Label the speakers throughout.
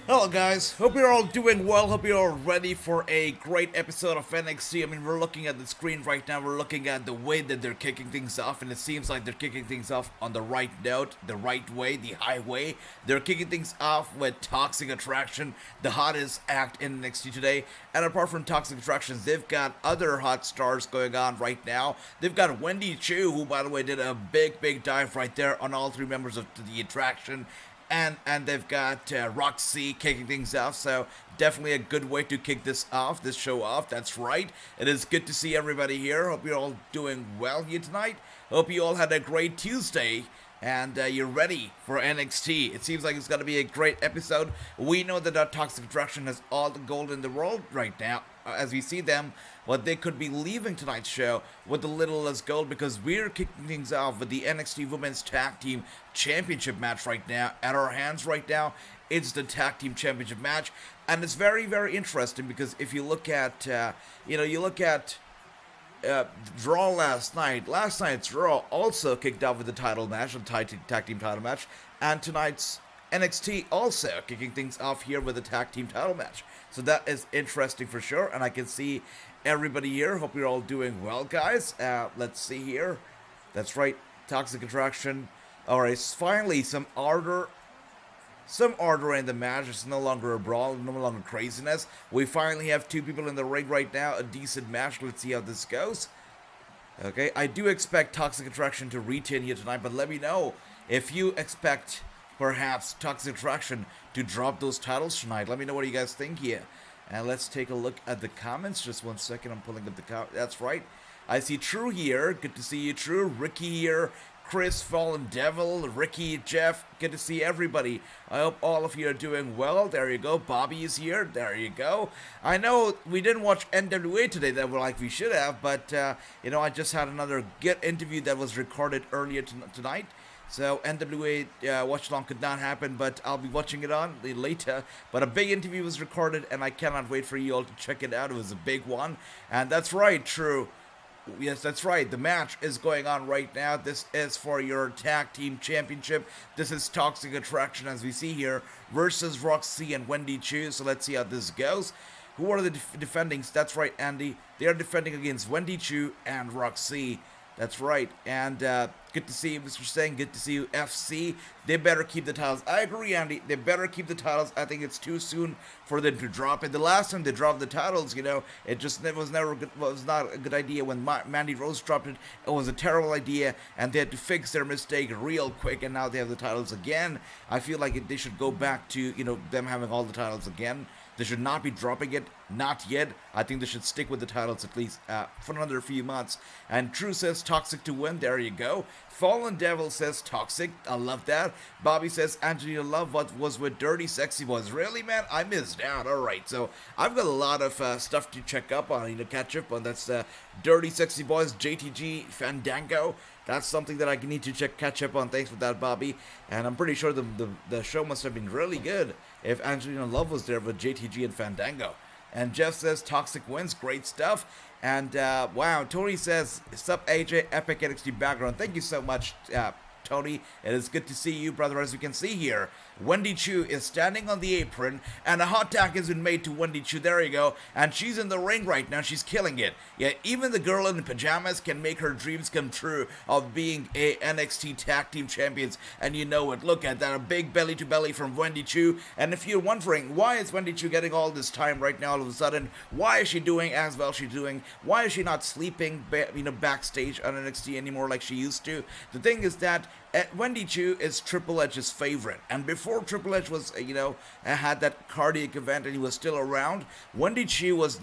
Speaker 1: Hello guys, hope you're all doing well, hope you're all ready for a great episode of NXT. I mean, we're looking at the screen right now, we're looking at the way that they're kicking things off, and it seems like they're kicking things off on the right note, the right way, the highway. They're kicking things off with Toxic Attraction, the hottest act in NXT today, and apart from Toxic Attractions, they've got other hot stars going on right now. They've got Wendy Choo, who by the way did a big dive right there on all three members of the attraction. And they've got Rhassingh kicking things off, so definitely a good way to kick this show off. That's right. It is good to see everybody here. Hope you're all doing well here tonight. Hope you all had a great Tuesday and you're ready for NXT. It seems like it's going to be a great episode. We know that Toxic Attraction has all the gold in the world right now. As we see them, but they could be leaving tonight's show with a little less gold because we're kicking things off with the NXT Women's Tag Team Championship match right now. At our hands right now, it's the Tag Team Championship match, and it's very interesting because if you look at, Raw last night. Last night's Raw also kicked off with the title match, the tag team title match, and tonight's NXT also kicking things off here with the tag team title match. So that is interesting for sure, and I can see everybody here. Hope you're all doing well, guys. Let's see here. That's right, Toxic Attraction. All right, finally some order. Some order in the match. It's no longer a brawl, no longer craziness. We finally have two people in the ring right now. A decent match. Let's see how this goes. Okay, I do expect Toxic Attraction to retain here tonight, but let me know if you expect perhaps Toxic Attraction to drop those titles tonight. Let me know what you guys think here. And let's take a look at the comments. Just 1 second, I'm pulling up the comments. That's right. I see True here. Good to see you, True. Ricky here. Chris, Fallen Devil, Ricky, Jeff, good to see everybody. I hope all of you are doing well. There you go. Bobby is here. There you go. I know we didn't watch NWA today that like we should have, but, I just had another good interview that was recorded earlier tonight. So NWA Watchalong could not happen, but I'll be watching it on later. But a big interview was recorded, and I cannot wait for you all to check it out. It was a big one. And that's right, True. Yes, that's right. The match is going on right now. This is for your Tag Team Championship. This is Toxic Attraction, as we see here, versus Rhassingh and Wendy Choo. So let's see how this goes. Who are the defending? That's right, Andy. They are defending against Wendy Choo and Rhassingh. That's right. And good to see you, Mr. Singh. Good to see you, FC. They better keep the titles. I agree, Andy. They better keep the titles. I think it's too soon for them to drop it. The last time they dropped the titles, it just was not a good idea when Mandy Rose dropped it. It was a terrible idea, and they had to fix their mistake real quick, and now they have the titles again. I feel like they should go back to, them having all the titles again. They should not be dropping it, not yet. I think they should stick with the titles at least for another few months. And True says Toxic to win. There you go. Fallen Devil says Toxic. I love that. Bobby says Angelina Love what was with Dirty Sexy Boys. Really, man? I missed out. All right. So I've got a lot of stuff to check up on, catch up on. That's Dirty Sexy Boys, JTG, Fandango. That's something that I need to catch up on. Thanks for that, Bobby. And I'm pretty sure the show must have been really good if Angelina Love was there with JTG and Fandango. And Jeff says Toxic wins. Great stuff. And wow, Tony says, sup AJ, epic NXT background. Thank you so much, Tony. It is good to see you, brother. As you can see here, Wendy Choo is standing on the apron, and a hot tag has been made to Wendy Choo. There you go. And she's in the ring right now. She's killing it. Yeah, even the girl in the pajamas can make her dreams come true of being a NXT Tag Team Champions. And you know it. Look at that. A big belly to belly from Wendy Choo. And if you're wondering, why is Wendy Choo getting all this time right now all of a sudden? Why is she doing as well she's doing? Why is she not sleeping backstage on NXT anymore like she used to? The thing is that Wendy Choo is Triple H's favorite, and before Triple H was, had that cardiac event and he was still around, Wendy Choo was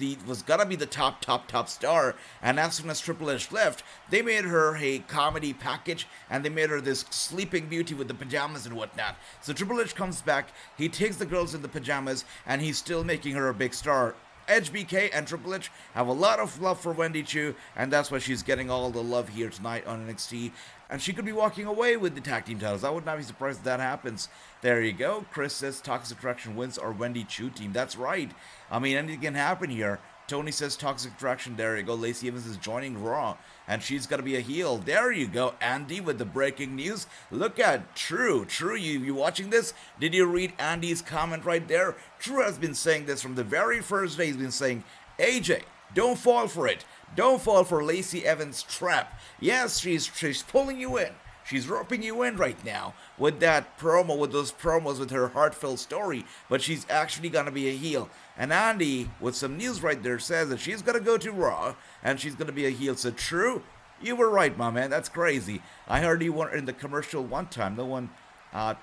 Speaker 1: gonna be the top star. And as soon as Triple H left, they made her a comedy package, and they made her this sleeping beauty with the pajamas and whatnot. So Triple H comes back, he takes the girls in the pajamas, and he's still making her a big star. HBK and Triple H have a lot of love for Wendy Choo, and that's why she's getting all the love here tonight on NXT. And she could be walking away with the tag team titles. I would not be surprised if that happens. There you go. Chris says Toxic Attraction wins our Wendy Choo team. That's right. I mean, anything can happen here. Tony says Toxic Attraction. There you go. Lacey Evans is joining Raw, and she's gonna be a heel. There you go, Andy, with the breaking news. Look at True. You watching this? Did you read Andy's comment right there? True has been saying this from the very first day. He's been saying, AJ, don't fall for it. Don't fall for Lacey Evans' trap. Yes, she's pulling you in. She's roping you in right now with that promo, with those promos, with her heartfelt story, but she's actually gonna be a heel. And Andy, with some news right there, says that she's gonna go to Raw and she's gonna be a heel. So True, you were right, my man. That's crazy. I heard you were in the commercial one time. No one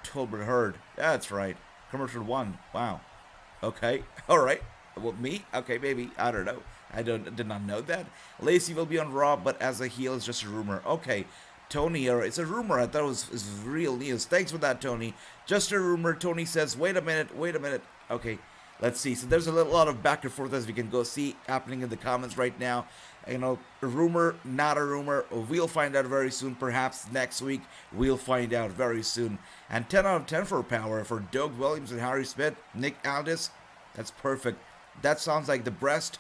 Speaker 1: told but heard. That's right. Commercial one. Wow. Okay. All right. Well, me? Okay, maybe. I don't know. Did not know that. Lacey will be on Raw, but as a heel, it's just a rumor. Okay. Tony, it's a rumor. I thought it was real news. Thanks for that, Tony. Just a rumor. Tony says, wait a minute. Okay, let's see. So there's a lot of back and forth as we can go see happening in the comments right now. You know, a rumor, not a rumor. We'll find out very soon. Perhaps next week, we'll find out very soon. And 10 out of 10 for power for Doug Williams and Harry Smith. Nick Aldis, that's perfect. That sounds like the best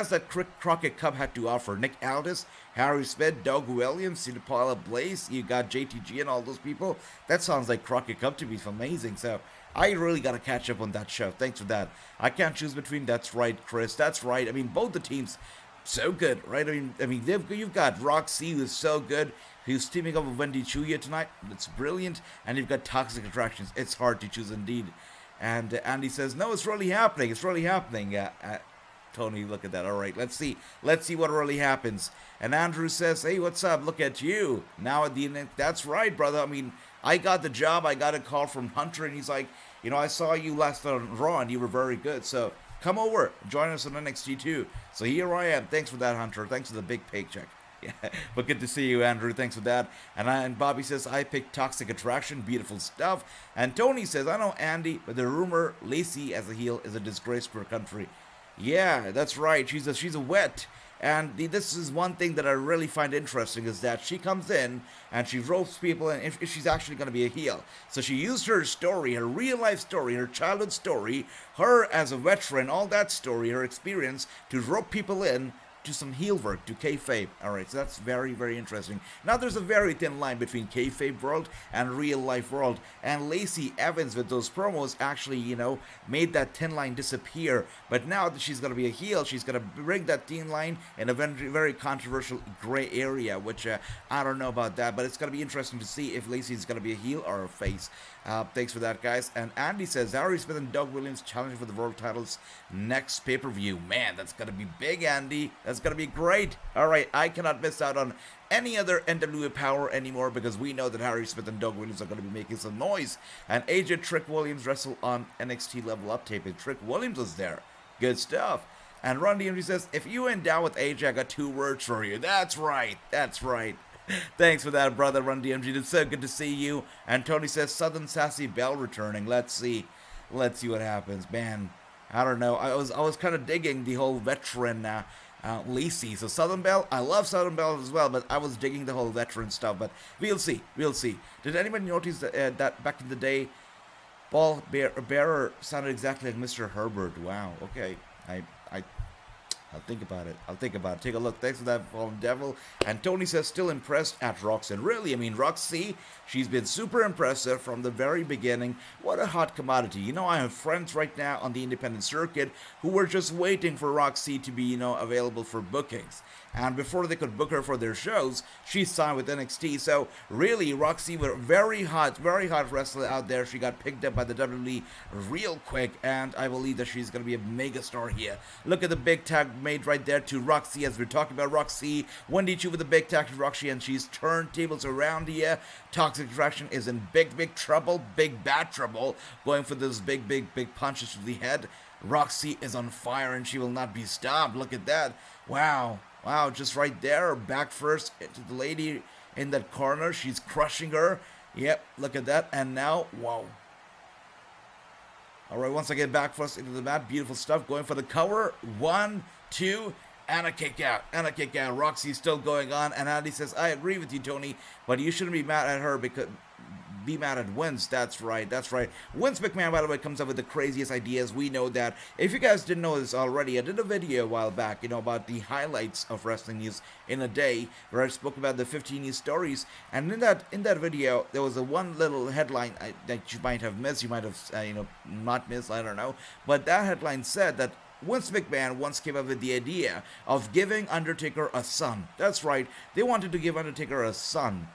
Speaker 1: that Crockett Cup had to offer. Nick Aldis, Harry Smith, Doug Williams, Paula Blaze, you got JTG and all those people. That sounds like Crockett Cup to be amazing. So I really got to catch up on that show. Thanks for that. I can't choose between. That's right, Chris. That's right. I mean, both the teams, so good, right? I mean, you've got Roxy, who's so good. Who's teaming up with Wendy Chuya tonight. It's brilliant. And you've got Toxic Attractions. It's hard to choose indeed. And Andy says, no, it's really happening. It's really happening. Tony, look at that. All right, let's see what really happens. And Andrew says, hey, what's up? Look at you. Now at the end, that's right, brother. I mean, I got the job. I got a call from Hunter, and he's like, you know, I saw you last on Raw, and you were very good. So come over. Join us on NXT too. So here I am. Thanks for that, Hunter. Thanks for the big paycheck. Yeah, but good to see you, Andrew. Thanks for that. And Bobby says, I picked Toxic Attraction. Beautiful stuff. And Tony says, I know Andy, but the rumor Lacey as a heel is a disgrace to her country. Yeah, that's right. She's a wet. And this is one thing that I really find interesting is that she comes in and she ropes people in if she's actually going to be a heel. So she used her story, her real life story, her childhood story, her as a veteran, all that story, her experience to rope people in to some heel work, to kayfabe. Alright, so that's very, very interesting. Now there's a very thin line between kayfabe world and real life world. And Lacey Evans with those promos actually, you know, made that thin line disappear. But now that she's going to be a heel, she's going to bring that thin line in a very, very controversial gray area, which I don't know about that. But it's going to be interesting to see if Lacey's going to be a heel or a face. Thanks for that, guys. And Andy says, Harry Smith and Doug Williams challenging for the world titles next pay-per-view. Man, that's going to be big, Andy. That's going to be great. All right, I cannot miss out on any other NWA Power anymore because we know that Harry Smith and Doug Williams are going to be making some noise. And AJ Trick Williams wrestled on NXT Level Up tape, and Trick Williams was there. Good stuff. And Ron DMG says, if you ain't down with AJ, I got 2 words for you. That's right. That's right. Thanks for that, brother. Run DMG. It's so good to see you. And Tony says Southern Sassy Bell returning. Let's see what happens. Man, I don't know. I was kind of digging the whole veteran Lacey. So Southern Belle, I love Southern Belle as well, but I was digging the whole veteran stuff. But we'll see. Did anybody notice that back in the day, Ball Bearer sounded exactly like Mr. Herbert? Wow. Okay. I'll think about it. Take a look. Thanks for that, Fallen Devil. And Tony says, still impressed at Roxanne. Really, I mean, Roxy, she's been super impressive from the very beginning. What a hot commodity. You know, I have friends right now on the independent circuit who were just waiting for Roxy to be, you know, available for bookings. And before they could book her for their shows, she signed with NXT. So really, Roxy was very hot wrestler out there. She got picked up by the WWE real quick, and I believe that she's going to be a mega star here. Look at the big tag made right there to Roxy, as we're talking about Roxy. Wendy Chu with the big tag to Roxy, and she's turned tables around here. Toxic Attraction is in big trouble, big bad trouble, going for those big punches to the head. Roxy is on fire, and she will not be stopped. Look at that. Wow, just right there, back first to the lady in that corner. She's crushing her. Yep, look at that. And now, wow. All right, once I get back first into the mat, beautiful stuff. Going for the cover. 1, 2, and a kick out. Roxy's still going on. And Andy says, I agree with you, Tony, but you shouldn't be mad at her be mad at Vince. That's right. Vince McMahon, by the way, comes up with the craziest ideas. We know that. If you guys didn't know this already, I did a video a while back, about the highlights of wrestling news in a day, where I spoke about the 15 news stories. And in that video, there was a one little headline that you might have missed. You might have, not missed. I don't know. But that headline said that Vince McMahon once came up with the idea of giving Undertaker a son. That's right. They wanted to give Undertaker a son.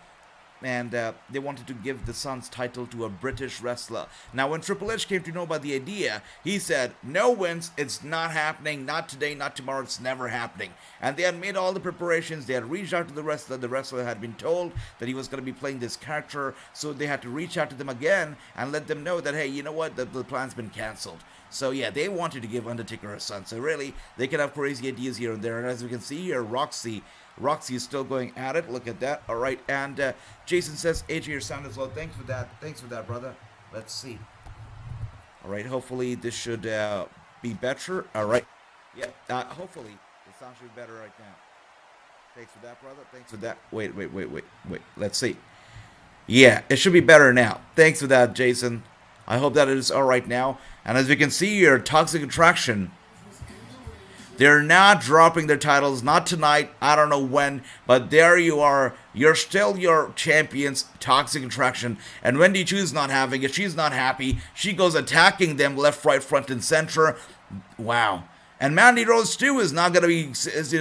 Speaker 1: And they wanted to give the son's title to a British wrestler. Now, when Triple H came to know about the idea, he said, "No, Vince, it's not happening. Not today, not tomorrow. It's never happening." And they had made all the preparations. They had reached out to the wrestler. The wrestler had been told that he was going to be playing this character. So they had to reach out to them again and let them know that, hey, you know what? The plan's been canceled. So, yeah, they wanted to give Undertaker a son. So, really, they can have crazy ideas here and there. And as we can see here, Roxy is still going at it. Look at that. All right. And Jason says, AJ, your sound as well. Thanks for that, brother. Let's see. All right. Hopefully, this should be better. All right. Yeah. Hopefully, the sound should be better right now. Thanks for that, brother. Thanks for that. Wait. Let's see. Yeah, it should be better now. Thanks for that, Jason. I hope that it is all right now. And as we can see here, Toxic Attraction, they're not dropping their titles, not tonight, I don't know when, but there you are. You're still your champions, Toxic Attraction. And Wendy Chu's not having it. She's not happy. She goes attacking them left, right, front, and center. Wow. And Mandy Rose, too, is not going to be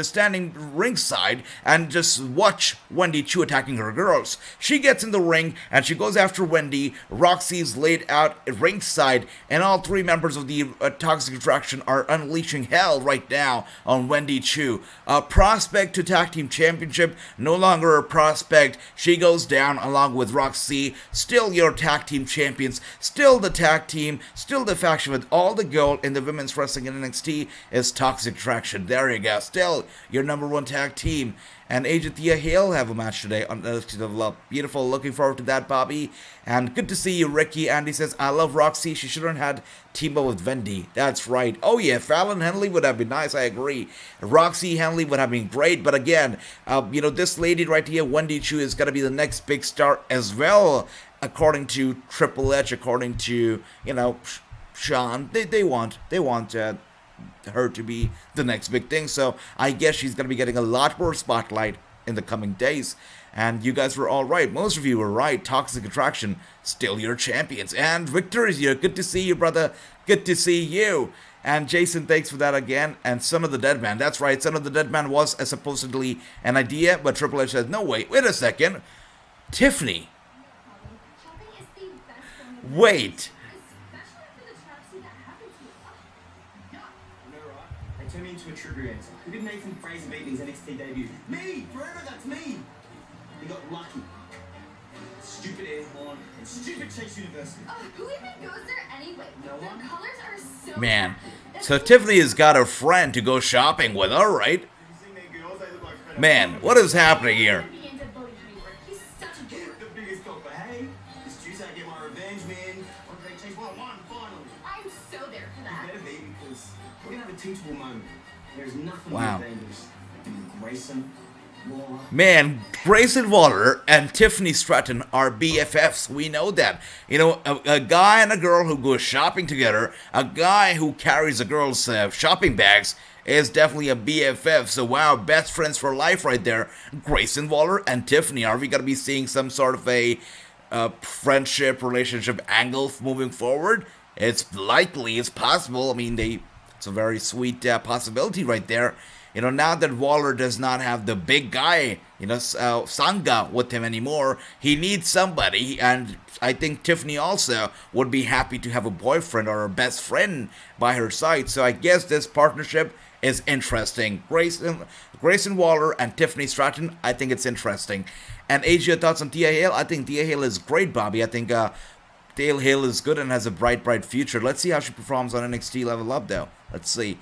Speaker 1: standing ringside and just watch Wendy Chu attacking her girls. She gets in the ring, and she goes after Wendy. Roxy's laid out ringside, and all three members of the Toxic Attraction are unleashing hell right now on Wendy Chu. A prospect to Tag Team Championship, no longer a prospect. She goes down along with Roxy. Still your Tag Team Champions. Still the tag team. Still the faction with all the gold in the women's wrestling in NXT. Is Toxic Attraction. There you go. Still your number one tag team. And Agent Thea Hale have a match today on NXT Level Up. Beautiful. Looking forward to that, Bobby. And good to see you, Ricky. Andy says, I love Roxy. She shouldn't have had team up with Wendy. That's right. Oh, yeah. Fallon Henley would have been nice. I agree. Roxy Henley would have been great. But again, this lady right here, Wendy Chu, is going to be the next big star as well. According to Triple H, according to, Sean. They want her to be the next big thing, so I guess she's going to be getting a lot more spotlight in the coming days. And you guys were all right. Most of you were right. Toxic Attraction, still your champions. And Victor is here. Good to see you, brother. Good to see you. And Jason, thanks for that again. And Son of the Dead Man. That's right. Son of the Dead Man was supposedly an idea, but Triple H says, no, wait a second. Tiffany. Wait.
Speaker 2: Turn me into a trigger answer. Who did Nathan Fraser beat in his NXT debut? Me! Forever, that's me! He got lucky. Stupid air horn and stupid Chase University.
Speaker 3: Who even goes there anyway?
Speaker 2: No one?
Speaker 3: The colors are so
Speaker 1: Man,
Speaker 3: bad.
Speaker 1: so Tiffany has got a friend to go shopping with, all right?
Speaker 2: Have you seen their girls? They look like
Speaker 1: Man, what is happening here?
Speaker 3: He's such a jerk.
Speaker 2: The biggest cock, but hey, this Tuesday I get my revenge, man. I'm going to Chase 101 finally.
Speaker 3: I'm so there for that.
Speaker 2: You better be, because we're going to have a teachable moment. There's nothing
Speaker 1: Wow.
Speaker 2: more dangerous than Grayson, Waller.
Speaker 1: Man, Grayson Waller and Tiffany Stratton are BFFs. We know that. A guy and a girl who go shopping together, a guy who carries a girl's shopping bags, is definitely a BFF. So, wow, best friends for life right there. Grayson Waller and Tiffany. Are we going to be seeing some sort of a friendship, relationship angle moving forward? It's likely. It's possible. I mean, it's a very sweet possibility right there. Now that Waller does not have the big guy, Sangha with him anymore, he needs somebody. And I think Tiffany also would be happy to have a boyfriend or a best friend by her side. So I guess this partnership is interesting. Grayson Waller and Tiffany Stratton, I think it's interesting. And AJ, your thoughts on Thea Hale? I think Thea Hale is great, Bobby. I think Thea Hale is good and has a bright future. Let's see how she performs on NXT Level Up, though. Let's see.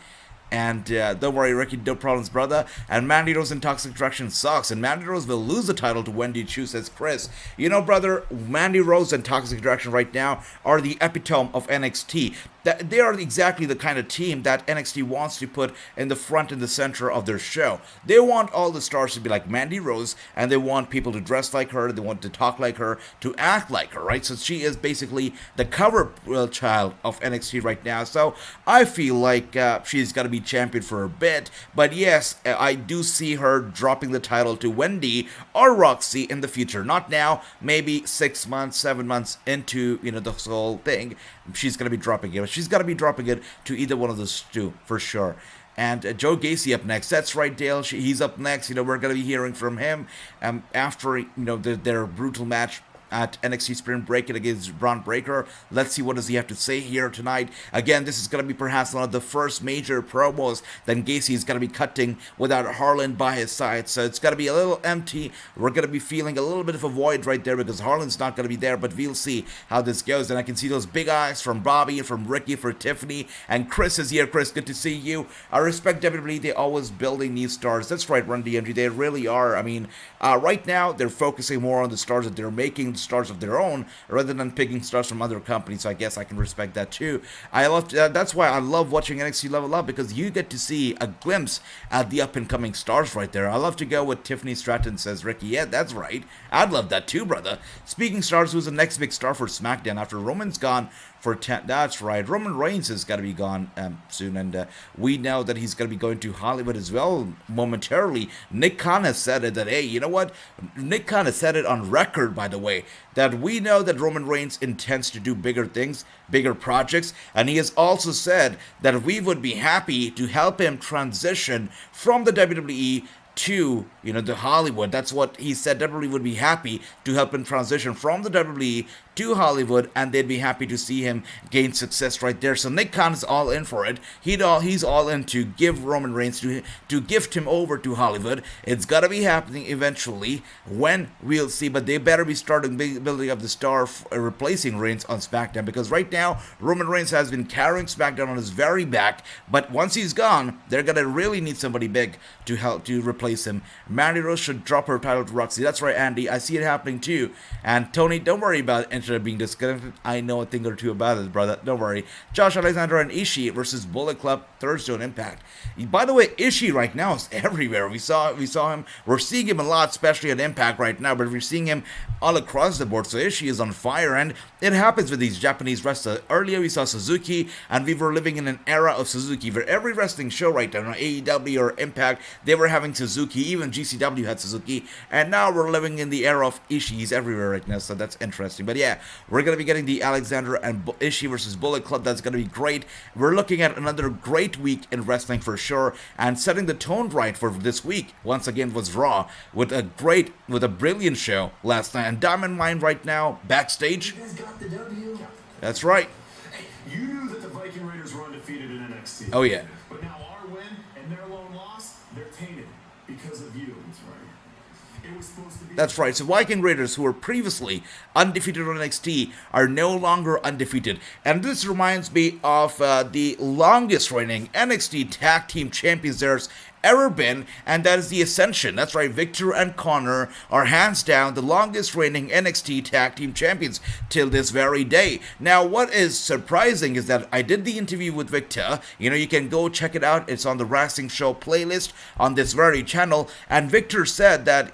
Speaker 1: And don't worry, Ricky, no problems, brother. And Mandy Rose in Toxic Attraction sucks. And Mandy Rose will lose the title to Wendy Chu, says Chris. Brother, Mandy Rose and Toxic Attraction right now are the epitome of NXT. that they are exactly the kind of team that NXT wants to put in the front and the center of their show. They want all the stars to be like Mandy Rose, and they want people to dress like her, they want to talk like her, to act like her, right? So she is basically the cover child of NXT right now. So I feel like she's got to be champion for a bit. But yes, I do see her dropping the title to Wendy or Roxy in the future. Not now, maybe 6 months, 7 months into, this whole thing. She's going to be dropping it. She's got to be dropping it to either one of those two, for sure. And Joe Gacy up next. That's right, Dale. He's up next. We're going to be hearing from him after, their brutal match at NXT Spring Breakker against Bron Breakker. Let's see what does he have to say here tonight. Again, this is going to be perhaps one of the first major promos that Gacy is going to be cutting without Harlan by his side. So it's going to be a little empty. We're going to be feeling a little bit of a void right there because Harlan's not going to be there, but we'll see how this goes. And I can see those big eyes from Bobby and from Ricky for Tiffany. And Chris is here. Chris, good to see you. I respect WWE. They're always building new stars. That's right, Run DMG. They really are. I mean, right now, they're focusing more on the stars that they're making, stars of their own, rather than picking stars from other companies. So I guess I can respect that too. That's why I love watching NXT Level Up, because you get to see a glimpse at the up and coming stars right there. I love to go with Tiffany Stratton, says Ricky. Yeah, that's right. I'd love that too, brother. Speaking stars, who's the next big star for SmackDown after Roman's gone for 10? That's right. Roman Reigns has got to be gone soon, and we know that he's going to be going to Hollywood as well momentarily. Nick Khan has said it that, hey, you know what? Nick Khan has said it on record, by the way, that we know that Roman Reigns intends to do bigger things, bigger projects, and he has also said that we would be happy to help him transition from the WWE to, the Hollywood. That's what he said. WWE would be happy to help him transition from the WWE to Hollywood, and they'd be happy to see him gain success right there. So Nick Khan is all in for it. He's all in to give Roman Reigns, to gift him over to Hollywood. It's got to be happening eventually. When, we'll see, but they better be starting building up the star replacing Reigns on SmackDown, because right now Roman Reigns has been carrying SmackDown on his very back, but once he's gone, they're gonna really need somebody big to help to replace him. Mandy Rose should drop her title to Roxy. That's right, Andy. I see it happening too. And Tony, don't worry about it. Instead of being disconnected, I know a thing or two about it, brother. Don't worry. Josh Alexander and Ishii versus Bullet Club Thursday on Impact. By the way, Ishii right now is everywhere. We saw him. We're seeing him a lot, especially at Impact right now, but we're seeing him all across the board. So Ishii is on fire, and it happens with these Japanese wrestlers. Earlier we saw Suzuki, and we were living in an era of Suzuki where every wrestling show right now, AEW or Impact, they were having Suzuki. Even GCW had Suzuki, and now we're living in the era of Ishii's everywhere right now. So that's interesting. But yeah, we're gonna be getting the Alexander and Ishii versus Bullet Club. That's gonna be great. We're looking at another great week in wrestling for sure, and setting the tone right for this week once again was Raw with a brilliant show last night. And Diamond Mine right now backstage.
Speaker 2: You guys got the W.
Speaker 1: That's right.
Speaker 4: Hey, you knew that the Viking Raiders were undefeated in NXT.
Speaker 1: Oh yeah.
Speaker 4: But now our win and their lone loss, they're tainted because of you. That's right. It was supposed to be.
Speaker 1: That's right. So Viking Raiders, who were previously undefeated on NXT, are no longer undefeated. And this reminds me of the longest reigning NXT Tag Team Champions there's ever been, and that is the Ascension. That's right, Victor and Connor are hands down the longest reigning NXT Tag Team Champions till this very day. Now, what is surprising is that I did the interview with Victor. You can go check it out. It's on the Wrassingh Show playlist on this very channel, and Victor said that,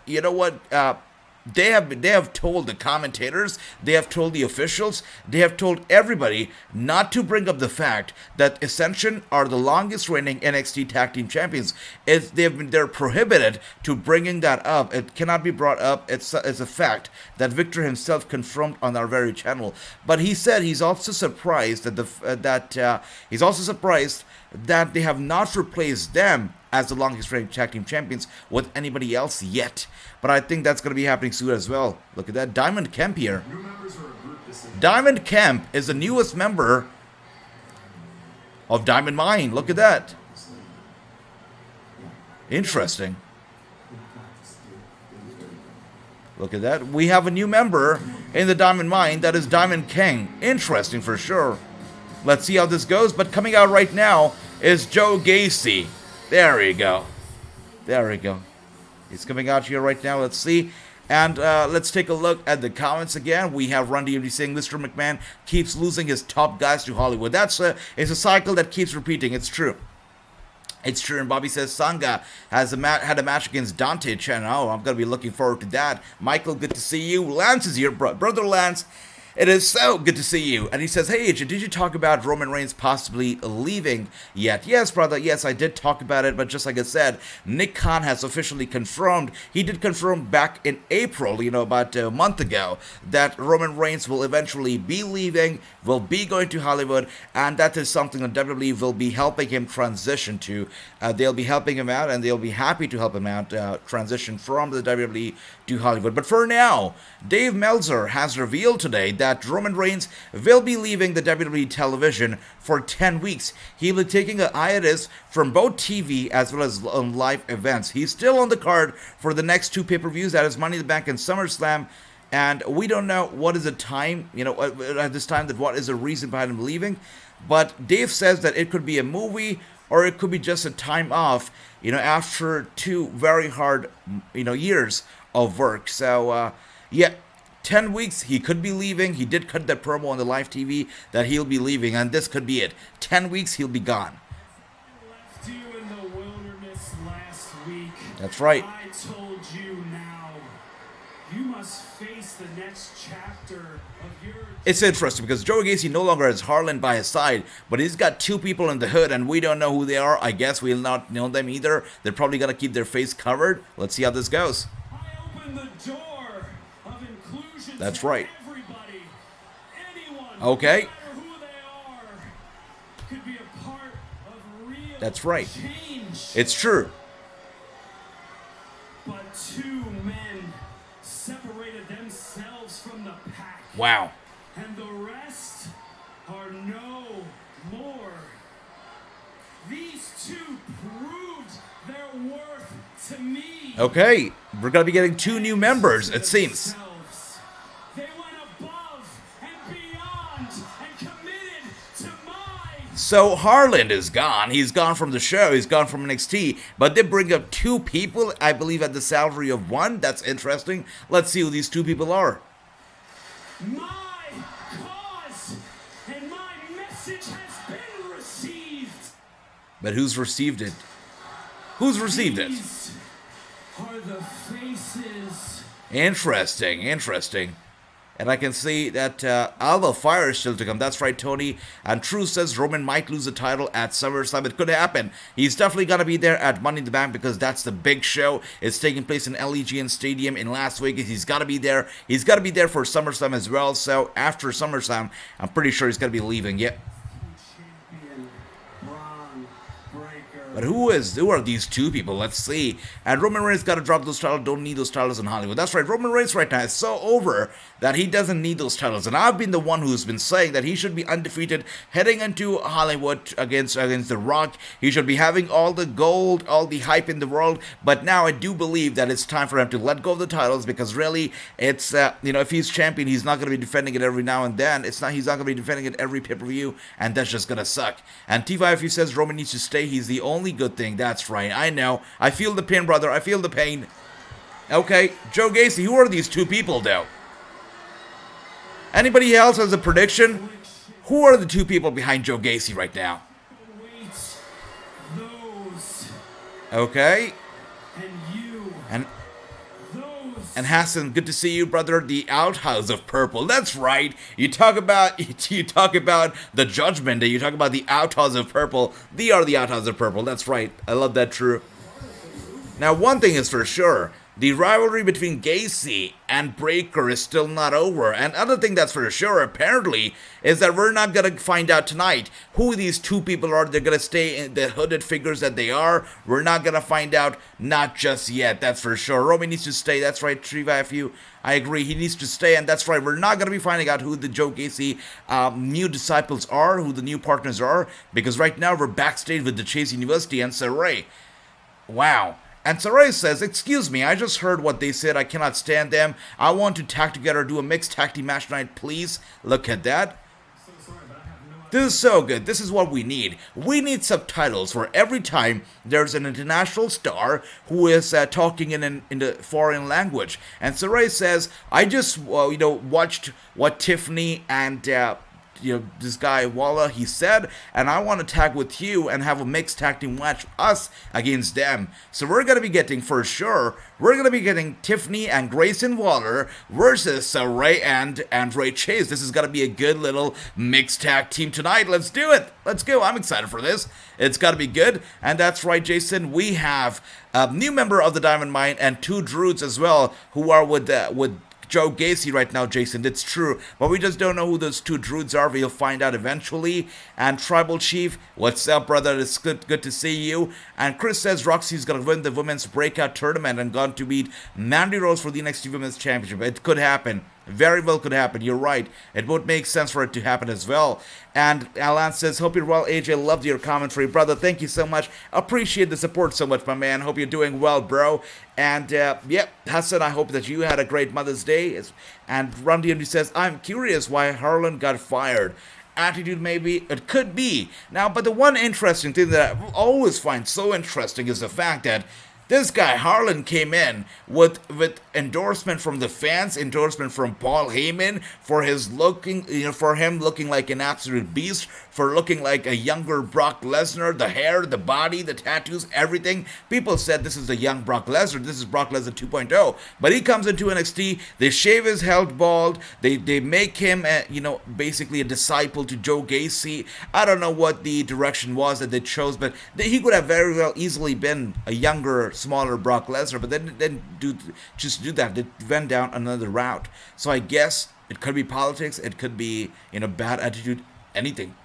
Speaker 1: they have told the commentators, they have told the officials, they have told everybody not to bring up the fact that Ascension are the longest reigning NXT Tag Team Champions. They're prohibited to bringing that up. It cannot be brought up. It's a fact that Victor himself confirmed on our very channel. But he said he's also surprised that that they have not replaced them as the longest reigning tag team champions with anybody else yet. But I think that's going to be happening soon as well. Look at that. Diamond Kemp here.
Speaker 4: New members are a group decision.
Speaker 1: Diamond Kemp is the newest member of Diamond Mine. Look at that. Interesting. Look at that. We have a new member in the Diamond Mine. That is Diamond King. Interesting for sure. Let's see how this goes. But coming out right now is Joe Gacy. There we go. There we go. He's coming out here right now. Let's see. And let's take a look at the comments again. We have Run DMD saying Mr. McMahon keeps losing his top guys to Hollywood. It's a cycle that keeps repeating. It's true. It's true. And Bobby says Sangha has had a match against Dante Chen. Oh, I'm going to be looking forward to that. Michael, good to see you. Lance is here. Brother Lance, it is so good to see you. And he says, hey, AJ, did you talk about Roman Reigns possibly leaving yet? Yes, brother. Yes, I did talk about it. But just like I said, Nick Khan has officially confirmed. He did confirm back in April, about a month ago, that Roman Reigns will eventually be leaving, will be going to Hollywood. And that is something that WWE will be helping him transition to. They'll be helping him out, and they'll be happy to help him out transition from the WWE to Hollywood. But for now, Dave Meltzer has revealed today that Roman Reigns will be leaving the WWE television for 10 weeks. He'll be taking a hiatus from both TV as well as live events. He's still on the card for the next 2 pay-per-views, that is Money in the Bank and SummerSlam. And we don't know what is the time, at this time, that what is the reason behind him leaving. But Dave says that it could be a movie or it could be just a time off, after 2 very hard, years of work. So, yeah, 10 weeks, he could be leaving. He did cut that promo on the live TV that he'll be leaving, and this could be it. 10 weeks, he'll be gone.
Speaker 4: Left you in the wilderness last week.
Speaker 1: That's right.
Speaker 4: I told you now. You must face the next chapter of your...
Speaker 1: It's interesting because Joe Gacy no longer has Harlan by his side, but he's got 2 people in the hood, and we don't know who they are. I guess we'll not know them either. They're probably going to keep their face covered. Let's see how this goes.
Speaker 4: I opened the door of inclusion.
Speaker 1: That's right.
Speaker 4: Everybody, anyone,
Speaker 1: Okay.
Speaker 4: no matter who they are, could be a part of real
Speaker 1: That's right.
Speaker 4: change.
Speaker 1: It's true.
Speaker 4: But 2 men separated themselves from the pack.
Speaker 1: Wow.
Speaker 4: And the rest are no more. These 2 proved their worth to me.
Speaker 1: Okay, we're going to be getting 2 new members, it seems.
Speaker 4: They went above and beyond and committed to my...
Speaker 1: So Harlan is gone. He's gone from the show. He's gone from NXT. But they bring up 2 people, I believe, at the salary of 1. That's interesting. Let's see who these 2 people are.
Speaker 4: My cause and my message has been received.
Speaker 1: But who's received it? Who's received it?
Speaker 4: These are the faces.
Speaker 1: Interesting, interesting. And I can see that Alva Fire is still to come. That's right, Tony. And True says Roman might lose the title at SummerSlam. It could happen. He's definitely going to be there at Money in the Bank because that's the big show. It's taking place in LEGN Stadium in Las Vegas. He's got to be there. He's got to be there for SummerSlam as well. So after SummerSlam, I'm pretty sure he's going to be leaving. Yeah.
Speaker 2: Champion Bron Breakker.
Speaker 1: But who are these 2 people? Let's see. And Roman Reigns got to drop those titles. Don't need those titles in Hollywood. That's right. Roman Reigns right now is so over that he doesn't need those titles. And I've been the one who's been saying that he should be undefeated heading into Hollywood against The Rock. He should be having all the gold, all the hype in the world. But now I do believe that it's time for him to let go of the titles because really it's, if he's champion, he's not going to be defending it every now and then. He's not going to be defending it every pay-per-view, and that's just going to suck. And T5 says Roman needs to stay. He's the only good thing. That's right. I know. I feel the pain, brother. I feel the pain. Okay, Joe Gacy, who are these 2 people, though? Anybody else has a prediction? Who are the 2 people behind Joe Gacy right now?
Speaker 4: Await those
Speaker 1: Okay.
Speaker 4: and you.
Speaker 1: And
Speaker 4: Those.
Speaker 1: Hassan, good to see you, brother. The Outhouse of Purple. That's right. You talk about the Judgment Day. You talk about the Outhouse of Purple. They are the Outhouse of Purple. That's right. I love that. True. Now, one thing is for sure. The rivalry between Gacy and Breakker is still not over. And other thing that's for sure, apparently, is that we're not going to find out tonight who these 2 people are. They're going to stay in the hooded figures that they are. We're not going to find out, not just yet, that's for sure. Roman needs to stay, that's right, Triva, I agree, he needs to stay, and that's right, we're not going to be finding out who the Joe Gacy new disciples are, who the new partners are, because right now we're backstage with the Chase University and Saray. Wow. And Saray says, excuse me, I just heard what they said. I cannot stand them. I want to tag together, do a mixed tag team match tonight, please. Look at that. This is so good. This is what we need. We need subtitles for every time there's an international star who is talking in the foreign language. And so Rey says, I just watched what Tiffany and this guy Walla, he said, and I want to tag with you and have a mixed tag team match, us against them. So we're going to be getting, for sure, Tiffany and Grayson Waller versus Rey and Andre Chase. This is going to be a good little mixed tag team tonight. Let's do it. Let's go. I'm excited for this. It's got to be good. And that's right, Jason. We have a new member of the Diamond Mine and 2 Druids as well who are with Joe Gacy right now, Jason. It's true, but we just don't know who those 2 Druids are. We'll find out eventually. And Tribal Chief, what's up, brother? It's good to see you. And Chris says Roxy's gonna win the Women's Breakout Tournament and going to beat Mandy Rose for the NXT Women's Championship. It could happen. Very well could happen. You're right. It would make sense for it to happen as well. And Alan says, hope you're well, AJ. Loved your commentary, brother. Thank you so much. Appreciate the support so much, my man. Hope you're doing well, bro. And, Hassan, I hope that you had a great Mother's Day. And Ron DMD says, I'm curious why Harlan got fired. Attitude, maybe. It could be. Now, but the one interesting thing that I always find so interesting is the fact that this guy, Harlan, came in with endorsement from the fans, endorsement from Paul Heyman for him looking like an absolute beast, for looking like a younger Brock Lesnar, the hair, the body, the tattoos, everything. People said this is a young Brock Lesnar, this is Brock Lesnar 2.0. But he comes into NXT, they shave his head bald, they make him, basically a disciple to Joe Gacy. I don't know what the direction was that they chose, but he could have very well easily been a younger, smaller Brock Lesnar, but they didn't do that. They went down another route. So I guess it could be politics, it could be bad attitude, anything.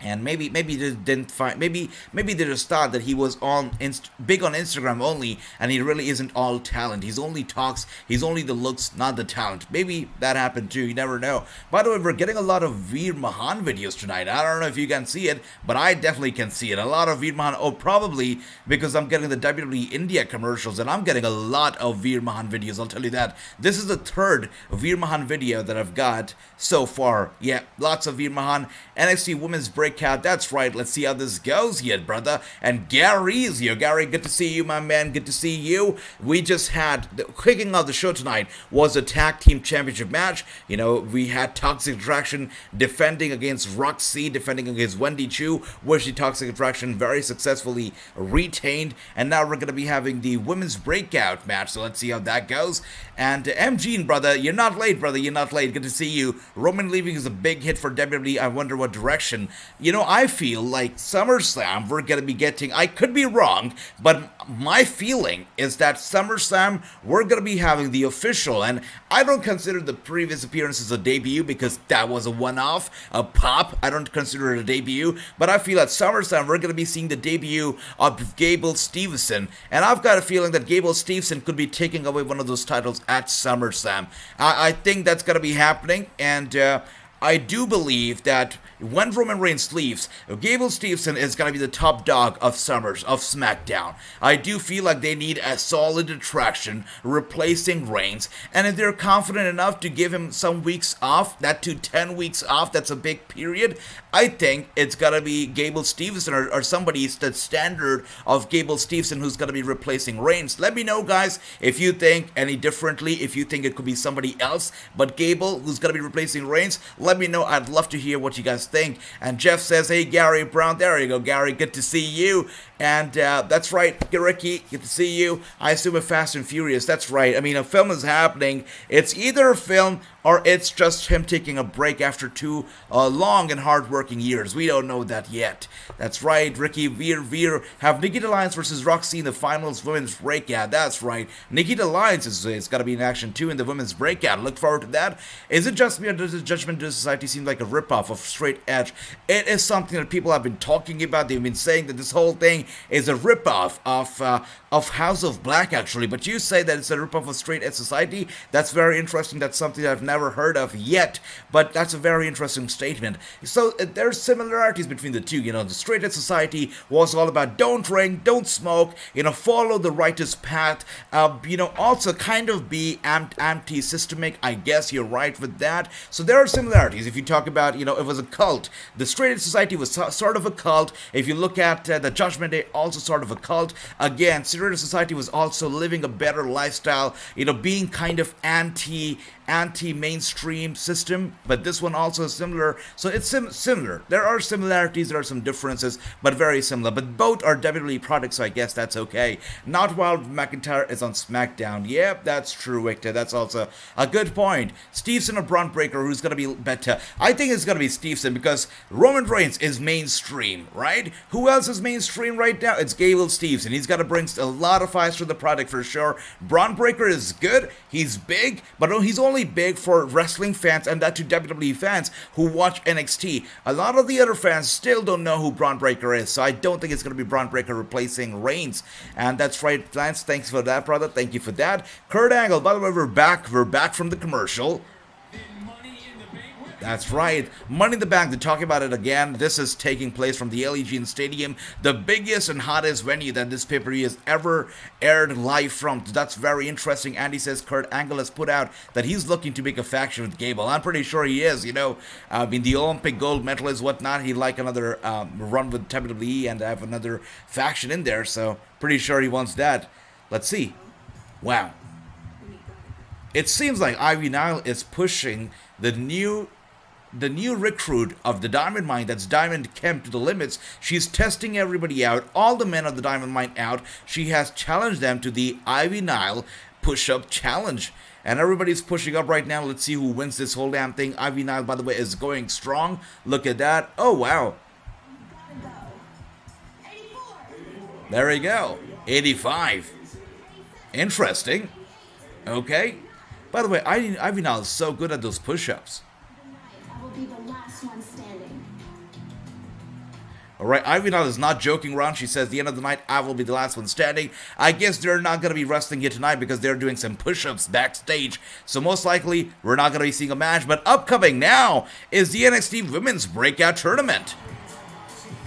Speaker 1: And maybe they didn't find, maybe they just thought that he was big on Instagram only, and he really isn't all talent. He's only the looks, not the talent. Maybe that happened too. You never know. By the way, we're getting a lot of Veer Mahan videos tonight. I don't know if you can see it, but I definitely can see it. A lot of Veer Mahan. Oh, probably because I'm getting the WWE India commercials, and I'm getting a lot of Veer Mahan videos. I'll tell you that. This is the 3rd Veer Mahan video that I've got so far. Yeah, lots of Veer Mahan. NXT Women's Breakout. That's right. Let's see how this goes here, brother. And Gary's here. Gary, good to see you, my man. Good to see you. We just had, kicking off the show tonight was a tag team championship match. We had Toxic Attraction defending against Roxy, defending against Wendy Chu, which the Toxic Attraction very successfully retained. And now we're going to be having the Women's Breakout match. So let's see how that goes. And MG, brother, you're not late, brother. You're not late. Good to see you. Roman leaving is a big hit for WWE. I wonder what direction. I feel like SummerSlam we're going to be getting, I could be wrong, but my feeling is that SummerSlam we're going to be having the official, and I don't consider the previous appearances a debut because that was a one-off, a pop. I don't consider it a debut, but I feel at SummerSlam we're going to be seeing the debut of Gable Steveson, and I've got a feeling that Gable Steveson could be taking away one of those titles at SummerSlam. I think that's going to be happening, and I do believe that when Roman Reigns leaves, Gable Steveson is going to be the top dog of SmackDown. I do feel like they need a solid attraction replacing Reigns, and if they're confident enough to give him some weeks off, that to 10 weeks off, that's a big period, I think it's going to be Gable Steveson or somebody the standard of Gable Steveson who's going to be replacing Reigns. Let me know, guys, if you think any differently, if you think it could be somebody else but Gable who's going to be replacing Reigns. Let me know. I'd love to hear what you guys think. And Jeff says, hey, Gary Brown. There you go, Gary. Good to see you. And that's right, Ricky. Good to see you. I assume a Fast and Furious. That's right. I mean, a film is happening. It's either a film or it's just him taking a break after 2 long and hard-working years. We don't know that yet. That's right, Ricky. Veer have Nikkita Lyons versus Roxy in the finals women's breakout. That's right. Nikkita Lyons is got to be in action too in the women's breakout. Look forward to that. Is it just me or does the Judgment Day Society seem like a ripoff of Straight Edge? It is something that people have been talking about. They've been saying that this whole thing is a ripoff of House of Black, actually. But you say that it's a ripoff of Straight Edge Society. That's very interesting. That's something that I've never heard of yet, but that's a very interesting statement. So there's similarities between the two. You know, the straight edge society was all about don't drink, don't smoke, you know, follow the righteous path, you know, also kind of be anti-systemic. I guess you're right with that. So there are similarities. If you talk about, you know, it was a cult. The straight edge society was sort of a cult. If you look at the Judgment Day, also sort of a cult. Again, straight edge society was also living a better lifestyle, you know, being kind of anti-mainstream system, but this one also is similar. So it's similar. There are similarities, there are some differences, but very similar. But both are WWE products, so I guess that's okay. Not while McIntyre is on SmackDown. Yep, that's true, Victor. That's also a good point. Stevenson or Bron Breakker, who's going to be better? I think it's going to be Stevenson because Roman Reigns is mainstream, right? Who else is mainstream right now? It's Gable Stevenson. He's got to bring a lot of eyes to the product for sure. Bron Breakker is good. He's big, but he's only big for wrestling fans and that to WWE fans who watch NXT. A lot of the other fans still don't know who Bron Breakker is, so I don't think it's going to be Bron Breakker replacing Reigns. And that's right, Lance. Thanks for that, brother. Thank you for that. Kurt Angle, by the way, we're back. We're back from the commercial. That's right. Money in the Bank, they're talking about it again. This is taking place from the Allegiant Stadium, the biggest and hottest venue that this pay-per-view has ever aired live from. That's very interesting. Andy says Kurt Angle has put out that he's looking to make a faction with Gable. I'm pretty sure he is, you know. I mean, the Olympic gold medalist, whatnot. He'd like another run with WWE and have another faction in there, so pretty sure he wants that. Let's see. Wow. It seems like Ivy Nile is pushing the new recruit of the Diamond Mine, that's Diamond Kemp, to the limits. She's testing everybody out, all the men of the Diamond Mine out. She has challenged them to the Ivy Nile push-up challenge. And everybody's pushing up right now. Let's see who wins this whole damn thing. Ivy Nile, by the way, is going strong. Look at that. Oh, wow. There we go. 85. Interesting. Okay. By the way, Ivy Nile is so good at those push-ups.
Speaker 3: Be the last one standing.
Speaker 1: Alright, Ivy Nile is not joking around. She says, the end of the night, I will be the last one standing. I guess they're not going to be wrestling here tonight because they're doing some push-ups backstage. So most likely, we're not going to be seeing a match. But upcoming now is the NXT Women's Breakout Tournament.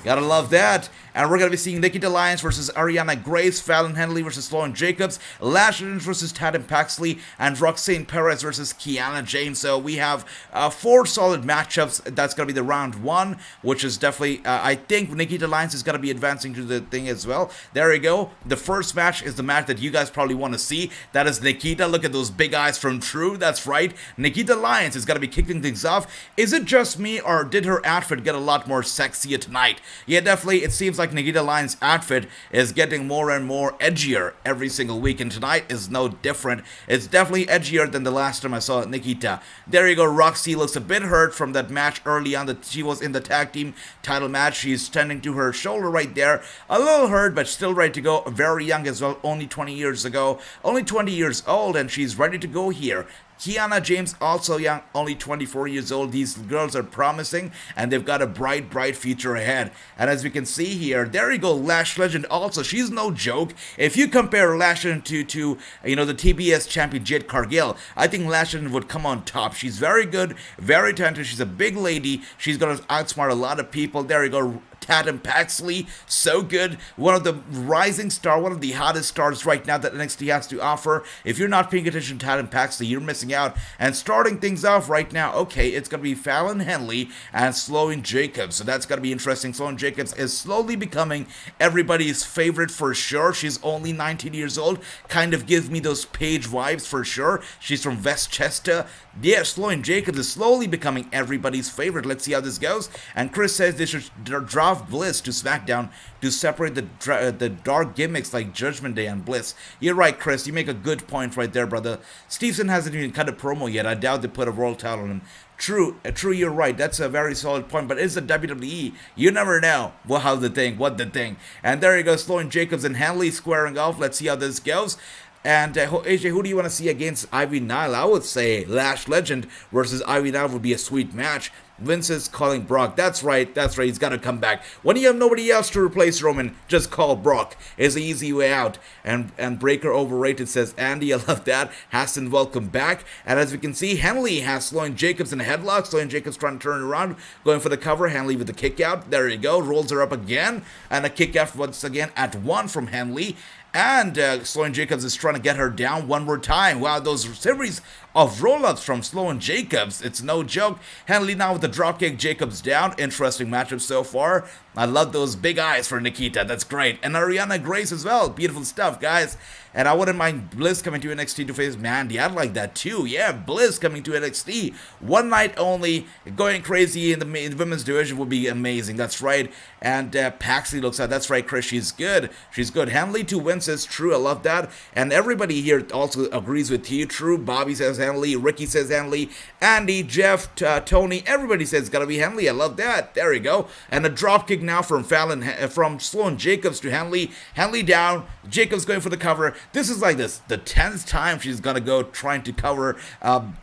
Speaker 1: Gotta love that. And we're going to be seeing Nikkita Lyons versus Ariana Grace, Fallon Henley versus Sloan Jacobs, Lash Legends versus Tatum Paxley, and Roxanne Perez versus Kiana James. So we have 4 solid matchups. That's going to be the round 1, which is definitely, I think Nikkita Lyons is going to be advancing to the thing as well. There we go. The first match is the match that you guys probably want to see. That is Nikkita. Look at those big eyes from True. That's right. Nikkita Lyons is going to be kicking things off. Is it just me, or did her outfit get a lot more sexier tonight? Yeah, definitely. It seems like Nikkita Lyons' outfit is getting more and more edgier every single week, and tonight is no different. It's definitely edgier than the last time I saw Nikkita. There you go. Roxy looks a bit hurt from that match early on that she was in the tag team title match. She's tending to her shoulder right there. A little hurt, but still ready to go. Very young as well. Only 20 years ago. Only 20 years old, and she's ready to go here. Kiana James, also young, only 24 years old. These girls are promising, and they've got a bright, bright future ahead. And as we can see here, there you go, Lash Legend also. She's no joke. If you compare Lash Legend to you know, the TBS champion Jade Cargill, I think Lash Legend would come on top. She's very good, very talented. She's a big lady. She's going to outsmart a lot of people. There you go. Tatum Paxley, so good. One of the rising star, one of the hottest stars right now that NXT has to offer. If you're not paying attention to Tatum Paxley, you're missing out. And starting things off right now, okay, it's going to be Fallon Henley and Sloan Jacobs. So that's going to be interesting. Sloan Jacobs is slowly becoming everybody's favorite for sure. She's only 19 years old. Kind of gives me those Paige vibes for sure. She's from Westchester. Yeah, Sloan Jacobs is slowly becoming everybody's favorite. Let's see how this goes. And Chris says they should drop Bliss to SmackDown to separate the dark gimmicks like Judgment Day and Bliss. You're right, Chris. You make a good point right there, brother. Stevenson hasn't even cut a promo yet. I doubt they put a world title on him. True, you're right. That's a very solid point. But it's the WWE. You never know what the thing. And there you go, Sloan Jacobs and Hanley squaring off. Let's see how this goes. And AJ, who do you want to see against Ivy Nile? I would say Lash Legend versus Ivy Nile would be a sweet match. Vince is calling Brock. That's right. He's got to come back. When you have nobody else to replace Roman, just call Brock. It's the easy way out. And Breaker overrated says, Andy, I love that. Hassan, welcome back. And as we can see, Henley has Sloan Jacobs in a headlock. Sloan Jacobs trying to turn around, going for the cover. Henley with the kick out. There you go. Rolls her up again. And a kick out once again at 1 from Henley. And Sloan Jacobs is trying to get her down one more time. Wow, those series of roll-ups from Sloan Jacobs, it's no joke. Henley now with the dropkick, Jacobs down. Interesting matchup so far. I love those big eyes for Nikkita. That's great. And Ariana Grace as well. Beautiful stuff, guys. And I wouldn't mind Bliss coming to NXT to face Mandy. I'd like that too. Yeah, Bliss coming to NXT. One night only. Going crazy in the women's division would be amazing. That's right. And Paxley looks out. That's right, Chris. She's good. She's good. Henley to win says true. I love that. And everybody here also agrees with you. True. Bobby says Henley. Ricky says Henley. Andy, Jeff, Tony. Everybody says it's got to be Henley. I love that. There you go. And a dropkick now from Sloan Jacobs to Henley. Henley down. Jacobs going for the cover. This is like the 10th time she's gonna go trying to cover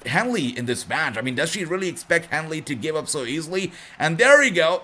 Speaker 1: Henley in this match. I mean, does she really expect Henley to give up so easily? And there you go.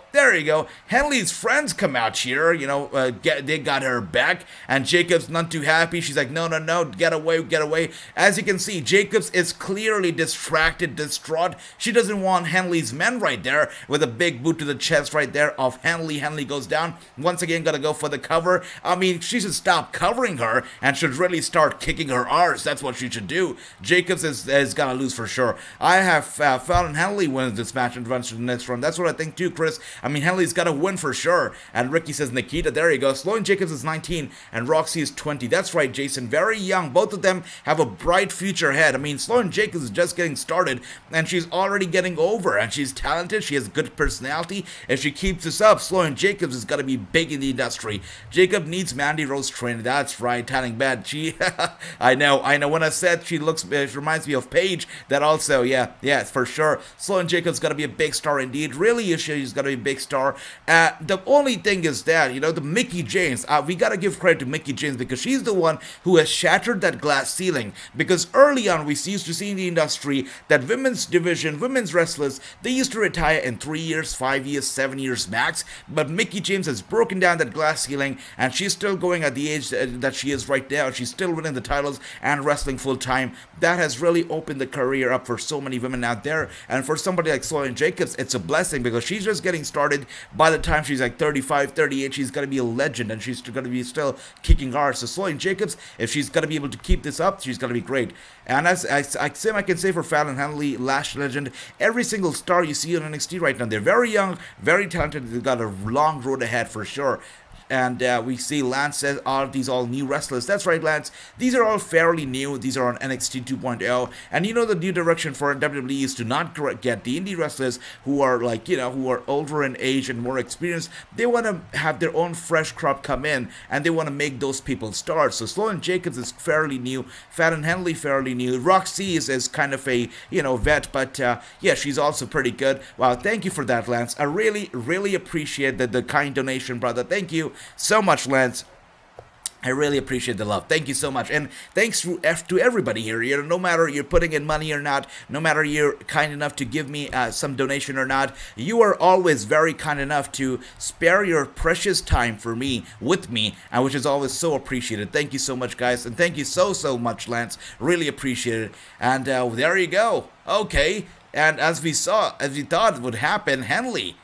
Speaker 1: Henley's friends come out here, they got her back, and Jacobs not too happy. She's like, no, get away. As you can see, Jacobs is clearly distracted, distraught. She doesn't want Henley's men right there with a big boot to the chest right there of Henley. Henley goes down. Once again, gotta go for the cover. I mean, she should stop covering her and should really start kicking her arse. That's what she should do. Jacobs is gonna lose for sure. I have Fallon Henley wins this match and advances to the next round. That's what I think too, Chris. I mean, Henley's gotta win for sure. And Ricky says Nikkita. There you go. Sloan Jacobs is 19 and Roxy is 20. That's right, Jason. Very young. Both of them have a bright future ahead. I mean, Sloan Jacobs is just getting started and she's already getting over. And she's talented. She has good personality. If she keeps this up, Sloan Jacobs is gonna be big in the industry. Jacob needs Mandy Rose training. That's right. Telling bad. She, I know. When I said she reminds me of Paige, that also, yeah, for sure. Sloan Jacobs got to be a big star indeed. Really, she's got to be a big star. The only thing is that, the Mickie James, we got to give credit to Mickie James because she's the one who has shattered that glass ceiling. Because early on, we used to see in the industry that women's division, women's wrestlers, they used to retire in 3 years, 5 years, 7 years max. But Mickie James has broken down that glass ceiling, and she's still going at the age that she is right now. She's still winning the titles and wrestling full time. That has really opened the career up for so many women out there. And for somebody like Sloan Jacobs, it's a blessing because she's just getting started. By the time she's like 35, 38, she's going to be a legend and she's going to be still kicking ass. So Sloan Jacobs, if she's going to be able to keep this up, she's going to be great. And as I can say for Fallon Henley, Lash Legend, every single star you see on NXT right now, they're very young, very talented. They've got a long road ahead for sure. And we see Lance says, are these all new wrestlers? That's right, Lance. These are all fairly new. These are on NXT 2.0. And the new direction for WWE is to not get the indie wrestlers who are who are older in age and more experienced. They want to have their own fresh crop come in and they want to make those people stars. So Sloan Jacobs is fairly new. Fallon Henley fairly new. Roxy is kind of a, vet, but yeah, she's also pretty good. Wow, thank you for that, Lance. I really, really appreciate the kind donation, brother. Thank you so much, Lance. I really appreciate the love. Thank you so much. And thanks to everybody here. No matter you're putting in money or not, no matter you're kind enough to give me some donation or not, you are always very kind enough to spare your precious time for me, with me, and which is always so appreciated. Thank you so much, guys. And thank you so much, Lance. Really appreciate it. And there you go. Okay. And as we thought would happen, Henley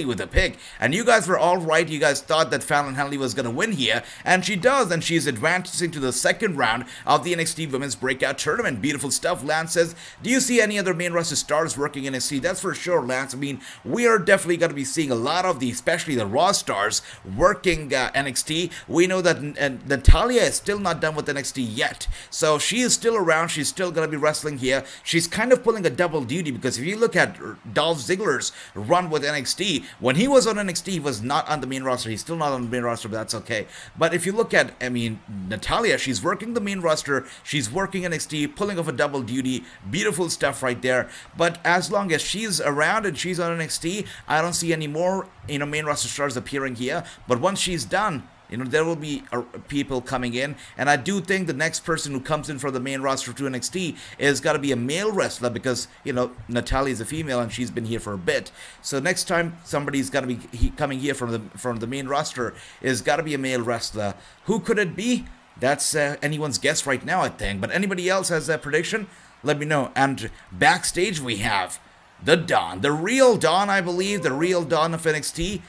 Speaker 1: with a pick. And you guys were all right. You guys thought that Fallon Henley was going to win here. And she does. And she's advancing to the second round of the NXT Women's Breakout Tournament. Beautiful stuff. Lance says, do you see any other main roster stars working in NXT? That's for sure, Lance. I mean, we are definitely going to be seeing a lot of especially the Raw stars working NXT. We know that Natalya is still not done with NXT yet. So she is still around. She's still going to be wrestling here. She's kind of pulling a double duty because if you look at Dolph Ziggler's run with NXT, when he was on NXT, he was not on the main roster. He's still not on the main roster, but that's okay. But if you look at, Natalya, she's working the main roster. She's working NXT, pulling off a double duty. Beautiful stuff right there. But as long as she's around and she's on NXT, I don't see any more, main roster stars appearing here. But once she's done, You know, there will be people coming in, and I do think the next person who comes in from the main roster to NXT is got to be a male wrestler because, you know, Natalya is a female and she's been here for a bit. So next time somebody's got to be coming here from the main roster is got to be a male wrestler. Who could it be? That's anyone's guess right now, I think. But anybody else has a prediction? Let me know. And backstage we have the Don, the real Don, I believe, the real Don of NXT.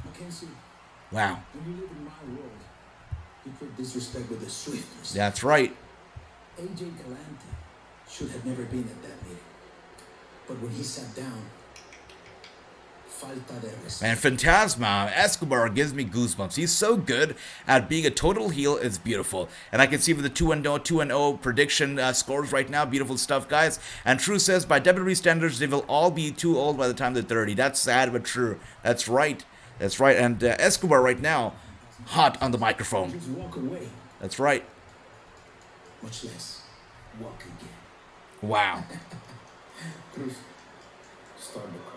Speaker 5: Mackenzie,
Speaker 1: Wow.
Speaker 5: when you live in my world, you treat disrespect with a swiftness.
Speaker 1: That's right.
Speaker 5: AJ Galante should have never been at that meeting. But when he sat down, falta de respeto.
Speaker 1: Man, Phantasma Escobar gives me goosebumps. He's so good at being a total heel. It's beautiful. And I can see with the 2-0 prediction scores right now. Beautiful stuff, guys. And True says, by WWE standards, they will all be too old by the time they're 30. That's sad, but true. That's right. That's right. And Escobar right now, hot on the microphone.
Speaker 5: Just walk away,
Speaker 1: That's right.
Speaker 5: much less walk again.
Speaker 1: Wow.
Speaker 5: Cruz, start the car.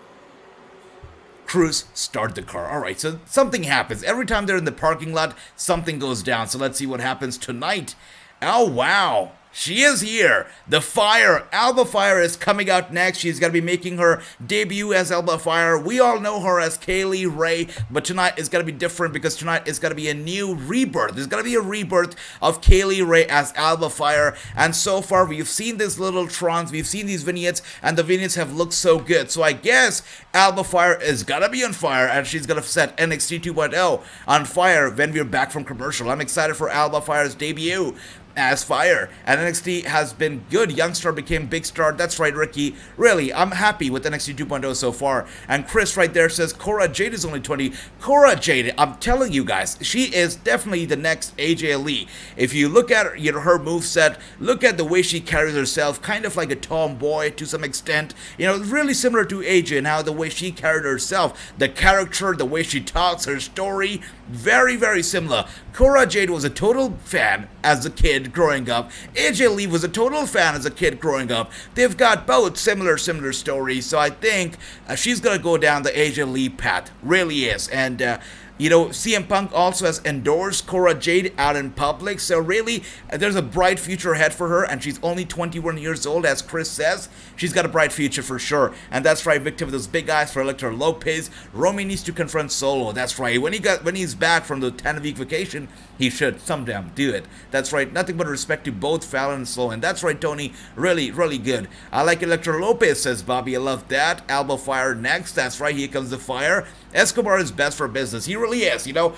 Speaker 1: Cruz, start the car. All right, so something happens. Every time they're in the parking lot, something goes down. So let's see what happens tonight. Oh, wow. She is here. The Fire. Alba Fire is coming out next. She's going to be making her debut as Alba Fire. We all know her as Kaylee Ray, but tonight is going to be different because tonight is going to be a new rebirth. There's going to be a rebirth of Kaylee Ray as Alba Fire, and so far we've seen these little trons, we've seen these vignettes, and the vignettes have looked so good. So I guess Alba Fire is going to be on fire, and she's going to set NXT 2.0 on fire when we're back from commercial. I'm excited for Alba Fire's debut as Fire, and NXT has been good. Young star became big star. That's right, Ricky. Really, I'm happy with NXT 2.0 so far. And Chris right there says Cora Jade is only 20. Cora Jade, I'm telling you guys, she is definitely the next AJ Lee. If you look at her, you know, her moveset, look at the way she carries herself, kind of like a tomboy to some extent. You know, really similar to AJ and how the way she carried herself, the character, the way she talks, her story, very, very similar. Cora Jade was a total fan as a kid growing up. AJ Lee was a total fan as a kid growing up. They've got both similar stories, so I think she's gonna go down the AJ Lee path. Really is. And you know, CM Punk also has endorsed Cora Jade out in public, so really, there's a bright future ahead for her, and she's only 21 years old, as Chris says. She's got a bright future for sure, and that's right, Victor with those big eyes for Electra Lopez. Romy needs to confront Solo, that's right. When he's back from the 10-week vacation, he should sometime do it. That's right, nothing but respect to both Fallon and Slow, and that's right, Tony, really, really good. I like Electra Lopez, says Bobby, I love that. Alba Fire next, that's right, here comes the Fire. Escobar is best for business. He really is, you know.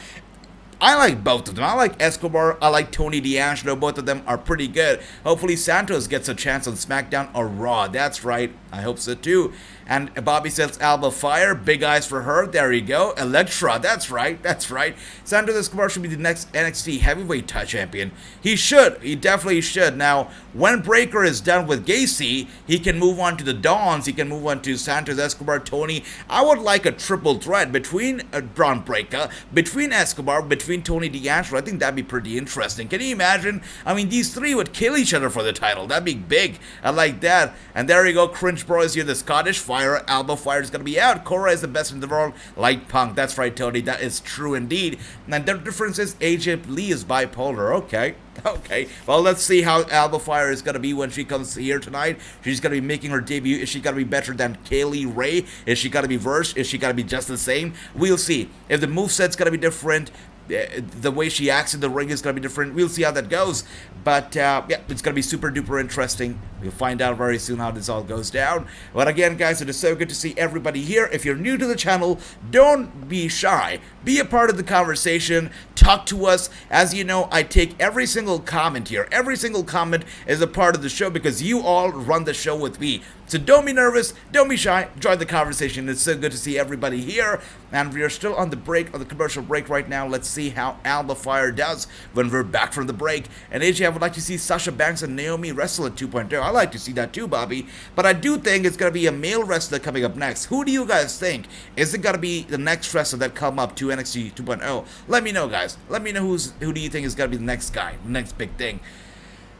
Speaker 1: I like both of them. I like Escobar. I like Tony D'Angelo. Both of them are pretty good. Hopefully Santos gets a chance on SmackDown or Raw. That's right. I hope so too. And Bobby says Alba Fire. Big eyes for her. There you go. Elektra. That's right. That's right. Santos Escobar should be the next NXT Heavyweight Champion. He should. He definitely should. Now, when Breakker is done with Gacy, he can move on to the Dons. He can move on to Santos Escobar, Tony. I would like a triple threat between Bron Breakker, between Escobar, between Tony D'Angelo. I think that'd be pretty interesting. Can you imagine? I mean, these three would kill each other for the title. That'd be big. I like that. And there you go. Cringe Bro is here. The Scottish Fire. Alba Fire is going to be out. Cora is the best in the world. Like Punk. That's right, Tony. That is true indeed. And the difference is AJ Lee is bipolar. Okay. Okay, well, let's see how Alba Fire is going to be when she comes here tonight. She's going to be making her debut. Is she going to be better than Kaylee Ray? Is she going to be worse? Is she going to be just the same? We'll see. If the moveset's going to be different, the way she acts in the ring is going to be different. We'll see how that goes. But, yeah, it's going to be super duper interesting. We'll find out very soon how this all goes down. But again, guys, it is so good to see everybody here. If you're new to the channel, don't be shy. Be a part of the conversation. Talk to us. As you know, I take every single comment here. Every single comment is a part of the show because you all run the show with me. So don't be nervous. Don't be shy. Join the conversation. It's so good to see everybody here. And we are still on the break, on the commercial break right now. Let's see how Alba Fire does when we're back from the break. And AJ, I would like to see Sasha Banks and Naomi wrestle at 2.0. I like to see that too, Bobby. But I do think it's going to be a male wrestler coming up next. Who do you guys think? Is it going to be the next wrestler that come up to NXT 2.0? Let me know, guys. Let me know who do you think is going to be the next guy, the next big thing.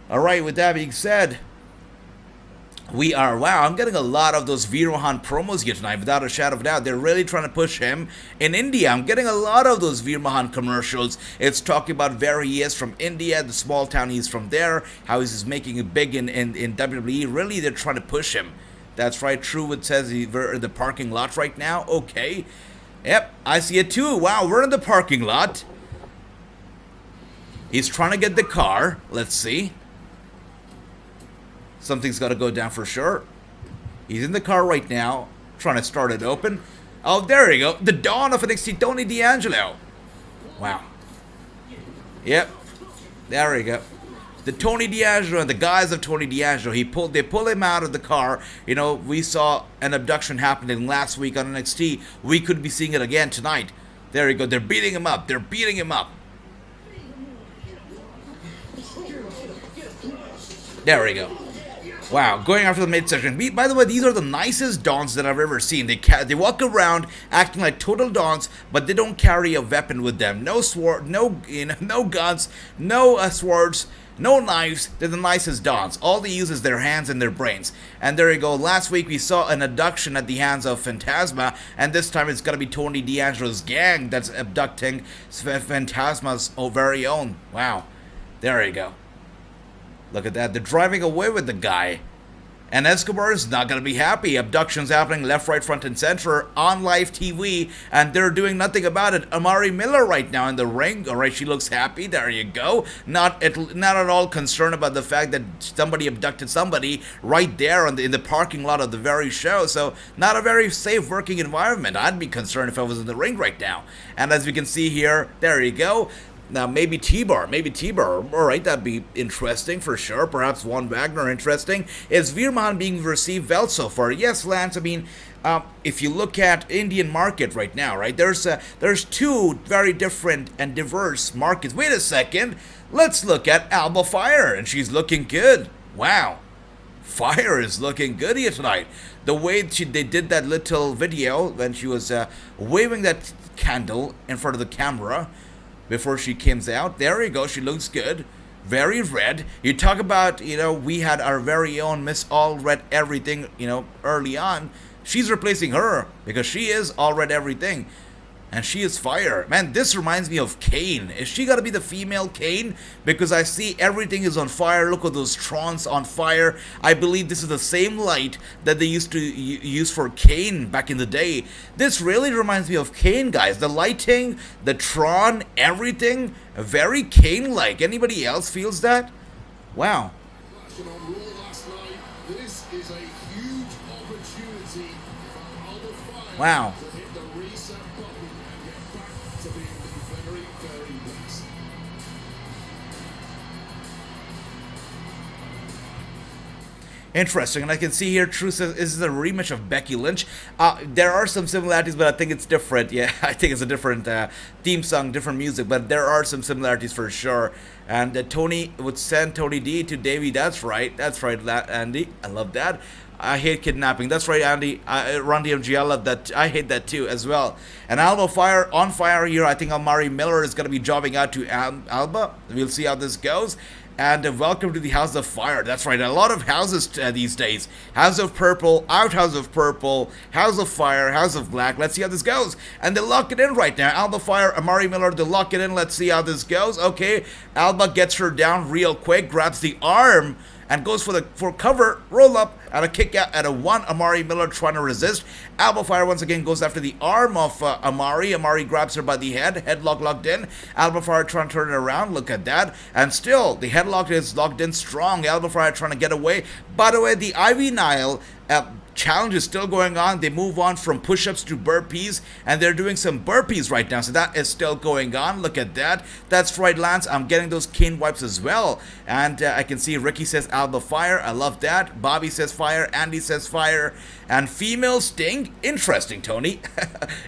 Speaker 1: All right, with that being said, Wow, I'm getting a lot of those Veer Mahan promos here tonight, without a shadow of a doubt. They're really trying to push him in India. I'm getting a lot of those Veer Mahan commercials. It's talking about where he is from India, the small town he's from there, how he's making it big in WWE. Really, they're trying to push him. That's right, true, it says we're in the parking lot right now. Okay. Yep, I see it too. Wow, we're in the parking lot. He's trying to get the car. Let's see. Something's got to go down for sure. He's in the car right now, trying to start it open. Oh, there you go. The dawn of NXT, Tony D'Angelo. Wow. Yep. There we go. The Tony D'Angelo and the guys of Tony D'Angelo. They pull him out of the car. You know, we saw an abduction happening last week on NXT. We could be seeing it again tonight. There you go. They're beating him up. They're beating him up. There we go. Wow, going after the midsection. By the way, these are the nicest dons that I've ever seen. They walk around acting like total dons, but they don't carry a weapon with them. No sword, no guns, no swords, no knives. They're the nicest dons. All they use is their hands and their brains. And there you go. Last week we saw an abduction at the hands of Phantasma, and this time it's gonna be Tony D'Angelo's gang that's abducting Phantasma's very own. Wow, there you go. Look at that. They're driving away with the guy. And Escobar is not going to be happy. Abductions happening left, right, front, and center on live TV. And they're doing nothing about it. Amari Miller right now in the ring. All right, she looks happy. There you go. Not at all concerned about the fact that somebody abducted somebody right there in the parking lot of the very show. So not a very safe working environment. I'd be concerned if I was in the ring right now. And as we can see here, there you go. Now, maybe T-Bar. All right, that'd be interesting for sure. Perhaps Von Wagner, interesting. Is Veer Mahan being received well so far? Yes, Lance, I mean, if you look at Indian market right now, right, there's two very different and diverse markets. Wait a second. Let's look at Alba Fire, and she's looking good. Wow. Fire is looking good here tonight. The way they did that little video when she was waving that candle in front of the camera before she comes out. There you go. She looks good. Very red. You talk about, we had our very own Miss All Red Everything, early on. She's replacing her because she is All Red Everything. And she is fire. Man, this reminds me of Kane. Is she gonna be the female Kane? Because I see everything is on fire. Look at those Trons on fire. I believe this is the same light that they used to use for Kane back in the day. This really reminds me of Kane, guys. The lighting, the Tron, everything, very Kane-like. Anybody else feels that? Wow. Wow. Interesting, and I can see here, True says, is this a rematch of Becky Lynch? There are some similarities, but I think it's different. Yeah, I think it's a different theme song, different music, but there are some similarities for sure. And Tony would send Tony D to Davey. That's right, Andy. I love that. I hate kidnapping. That's right, Andy. Ron DMG, I love that. I hate that too, as well. And Alba Fire on fire here. I think Amari Miller is going to be jobbing out to Alba. We'll see how this goes. And welcome to the House of Fire. That's right, a lot of houses these days. House of Purple, Outhouse of Purple, House of Fire, House of Black. Let's see how this goes. And they lock it in right now. Alba Fire, Amari Miller, they lock it in. Let's see how this goes. Okay, Alba gets her down real quick, grabs the arm, and goes for cover, roll up, and a kick out at a one. Amari Miller trying to resist. Alba Fire once again goes after the arm of Amari. Amari grabs her by the head. Headlock locked in. Alba Fire trying to turn it around. Look at that. And still, the headlock is locked in strong. Alba Fire trying to get away. By the way, the Ivy Nile challenge is still going on. They move on from push-ups to burpees, and they're doing some burpees right now, so that is still going on. Look at that. That's right, Lance. I'm getting those cane wipes as well. And I can see Ricky says Alba Fire. I love that. Bobby says fire. Andy says fire. And female Sting. Interesting, Tony.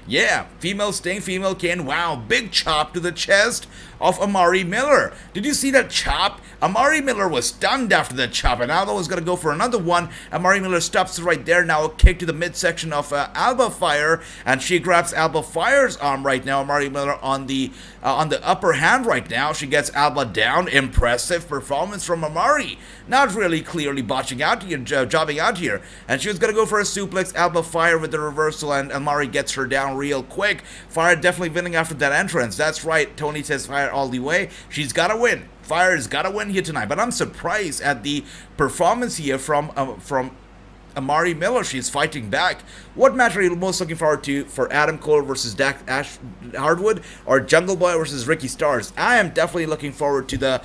Speaker 1: Yeah, female Sting, female Kane. Wow, big chop to the chest. of Amari Miller. Did you see that chop? Amari Miller was stunned after that chop, and Alba was going to go for another one. Amari Miller stops right there. Now a kick to the midsection of Alba Fire, and she grabs Alba Fire's arm right now. Amari Miller on the upper hand right now. She gets Alba down. Impressive performance from Amari. Not really clearly botching out here, jobbing out here. And she was going to go for a suplex. Alba Fire with the reversal, and Amari gets her down real quick. Fire definitely winning after that entrance. That's right. Tony says Fire all the way. She's got to win. Fire's got to win here tonight. But I'm surprised at the performance here from Amari Miller. She's fighting back. What match are you most looking forward to for Adam Cole versus Ash Hardwood, or Jungle Boy versus Ricky Starks? I am definitely looking forward to the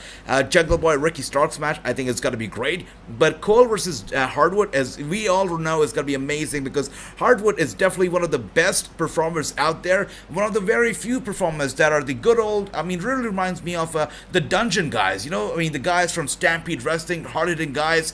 Speaker 1: Jungle Boy Ricky Starks match. I think it's going to be great. But Cole versus Hardwood, as we all know, is going to be amazing, because Hardwood is definitely one of the best performers out there. One of the very few performers that are the good old, really reminds me of the Dungeon guys. The guys from Stampede Wrestling, hard-hitting guys.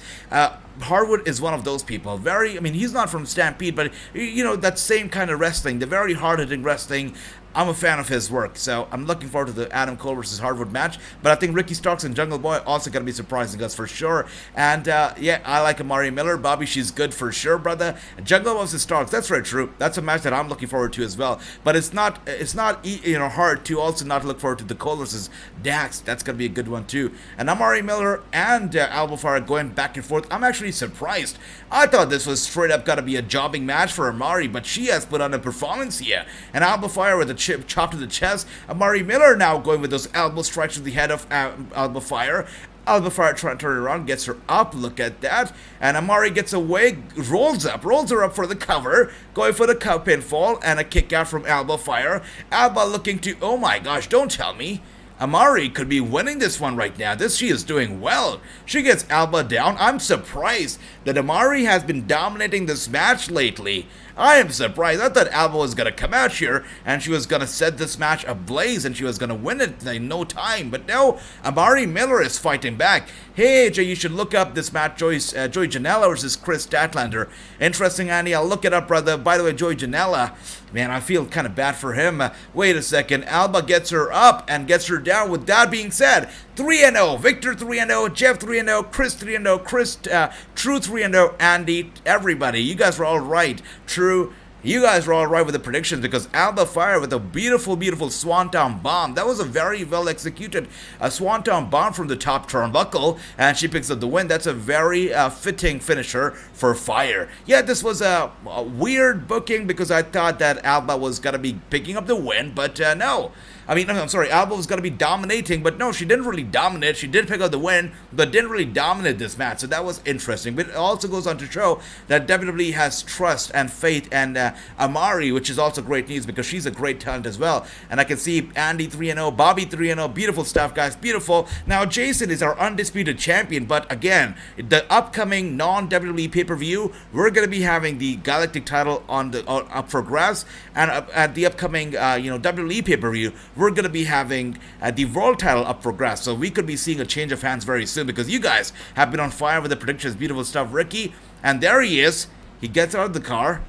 Speaker 1: Hardwood is one of those people. He's not from Stampede, but that same kind of wrestling, the very hard-hitting wrestling. I'm a fan of his work, so I'm looking forward to the Adam Cole versus Hardwood match. But I think Ricky Starks and Jungle Boy also going to be surprising us for sure. And I like Amari Miller. Bobby, she's good for sure, brother. Jungle versus Starks, that's very true. That's a match that I'm looking forward to as well. But it's not hard to also not look forward to the Cole versus Dax. That's going to be a good one too. And Amari Miller and Alba Fire going back and forth. I'm actually surprised. I thought this was straight up going to be a jobbing match for Amari, but she has put on a performance here. And Alba Fire with a chop to the chest. Amari Miller now going with those elbow strikes to the head of Alba Fire. Alba Fire trying to turn around, gets her up. Look at that. And Amari gets away, rolls her up for the cover, going for the pinfall, and a kick out from Alba Fire. Alba looking to, oh my gosh, don't tell me Amari could be winning this one right now. She is doing well. She gets Alba down. I'm surprised that Amari has been dominating this match lately. I am surprised. I thought Alba was going to come out here and she was going to set this match ablaze and she was going to win it in no time. But no, Amari Miller is fighting back. Hey, AJ, you should look up this match, Joey Janela versus Chris Statlander. Interesting, Andy. I'll look it up, brother. By the way, Joey Janela, man, I feel kind of bad for him. Wait a second. Alba gets her up and gets her down. With that being said, 3-0. Victor 3-0. Jeff 3-0. Chris 3-0. True 3-0. Andy, everybody. You guys were all right. True. You guys were all right with the predictions, because Alba Fire with a beautiful, beautiful Swanton Bomb. That was a very well executed Swanton Bomb from the top turnbuckle, and she picks up the win. That's a very fitting finisher for Fire. Yeah, this was a weird booking, because I thought that Alba was going to be picking up the win, but no. I'm sorry, Alba was going to be dominating, but no, she didn't really dominate. She did pick up the win, but didn't really dominate this match, so that was interesting. But it also goes on to show that WWE has trust and faith in Amari, which is also great news, because she's a great talent as well. And I can see Andy 3-0, Bobby 3-0, beautiful stuff, guys, beautiful. Now, Jason is our undisputed champion, but again, the upcoming non-WWE pay-per-view, we're going to be having the Galactic title up for grabs, and at the upcoming WWE pay-per-view, we're going to be having the World title up for grabs. So we could be seeing a change of hands very soon, because you guys have been on fire with the predictions. Beautiful stuff, Ricky. And there he is. He gets out of the car.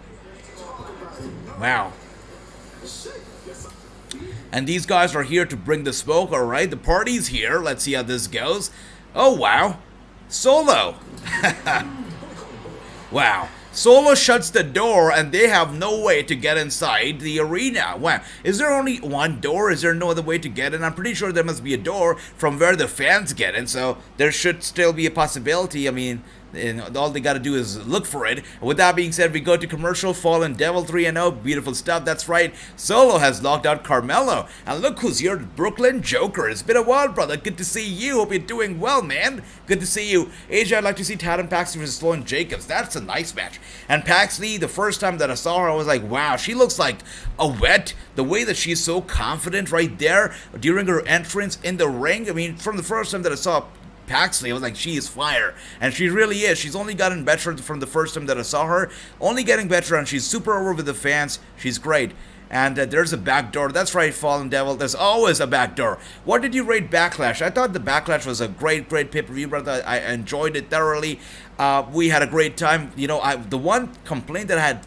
Speaker 1: Wow. And these guys are here to bring the smoke, all right? The party's here. Let's see how this goes. Oh, wow. Solo. Wow. Solo shuts the door and they have no way to get inside the arena. Wow. Is there only one door? Is there no other way to get in? I'm pretty sure there must be a door from where the fans get in, so there should still be a possibility. All they got to do is look for it. With that being said, we go to commercial. Fallen Devil 3-0. Beautiful stuff. That's right. Solo has locked out Carmelo. And look who's here. Brooklyn Joker. It's been a while, brother. Good to see you. Hope you're doing well, man. Good to see you. AJ, I'd like to see Tatum Paxley versus Sloan Jacobs. That's a nice match. And Paxley, the first time that I saw her, I was like, wow, she looks like a wet. The way that she's so confident right there during her entrance in the ring. From the first time that I saw Paxley, I was like, she is fire. And she really is. She's only gotten better from the first time that I saw her. Only getting better, and she's super over with the fans. She's great. And there's a back door. That's right, Fallen Devil. There's always a back door. What did you rate Backlash? I thought the Backlash was a great pay-per-view, brother. I enjoyed it thoroughly. We had a great time. The one complaint that I had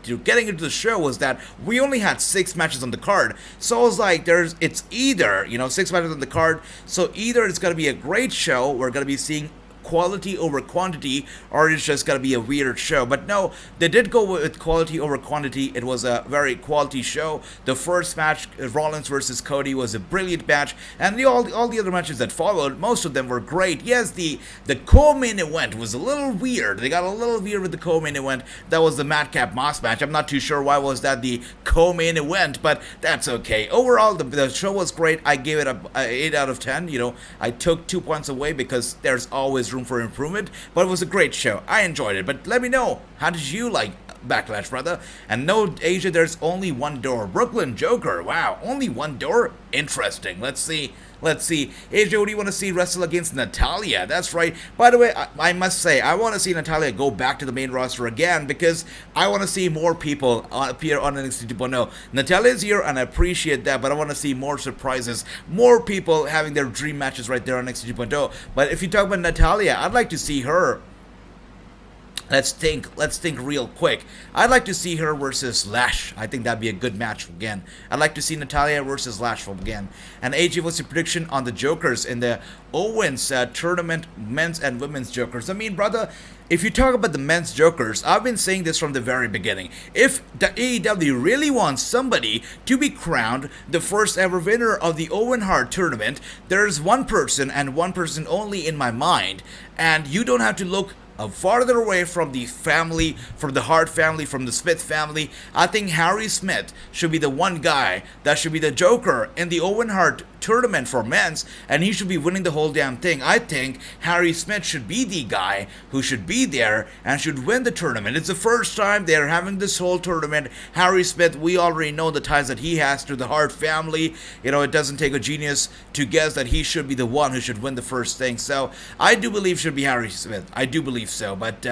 Speaker 1: getting into the show was that we only had 6 matches on the card. So I was like, it's either, 6 matches on the card, so either it's going to be a great show, we're going to be seeing quality over quantity, or it's just gonna be a weird show. But no, they did go with quality over quantity. It was a very quality show. The first match, Rollins versus Cody, was a brilliant match, and all the other matches that followed, most of them were great. Yes, the co-main event was a little weird. They got a little weird with the co-main event. That was the Madcap Moss match. I'm not too sure why was that the co-main event, but that's okay. Overall, the show was great. I gave it a 8 out of 10. I took 2 points away because there's always room for improvement, but it was a great show. I enjoyed it. But let me know, how did you like Backlash, brother? And no, Asia, there's only one door. Brooklyn Joker, wow, only one door? Interesting. Let's see. Asia, what do you want to see wrestle against Natalya? That's right. By the way, I must say, I want to see Natalya go back to the main roster again, because I want to see more people appear on NXT 2.0. Natalya's here, and I appreciate that, but I want to see more surprises, more people having their dream matches right there on NXT 2.0. But if you talk about Natalya, I'd like to see her. Let's think real quick. I'd like to see her versus Lash. I think that'd be a good match again. I'd like to see Natalya versus Lash again. And AJ, what's your prediction on the Jokers in the Owens tournament, men's and women's Jokers? I mean, brother, if you talk about the men's Jokers, I've been saying this from the very beginning. If the AEW really wants somebody to be crowned the first ever winner of the Owen Hart tournament, there's one person and one person only in my mind, and you don't have to look farther away from the family, from the Hart family, from the Smith family. I think Harry Smith should be the one guy that should be the Joker in the Owen Hart tournament for men's, and he should be winning the whole damn thing. I think Harry Smith should be the guy who should be there and should win the tournament. It's the first time they're having this whole tournament. Harry Smith, we already know the ties that he has to the Hart family. It doesn't take a genius to guess that he should be the one who should win the first thing. So I do believe it should be Harry Smith. I do believe so, but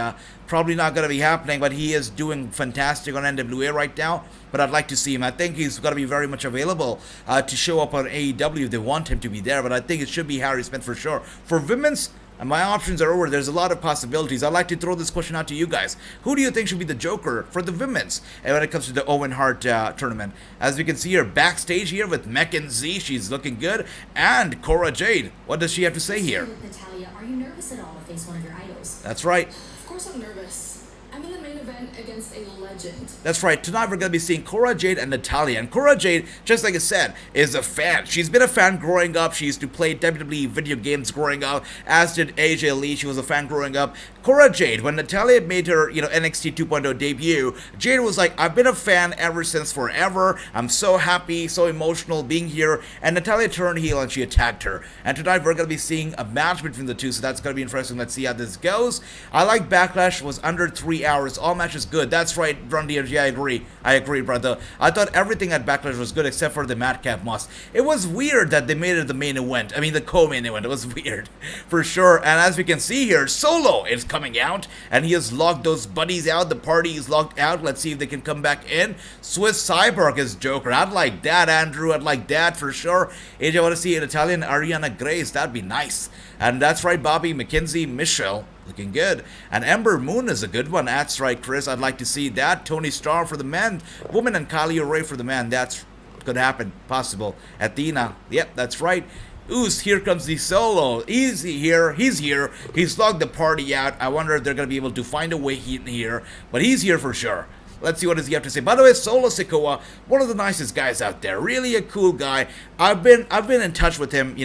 Speaker 1: probably not going to be happening. But he is doing fantastic on NWA right now, but I'd like to see him. I think he's got to be very much available to show up on AEW if they want him to be there, but I think it should be Harry Smith for sure. For women's, my options are over. There's a lot of possibilities. I'd like to throw this question out to you guys. Who do you think should be the Joker for the women's and when it comes to the Owen Hart tournament? As we can see here, backstage here with Mackenzie, she's looking good, and Cora Jade. What does she have to say here?
Speaker 3: Natalya, are you nervous at all to face one of your idols?
Speaker 1: That's right.
Speaker 6: Of course I'm nervous. I'm in the main event against a legend.
Speaker 1: That's right. Tonight we're going to be seeing Cora Jade and Natalya. And Cora Jade, just like I said, is a fan. She's been a fan growing up. She used to play WWE video games growing up, as did AJ Lee. She was a fan growing up. Cora Jade, when Natalya made her, NXT 2.0 debut, Jade was like, I've been a fan ever since forever. I'm so happy, so emotional being here. And Natalya turned heel and she attacked her. And tonight we're going to be seeing a match between the two, so that's going to be interesting. Let's see how this goes. I like Backlash was under 3 hours. All matches good. That's right, Ron Diaz. Yeah, I agree, brother. I thought everything at Backlash was good except for the Madcap Moss. It was weird that they made it the main event. I mean, the co-main event. It was weird, for sure. And as we can see here, Solo is coming out, and he has locked those buddies out. The party is locked out. Let's see if they can come back in. Swiss Cyborg is Joker. I'd like that, Andrew. I'd like that for sure. AJ, I want to see an Italian Ariana Grace. That'd be nice. And that's right, Bobby McKenzie, Michelle. Looking good. And Ember Moon is a good one. That's right, Chris. I'd like to see that. Tony Starr for the men. Woman and Kylie O'Reilly for the man. That's could happen. Possible. Athena. Yep, that's right. Oos, here comes the Solo. He's here. He's locked the party out. I wonder if they're going to be able to find a way in here. But he's here for sure. Let's see what does he have to say. By the way, Solo Sikoa, one of the nicest guys out there. Really a cool guy. I've been in touch with him,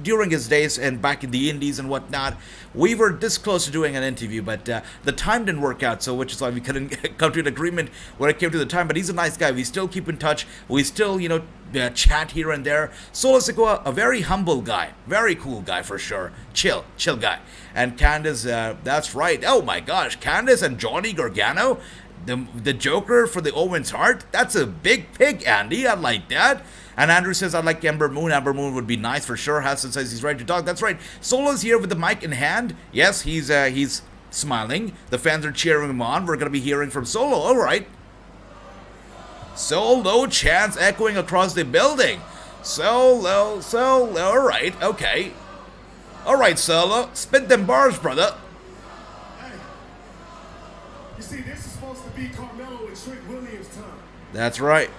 Speaker 1: during his days and back in the indies and whatnot. We were this close to doing an interview, but the time didn't work out, so which is why we couldn't come to an agreement when it came to the time. But he's a nice guy. We still keep in touch. We still, chat here and there. Solo Sikoa, a very humble guy. Very cool guy for sure. Chill guy. And Candice, that's right. Oh my gosh, Candice and Johnny Gargano, the Joker for the Owens Hart. That's a big pig, Andy. I like that. And Andrew says, I like Ember Moon. Ember Moon would be nice for sure. Hassan says he's ready to talk. That's right. Solo's here with the mic in hand. Yes, he's smiling. The fans are cheering him on. We're going to be hearing from Solo. All right. Solo chants echoing across the building. Solo. All right. Okay. All right, Solo. Spit them bars, brother.
Speaker 4: Hey. You see, this is supposed to be called
Speaker 1: That's right.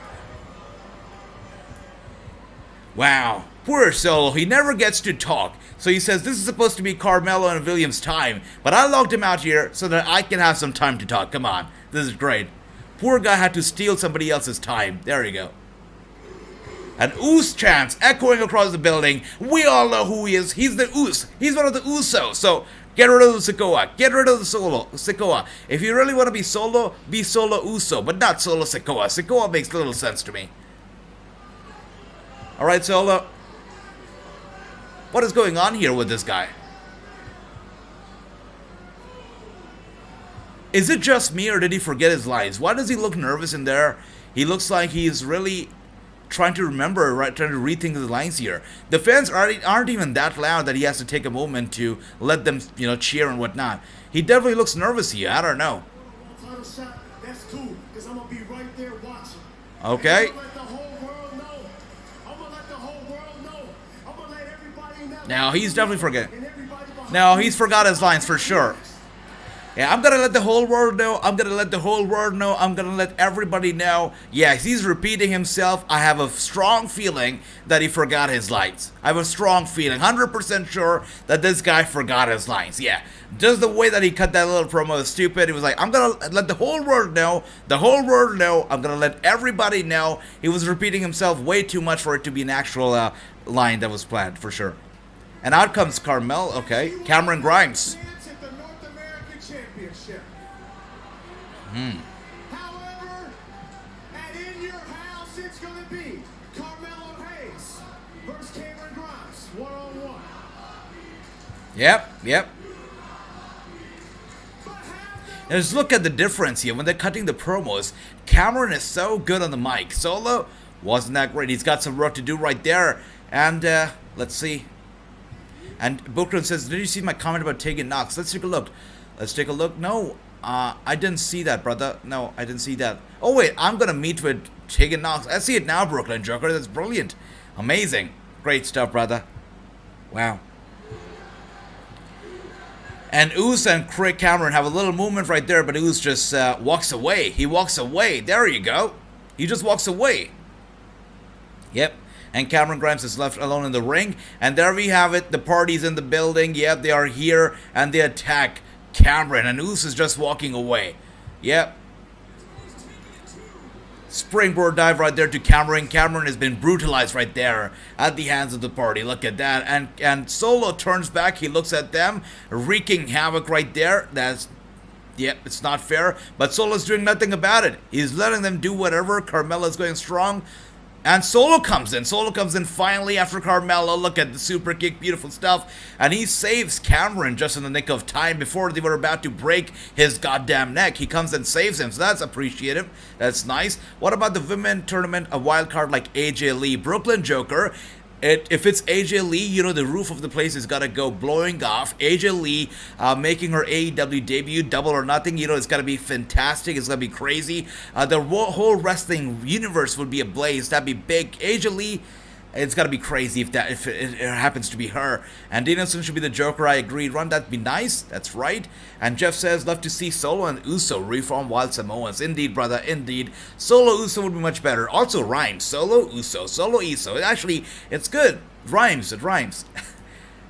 Speaker 1: Wow. Poor Solo. He never gets to talk. So he says this is supposed to be Carmelo and Williams' time. But I locked him out here so that I can have some time to talk. Come on. This is great. Poor guy had to steal somebody else's time. There you go. An Oos chants echoing across the building. We all know who he is. He's the Oos. He's one of the Usos. So get rid of the Sikoa. Get rid of the Sikoa. If you really want to be Solo Uso. But not Solo Sikoa. Sikoa makes little sense to me. Alright, Solo. What is going on here with this guy? Is it just me or did he forget his lines? Why does he look nervous in there? He looks like he's really trying to remember, right? Trying to rethink his lines here. The fans aren't even that loud that he has to take a moment to let them, you know, cheer and whatnot. He definitely looks nervous here. I don't know.
Speaker 4: That's cool, because I'm gonna be right there watching.
Speaker 1: Okay. Now he's definitely forgetting. Now he's forgot his lines for sure. Yeah, I'm gonna let the whole world know. I'm gonna let the whole world know. I'm gonna let everybody know. Yes, he's repeating himself. I have a strong feeling that he forgot his lines. I have a strong feeling, 100% sure that this guy forgot his lines. Yeah, just the way that he cut that little promo is stupid. He was like, I'm gonna let the whole world know. The whole world know. I'm gonna let everybody know. He was repeating himself way too much for it to be an actual line that was planned for sure. And out comes Carmel. Okay, Cameron Grimes.
Speaker 4: However, and in your house, it's going to be Carmelo Hayes versus Cameron Grimes, one-on-one.
Speaker 1: Yep. Now just look at the difference here when they're cutting the promos. Cameron is so good on the mic. Solo wasn't that great. He's got some work to do right there. And let's see. And Booker says, did you see my comment about Tegan Knox? Let's take a look. No, I didn't see that, brother. No, I didn't see that. Oh, wait, I'm going to meet with Tegan Knox. I see it now, Brooklyn Joker. That's brilliant. Amazing. Great stuff, brother. Wow. And Oos and Craig Cameron have a little movement right there, but Oos just walks away. He walks away. There you go. He just walks away. Yep. And Cameron Grimes is left alone in the ring. And there we have it. The party's in the building. Yep, they are here. And they attack Cameron. And Oos is just walking away. Yep. Springboard dive right there to Cameron. Cameron has been brutalized right there at the hands of the party. Look at that. And Solo turns back. He looks at them. Wreaking havoc right there. Yep, it's not fair. But Solo's doing nothing about it. He's letting them do whatever. Carmella's going strong. And Solo comes in. Solo comes in finally after Carmelo. Look at the super kick. Beautiful stuff. And he saves Cameron just in the nick of time before they were about to break his goddamn neck. He comes and saves him. So that's appreciative. That's nice. What about the women tournament? A wild card like AJ Lee. Brooklyn Joker. If it's AJ Lee, you know the roof of the place is gotta go blowing off. AJ Lee making her AEW debut, Double or Nothing. You know it's gotta be fantastic. It's gonna be crazy. The whole wrestling universe would be ablaze. That'd be big. AJ Lee, it's gotta be crazy if it happens to be her. And Danielson should be the Joker. I agree. Run, that'd be nice. That's right. And Jeff says, love to see Solo and Uso reform Wild Samoans. Indeed, brother. Indeed. Solo Uso would be much better. Also rhymes. Solo Uso. Solo Uso. Actually, it's good. It rhymes.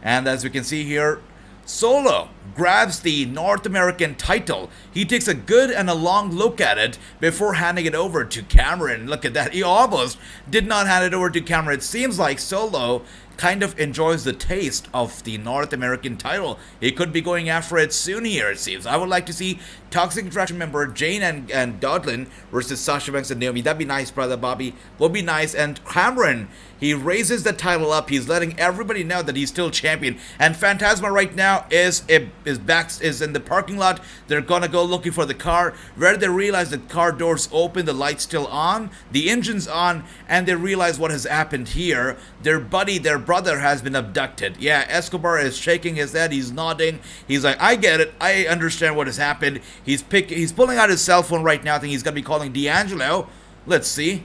Speaker 1: And as we can see here, Solo grabs the North American title. He takes a good and a long look at it before handing it over to Cameron. Look at that. He almost did not hand it over to Cameron. It seems like Solo kind of enjoys the taste of the North American title. He could be going after it soon here, it seems. I would like to see Toxic Attraction member Jane and Dodlin versus Sasha Banks and Naomi. That'd be nice, brother Bobby. Would be nice. And Cameron, he raises the title up. He's letting everybody know that he's still champion. And Phantasma right now is in the parking lot. They're gonna go looking for the car. Where they realize the car doors open, the light's still on, the engine's on, and they realize what has happened here. Their brother has been abducted. Yeah, Escobar is shaking his head. He's nodding. He's like, I get it. I understand what has happened. He's pulling out his cell phone right now. I think he's gonna be calling D'Angelo. Let's see.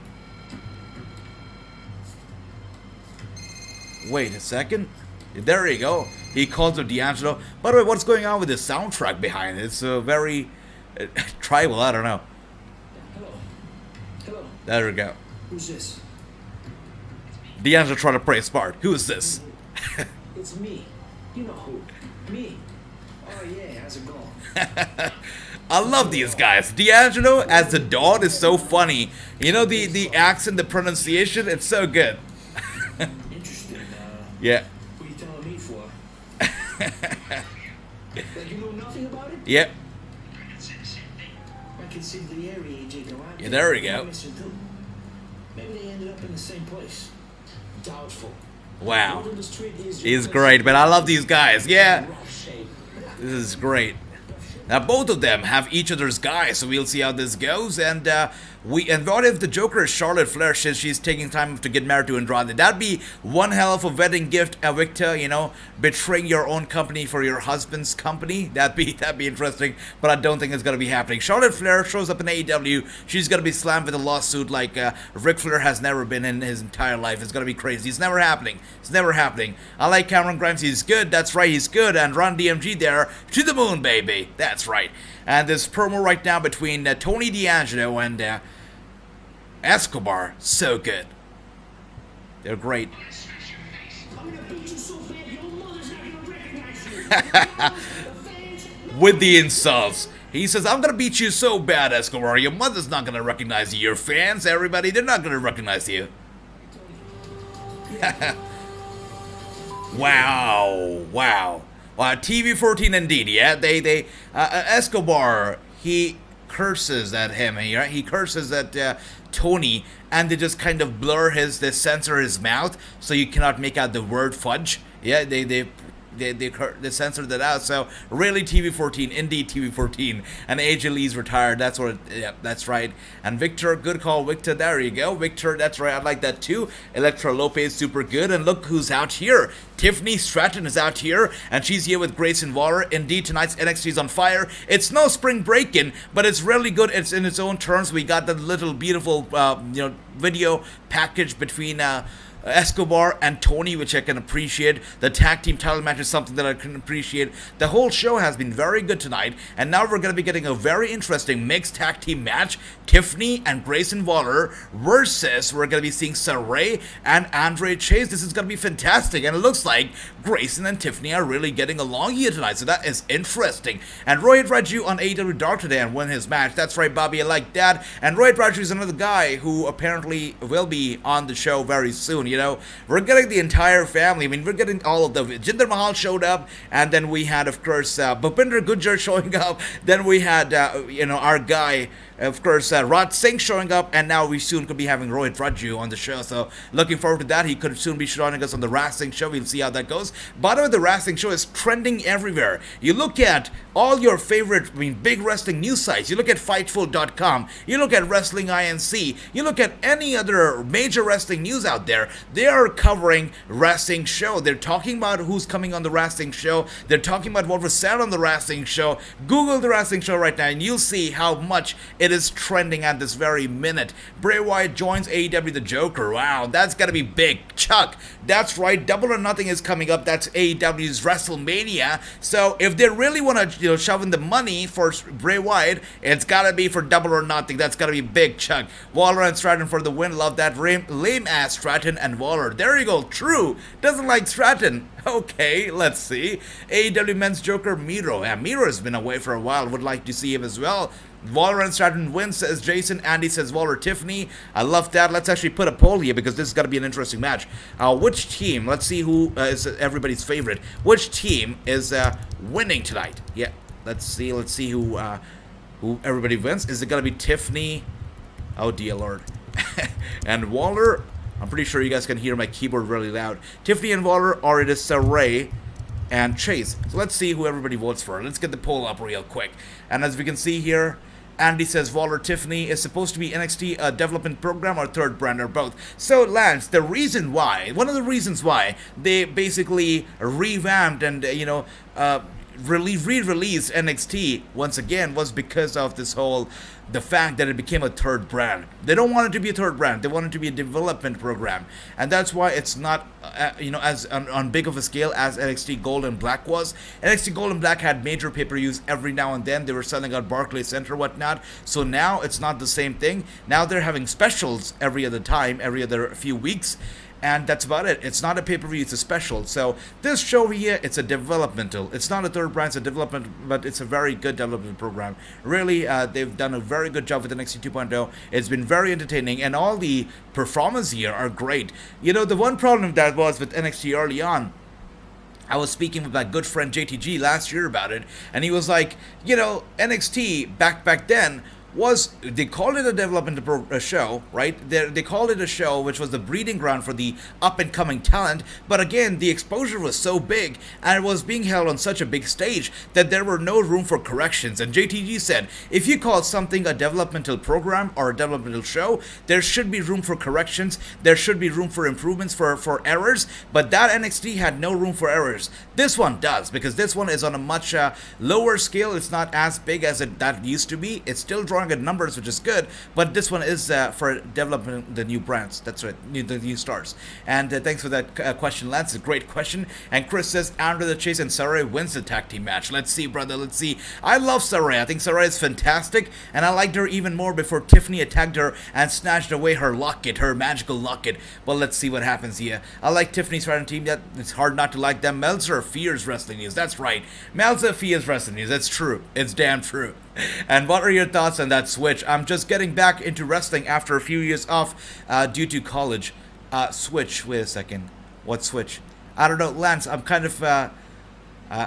Speaker 1: Wait a second. There you go. He calls up D'Angelo. By the way, what's going on with the soundtrack behind it? It's very tribal. I don't know.
Speaker 5: Hello.
Speaker 1: There we go.
Speaker 5: Who's this?
Speaker 1: D'Angelo trying to play smart. Who is this?
Speaker 5: It's me. You know who? Me. Oh yeah, how's it going?
Speaker 1: I love these guys. D'Angelo as the Dawn is so funny. You know, the accent, the pronunciation, it's so good.
Speaker 5: Interesting.
Speaker 1: Yeah.
Speaker 5: What are you telling me for? Like you know nothing about it?
Speaker 1: Yep.
Speaker 5: I consigliere AJ Galante.
Speaker 1: Yeah, there we go.
Speaker 5: Maybe they ended up in the same place. Doubtful.
Speaker 1: Wow. He's great, man. I love these guys. Yeah. This is great. Now both of them have each other's guys, so we'll see how this goes. And what if the Joker is Charlotte Flair since she's taking time to get married to Andrade? That'd be one hell of a wedding gift, Victor. You know, betraying your own company for your husband's company. That'd be interesting, but I don't think it's gonna be happening. Charlotte Flair shows up in AEW. She's gonna be slammed with a lawsuit like Ric Flair has never been in his entire life. It's gonna be crazy. It's never happening. It's never happening. I like Cameron Grimes. He's good. That's right. He's good. And Ron DMG there to the moon, baby. That's right. And this promo right now between Tony D'Angelo and Escobar, so good. They're great.
Speaker 4: I'm gonna beat you so bad your mother's not gonna recognize you.
Speaker 1: With the insults. He says, I'm gonna beat you so bad, Escobar. Your mother's not gonna recognize you. Your fans, everybody, they're not gonna recognize you. Wow. TV14 indeed, yeah. Escobar, he curses at him, right? He curses at Tony, and they just kind of they censor his mouth, so you cannot make out the word fudge. Yeah, they censored that out. So really, TV14, indeed TV14, and AJ Lee's retired. That's what. That's right. And Victor, good call, Victor. There you go, Victor. That's right. I like that too. Elektra Lopez, super good. And look who's out here. Tiffany Stratton is out here, and she's here with Grayson Waller. Indeed, tonight's NXT is on fire. It's no spring break-in, but it's really good. It's in its own terms. We got the little beautiful, video package between Escobar and Tony, which I can appreciate. The tag team title match is something that I can appreciate. The whole show has been very good tonight, and now we're going to be getting a very interesting mixed tag team match. Tiffany and Grayson Waller versus, we're going to be seeing Saray and Andre Chase. This is going to be fantastic, and it looks like Grayson and Tiffany are really getting along here tonight, so that is interesting. And Rohit Raju on AEW Dark today and won his match. That's right, Bobby, I like that. And Rohit Raju is another guy who apparently will be on the show very soon. You know, we're getting the entire family. I mean, we're getting all of them. Jinder Mahal showed up, and then we had, of course, Bhupinder Gujjar showing up. Then we had, our guy, of course, Wrassingh showing up, and now we soon could be having Rohit Raju on the show. So looking forward to that. He could soon be joining us on the Wrassingh show. We'll see how that goes. By the way, the Wrassingh show is trending everywhere. You look at all your favorite, big wrestling news sites. You look at Fightful.com. You look at Wrestling INC. You look at any other major wrestling news out there. They are covering Wrassingh show. They're talking about who's coming on the Wrassingh show. They're talking about what was said on the Wrassingh show. Google the Wrassingh show right now, and you'll see how much it is trending at this very minute. Bray Wyatt joins AEW the Joker. Wow, that's gotta be big. Chuck, that's right. Double or Nothing is coming up. That's AEW's WrestleMania. So if they really want to, shove in the money for Bray Wyatt, it's gotta be for Double or Nothing. That's gotta be big, Chuck. Waller and Stratton for the win. Love that. Lame ass Stratton and Waller. There you go. True. Doesn't like Stratton. Okay, let's see. AEW Men's Joker Miro. Yeah, Miro has been away for a while. Would like to see him as well. Waller and Stratton win, says Jason. Andy says Waller Tiffany. I love that. Let's actually put a poll here because this is going to be an interesting match. Which team, let's see who is everybody's favorite. Which team is winning tonight? Yeah, let's see who everybody wins. Is it going to be Tiffany? Oh, dear Lord. And Waller? I'm pretty sure you guys can hear my keyboard really loud. Tiffany and Waller, or it is Saray and Chase. So let's see who everybody votes for. Let's get the poll up real quick. And as we can see here, Andy says Waller Tiffany is supposed to be NXT development program or third brand or both. So Lance, one of the reasons why they basically revamped and re-released NXT once again was because of the fact that it became a third brand. They don't want it to be a third brand. They want it to be a development program, and that's why it's not as on big of a scale as NXT Gold and Black was. NXT Gold and Black had major pay-per-views every now and then. They were selling out Barclays Center, whatnot. So now it's not the same thing. Now they're having specials every other few weeks. And that's about it. It's not a pay-per-view, it's a special. So this show here, it's a developmental. It's not a third brand, it's a development, but it's a very good development program. Really, they've done a very good job with NXT 2.0. It's been very entertaining, and all the performances here are great. You know, the one problem that was with NXT early on, I was speaking with my good friend JTG last year about it, and he was like, you know, NXT back then they called it a development show, right? They called it a show which was the breeding ground for the up-and-coming talent, but again, the exposure was so big, and it was being held on such a big stage that there were no room for corrections. And JTG said, if you call something a developmental program or a developmental show, there should be room for corrections, there should be room for improvements, for errors, but that NXT had no room for errors. This one does, because this one is on a much lower scale. It's not as big as that used to be. It's still drawing good numbers, which is good, but this one is for developing the new brands. That's right, the new stars. And thanks for that question, Lance. A great question. And Chris says Andre the Chase and Sarai wins the tag team match. Let's see, brother. Let's see. I love Sarai. I think Sarai is fantastic, and I liked her even more before Tiffany attacked her and snatched away her locket, her magical locket. But let's see what happens here. I like Tiffany Stratton team. That it's hard not to like them. Meltzer fears wrestling news. That's right. Meltzer fears wrestling news. That's true. It's damn true. And what are your thoughts on that switch? I'm just getting back into wrestling after a few years off due to college. Switch. Wait a second. What switch? I don't know, Lance. I'm kind of. I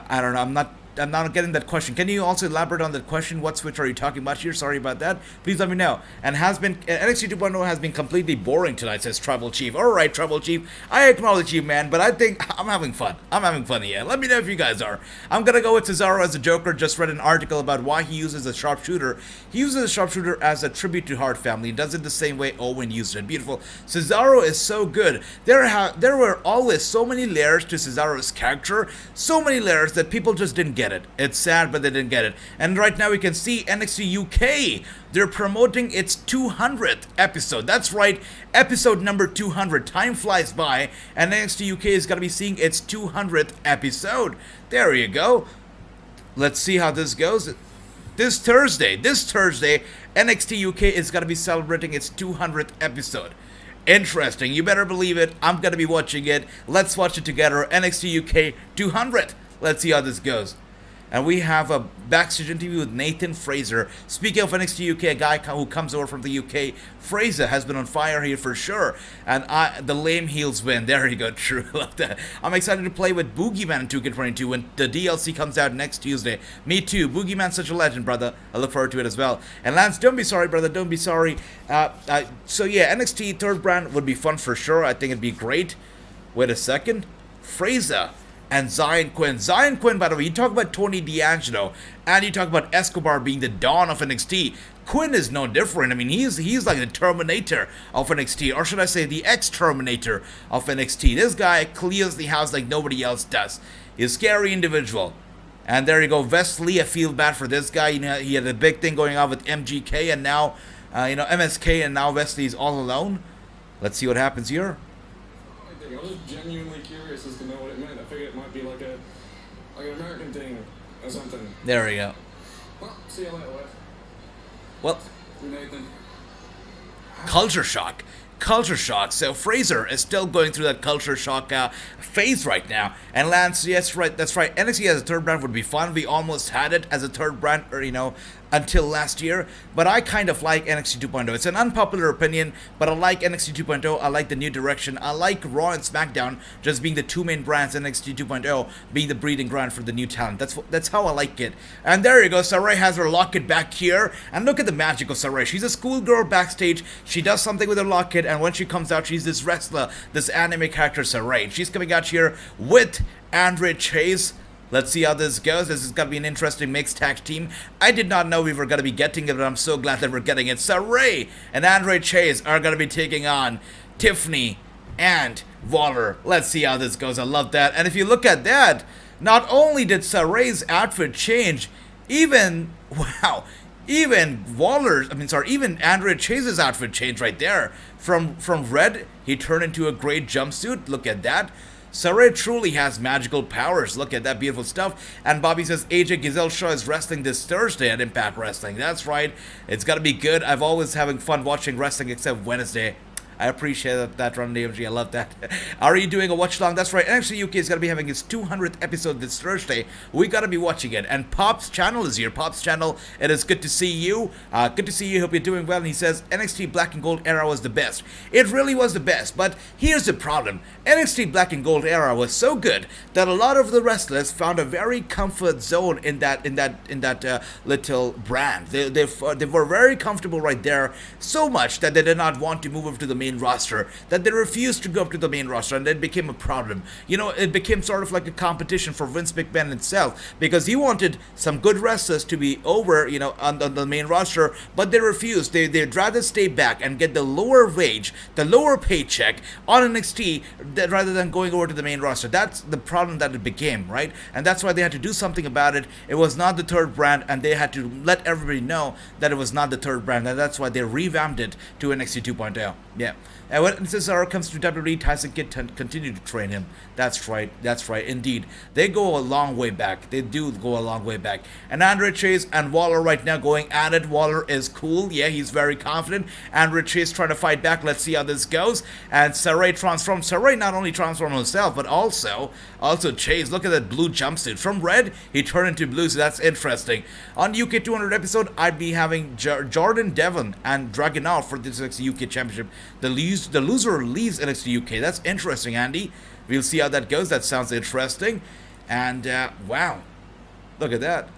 Speaker 1: don't know. I'm not getting that question. Can you also elaborate on that question? What switch are you talking about here? Sorry about that. Please let me know. And NXT 2.0 has been completely boring tonight, says Tribal Chief. All right, Tribal Chief. I acknowledge you, man, but I think I'm having fun. I'm having fun here. Let me know if you guys are. I'm gonna go with Cesaro as a Joker. Just read an article about why he uses a sharpshooter. He uses a sharpshooter as a tribute to Hart family. He does it the same way Owen used it. Beautiful. Cesaro is so good. There were always so many layers to Cesaro's character. So many layers that people just didn't get it. It's sad, but they didn't get it. And right now we can see NXT UK. They're promoting its 200th episode. That's right, episode number 200. Time flies by, and NXT UK is going to be seeing its 200th episode. There you go. Let's see how this goes. This Thursday, NXT UK is going to be celebrating its 200th episode. Interesting. You better believe it. I'm going to be watching it. Let's watch it together. NXT UK 200. Let's see how this goes. And we have a backstage interview with Nathan Fraser. Speaking of NXT UK, a guy who comes over from the UK, Fraser has been on fire here for sure. And the lame heels win. There you go, true. Love that. I'm excited to play with Boogeyman in 2K22 when the DLC comes out next Tuesday. Me too. Boogeyman's such a legend, brother. I look forward to it as well. And Lance, don't be sorry, brother. Don't be sorry. So yeah, NXT third brand would be fun for sure. I think it'd be great. Wait a second. Fraser and Zion Quinn. Zion Quinn, by the way, you talk about Tony D'Angelo, and you talk about Escobar being the dawn of NXT. Quinn is no different. I mean, he's like the Terminator of NXT, or should I say the ex-Terminator of NXT. This guy clears the house like nobody else does. He's a scary individual. And there you go, Wesley. I feel bad for this guy. You know, he had a big thing going on with MGK, and now, MSK, and now Wesley is all alone. Let's see what happens here.
Speaker 7: I was just genuinely curious as to know what it meant. I figured it might be like an American thing or something.
Speaker 1: There we go.
Speaker 7: Well, see you later, Wes.
Speaker 1: Well,
Speaker 7: Nathan.
Speaker 1: culture shock. Culture shock. So Fraser is still going through that culture shock phase right now. And Lance, yes, right, that's right. NXT as a third brand would be fun. We almost had it as a third brand, until last year, but I kind of like NXT 2.0. It's an unpopular opinion, but I like NXT 2.0. I like the new direction. I like Raw and SmackDown just being the two main brands, NXT 2.0 being the breeding ground for the new talent. That's how I like it. And there you go. Sarai has her locket back here, and look at the magic of Sarai. She's a schoolgirl backstage. She does something with her locket, and when she comes out, she's this wrestler, this anime character, Sarai. She's coming out here with Andre Chase. Let's see how this goes. This is going to be an interesting mixed tag team. I did not know we were going to be getting it, but I'm so glad that we're getting it. Sarai and Andre Chase are going to be taking on Tiffany and Waller. Let's see how this goes. I love that. And if you look at that, Not only did Saray's outfit change, even even even Andrea Chase's outfit changed right there. From red, he turned into a great jumpsuit. Look at that. Saray truly has magical powers. Look at that beautiful stuff. And Bobby says AJ Giselle Shaw is wrestling this Thursday at Impact Wrestling. That's right. It's got to be good. I've always having fun watching wrestling except Wednesday. I appreciate that, Ron DMG. I love that. Are you doing a watch along? That's right. NXT UK is going to be having its 200th episode this Thursday. We got to be watching it. And Pop's channel is here. Pop's channel, it is good to see you. Good to see you. Hope you're doing well. And he says NXT Black and Gold era was the best. It really was the best. But here's the problem. NXT Black and Gold era was so good that a lot of the wrestlers found a very comfort zone in that little brand. They were very comfortable right there, so much that they did not want to move over to the main roster, that they refused to go up to the main roster, and it became a problem. You know, it became sort of like a competition for Vince McMahon himself, because he wanted some good wrestlers to be over, you know, on the main roster, but they refused. They'd rather stay back and get the lower wage, the lower paycheck on NXT rather than going over to the main roster. That's the problem that it became, right? And that's why they had to do something about it. It was not the third brand, and they had to let everybody know that it was not the third brand, and that's why they revamped it to NXT 2.0. Yeah. And when Cesaro comes to WWE, Tyson Kidd continue to train him. That's right, indeed. They go a long way back. They do go a long way back. And Andre Chase and Waller right now going at it. Waller is cool. Yeah, he's very confident. Andre Chase trying to fight back. Let's see how this goes. And Saray transforms. Saray not only transformed himself, but also Chase. Look at that blue jumpsuit. From red, he turned into blue, so that's interesting. On UK 200 episode, I'd be having Jordan Devon and Dragunov for this UK Championship. The loser leaves NXT UK. That's interesting, Andy. We'll see how that goes. That sounds interesting. And, wow. Look at that.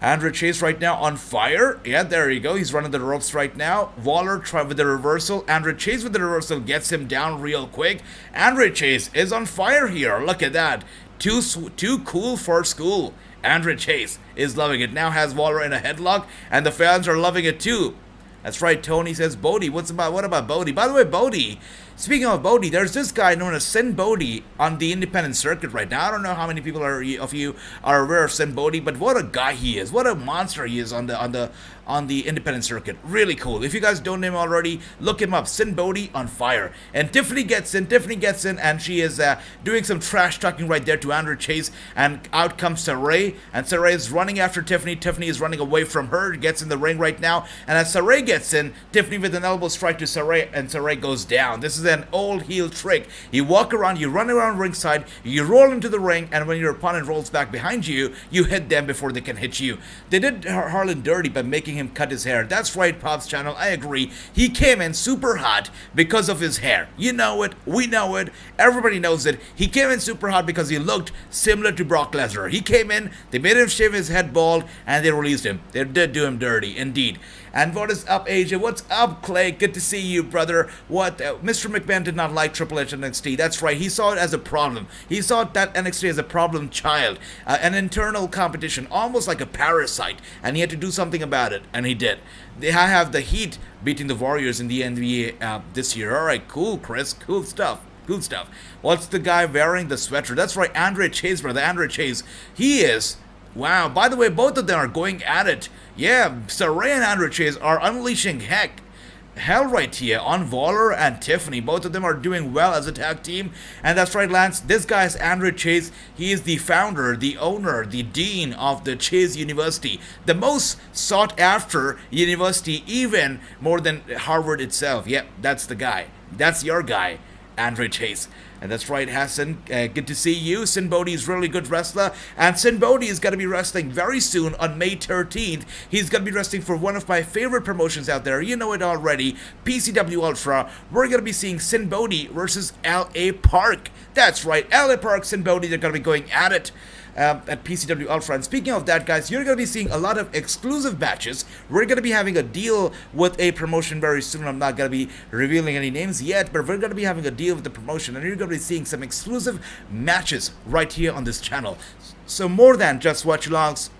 Speaker 1: Andre Chase right now on fire. Yeah, there you go. He's running the ropes right now. Waller tried with the reversal. Andre Chase with the reversal gets him down real quick. Andre Chase is on fire here. Look at that. Too cool for school. Andre Chase is loving it. Now has Waller in a headlock, and the fans are loving it too. That's right, Tony says Bodie. What about Bodie? By the way, Bodie, speaking of Bodie, there's this guy known as Sin Bodie on the independent circuit right now. I don't know how many people of you are aware of Sin Bodie, but what a guy he is. What a monster he is on the independent circuit. Really cool. If you guys don't know him already, look him up. Sin Bodie on fire. And Tiffany gets in, and she is doing some trash talking right there to Andre Chase, and out comes Saray, and Saray is running after Tiffany. Tiffany is running away from her, gets in the ring right now, and as Saray gets in, Tiffany with an elbow strike to Saray, and Saray goes down. This is an old heel trick. You walk around, you run around ringside, you roll into the ring, and when your opponent rolls back behind you, you hit them before they can hit you. They did Harlan dirty by making him cut his hair. That's right, Pop's channel, I agree. He came in super hot because of his hair. You know it, we know it, everybody knows it. He came in super hot because he looked similar to Brock Lesnar. He came in, they made him shave his head bald, and they released him. They did do him dirty, indeed. And what is up, Asia? What's up, Clay? Good to see you, brother. What? Mr. McMahon did not like Triple H and NXT. That's right. He saw it as a problem. He saw that NXT as a problem child, an internal competition, almost like a parasite. And he had to do something about it, and he did. They have the Heat beating the Warriors in the NBA this year. All right, cool, Chris. Cool stuff. Cool stuff. What's the guy wearing the sweater? That's right, Andre Chase, brother. Andre Chase. He is. Wow. By the way, both of them are going at it. Yeah, Saray and Andre Chase are unleashing hell right here on Waller and Tiffany. Both of them are doing well as a tag team. And that's right, Lance. This guy is Andre Chase. He is the founder, the owner, the dean of the Chase University. The most sought after university, even more than Harvard itself. Yep, that's the guy. That's your guy, Andre Chase. And that's right, Hassan. Good to see you. Sin Bodie is really good wrestler. And Sin Bodie is going to be wrestling very soon on May 13th. He's going to be wrestling for one of my favorite promotions out there. You know it already. PCW Ultra. We're going to be seeing Sin Bodie versus LA Park. That's right. LA Park, Sin Bodie, they're going to be going at it. At PCW Ultra. And speaking of that, guys, you're going to be seeing a lot of exclusive matches. We're going to be having a deal with a promotion very soon. I'm not going to be revealing any names yet, but we're going to be having a deal with the promotion, and you're going to be seeing some exclusive matches right here on this channel. So more than just watch-alongs,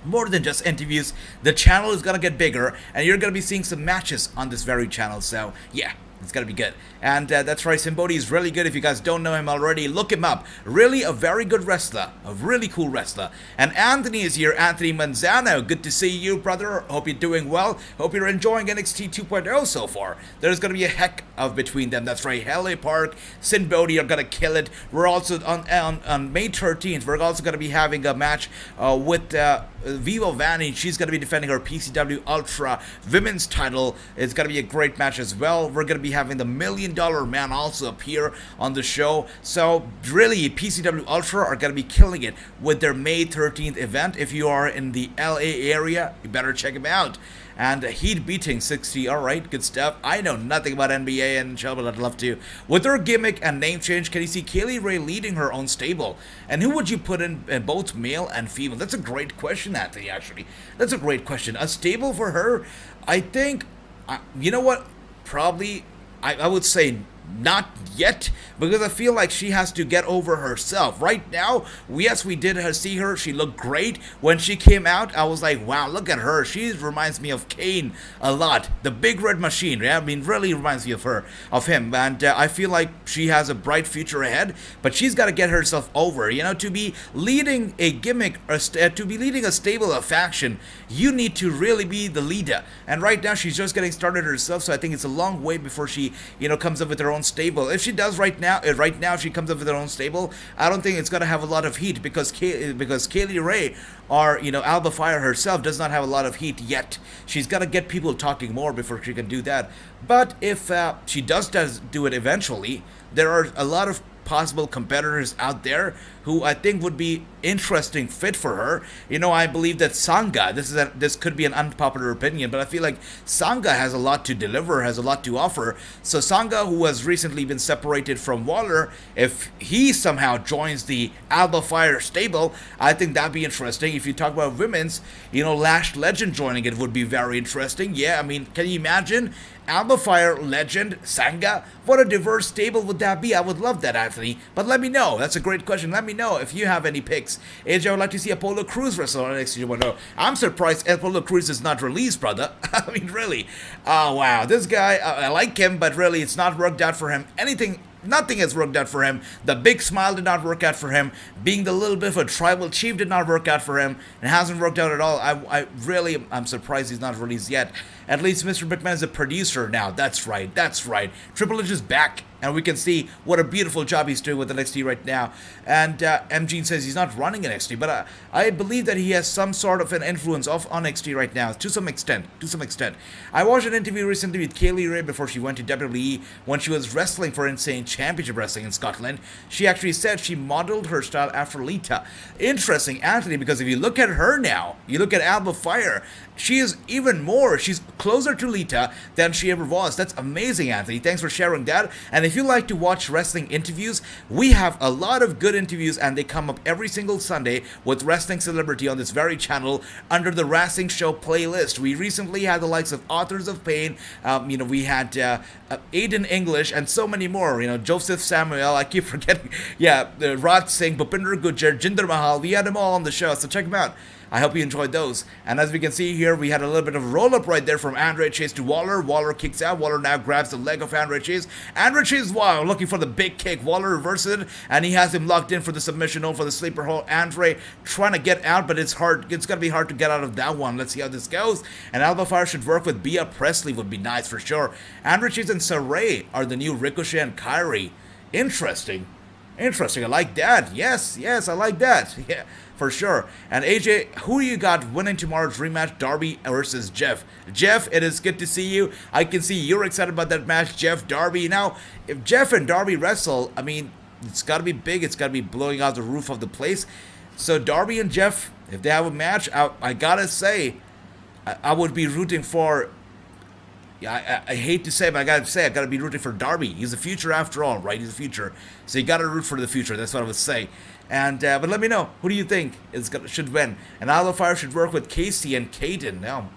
Speaker 1: more than just interviews, the channel is going to get bigger, and you're going to be seeing some matches on this very channel. So, yeah. It's gonna be good. And that's right, Simbodi is really good. If you guys don't know him already, look him up. Really a very good wrestler, a really cool wrestler. And Anthony is here, Anthony Manzano. Good to see you, brother. Hope you're doing well. Hope you're enjoying NXT 2.0 so far. There's gonna be a heck of between them. That's right, Haley Park, Simbodi are gonna kill it. We're also on May 13th. We're also gonna be having a match with Vivo Vanny. She's gonna be defending her PCW Ultra Women's title. It's gonna be a great match as well. We're gonna be having the $1 Million Man also appear on the show. So really, PCW Ultra are gonna be killing it with their May 13th event. If you are in the LA area, you better check them out. And Heat beating 60, alright, good stuff. I know nothing about NBA and NHL, but I'd love to. With her gimmick and name change, can you see Kaylee Ray leading her own stable? And who would you put in both male and female? That's a great question, Anthony, actually. That's a great question. A stable for her, I think, you know what? Probably, I would say not yet, because I feel like she has to get over herself. Right now, yes, we did see her. She looked great. When she came out, I was like, wow, look at her. She reminds me of Kane a lot. The Big Red Machine, yeah? I mean, really reminds me of him. And I feel like she has a bright future ahead, but she's got to get herself over. You know, to be leading a gimmick, or to be leading a stable, a faction, you need to really be the leader. And right now, she's just getting started herself, so I think it's a long way before she, you know, comes up with her own stable. If she does right now, if she comes up with her own stable, I don't think it's gonna have a lot of heat, because Kaylee Ray, or you know, Alba Fire herself, does not have a lot of heat yet. She's gotta get people talking more before she can do that. But if she does do it eventually, there are a lot of possible competitors out there who I think would be interesting fit for her. You know, I believe that Sangha, this could be an unpopular opinion, but I feel like Sangha has a lot to deliver, has a lot to offer. So Sangha, who has recently been separated from Waller, if he somehow joins the Alba Fire stable, I think that'd be interesting. If you talk about women's, you know, Lash Legend joining it would be very interesting. Yeah, I mean, can you imagine Alba Fire, Legend, Sangha? What a diverse stable would that be? I would love that, Anthony. But let me know. That's a great question. Let me know if you have any picks. AJ, I would like to see Apollo Crews wrestle on NXT 2.0. I'm surprised Apollo Crews is not released, brother. I mean, really. Oh, wow. This guy, I like him, but really, it's not worked out for him. Nothing has worked out for him. The big smile did not work out for him. Being the little bit of a tribal chief did not work out for him. It hasn't worked out at all. I'm surprised he's not released yet. At least Mr. McMahon is a producer now. That's right. Triple H is back, and we can see what a beautiful job he's doing with NXT right now. And MG says he's not running NXT, but I believe that he has some sort of an influence on NXT right now, to some extent. I watched an interview recently with Kaylee Ray before she went to WWE when she was wrestling for Insane Championship Wrestling in Scotland. She actually said she modeled her style after Lita. Interesting, Anthony, because if you look at her now, you look at Alba Fire, she is even more, she's closer to Lita than she ever was. That's amazing, Anthony. Thanks for sharing that. And if you like to watch wrestling interviews, we have a lot of good interviews, and they come up every single Sunday with wrestling celebrity on this very channel under the Wrassingh Show playlist. We recently had the likes of Authors of Pain, you know, we had Aiden English, and so many more. You know, Joseph Samuel, I keep forgetting. Yeah, Raj Singh, Bhupinder Gujjar, Jinder Mahal, we had them all on the show, so check them out. I hope you enjoyed those. And as we can see here, we had a little bit of a roll-up right there from Andre Chase to Waller. Waller kicks out. Waller now grabs the leg of Andre Chase. Andre Chase, wow, looking for the big kick. Waller reverses it, and he has him locked in for the submission hold for the sleeper hold. Andre trying to get out, but it's hard. It's going to be hard to get out of that one. Let's see how this goes. And Alba Fire should work with Bea Presley, would be nice for sure. Andre Chase and Saray are the new Ricochet and Kyrie. Interesting. I like that. Yes, I like that. Yeah, for sure. And AJ, who you got winning tomorrow's rematch, Darby versus Jeff? Jeff, it is good to see you. I can see you're excited about that match, Jeff, Darby. Now, if Jeff and Darby wrestle, I mean, it's got to be big. It's got to be blowing out the roof of the place. So Darby and Jeff, if they have a match, I gotta say, I would be rooting for... I hate to say it, but I gotta be rooting for Darby. He's the future after all, right? He's the future. So you gotta root for the future. That's what I would say. And but let me know, who do you think should win? And Alba Fire should work with Casey and Caden. Now,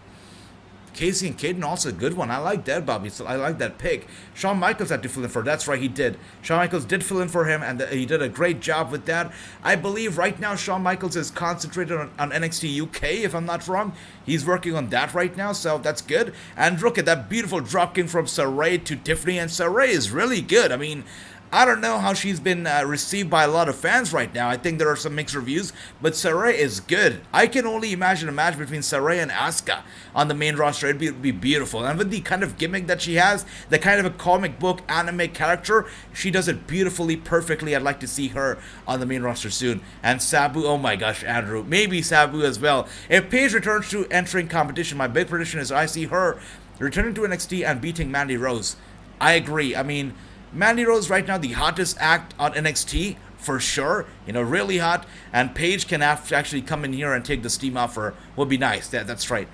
Speaker 1: Casey and Caden, also a good one. I like that, Bobby. So I like that pick. Shawn Michaels had to fill in for. That's right, he did. Shawn Michaels did fill in for him, and he did a great job with that. I believe right now Shawn Michaels is concentrated on NXT UK, if I'm not wrong. He's working on that right now, so that's good. And look at that beautiful dropkick from Saray to Tiffany, and Saray is really good. I mean, I don't know how she's been received by a lot of fans right now. I think there are some mixed reviews, but Saray is good. I can only imagine a match between Saray and Asuka on the main roster. It'd be beautiful. And with the kind of gimmick that she has, the kind of a comic book anime character, she does it beautifully, perfectly. I'd like to see her on the main roster soon. And Sabu, oh my gosh, Andrew, maybe Sabu as well. If Paige returns to entering competition, my big prediction is I see her returning to NXT and beating Mandy Rose. I agree. I mean, Mandy Rose right now the hottest act on NXT for sure, you know, really hot, and Paige can actually come in here and take the steam off her. Would be nice. That's right,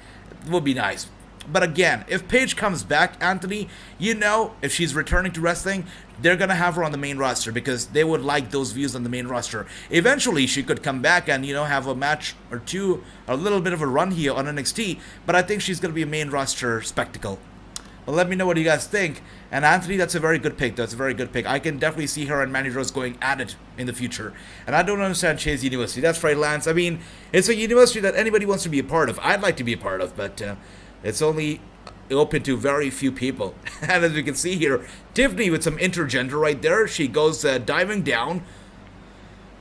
Speaker 1: would be nice. But again, if Paige comes back, Anthony, you know, if she's returning to wrestling, they're gonna have her on the main roster because they would like those views on the main roster. Eventually, she could come back and, you know, have a match or two, a little bit of a run here on NXT, but I think she's gonna be a main roster spectacle. But let me know what you guys think. And Anthony, that's a very good pick. That's a very good pick. I can definitely see her and Mandy Rose going at it in the future. And I don't understand Chase University. That's right, Lance. I mean, it's a university that anybody wants to be a part of. I'd like to be a part of, but it's only open to very few people. And as we can see here, Tiffany with some intergender right there. She goes diving down.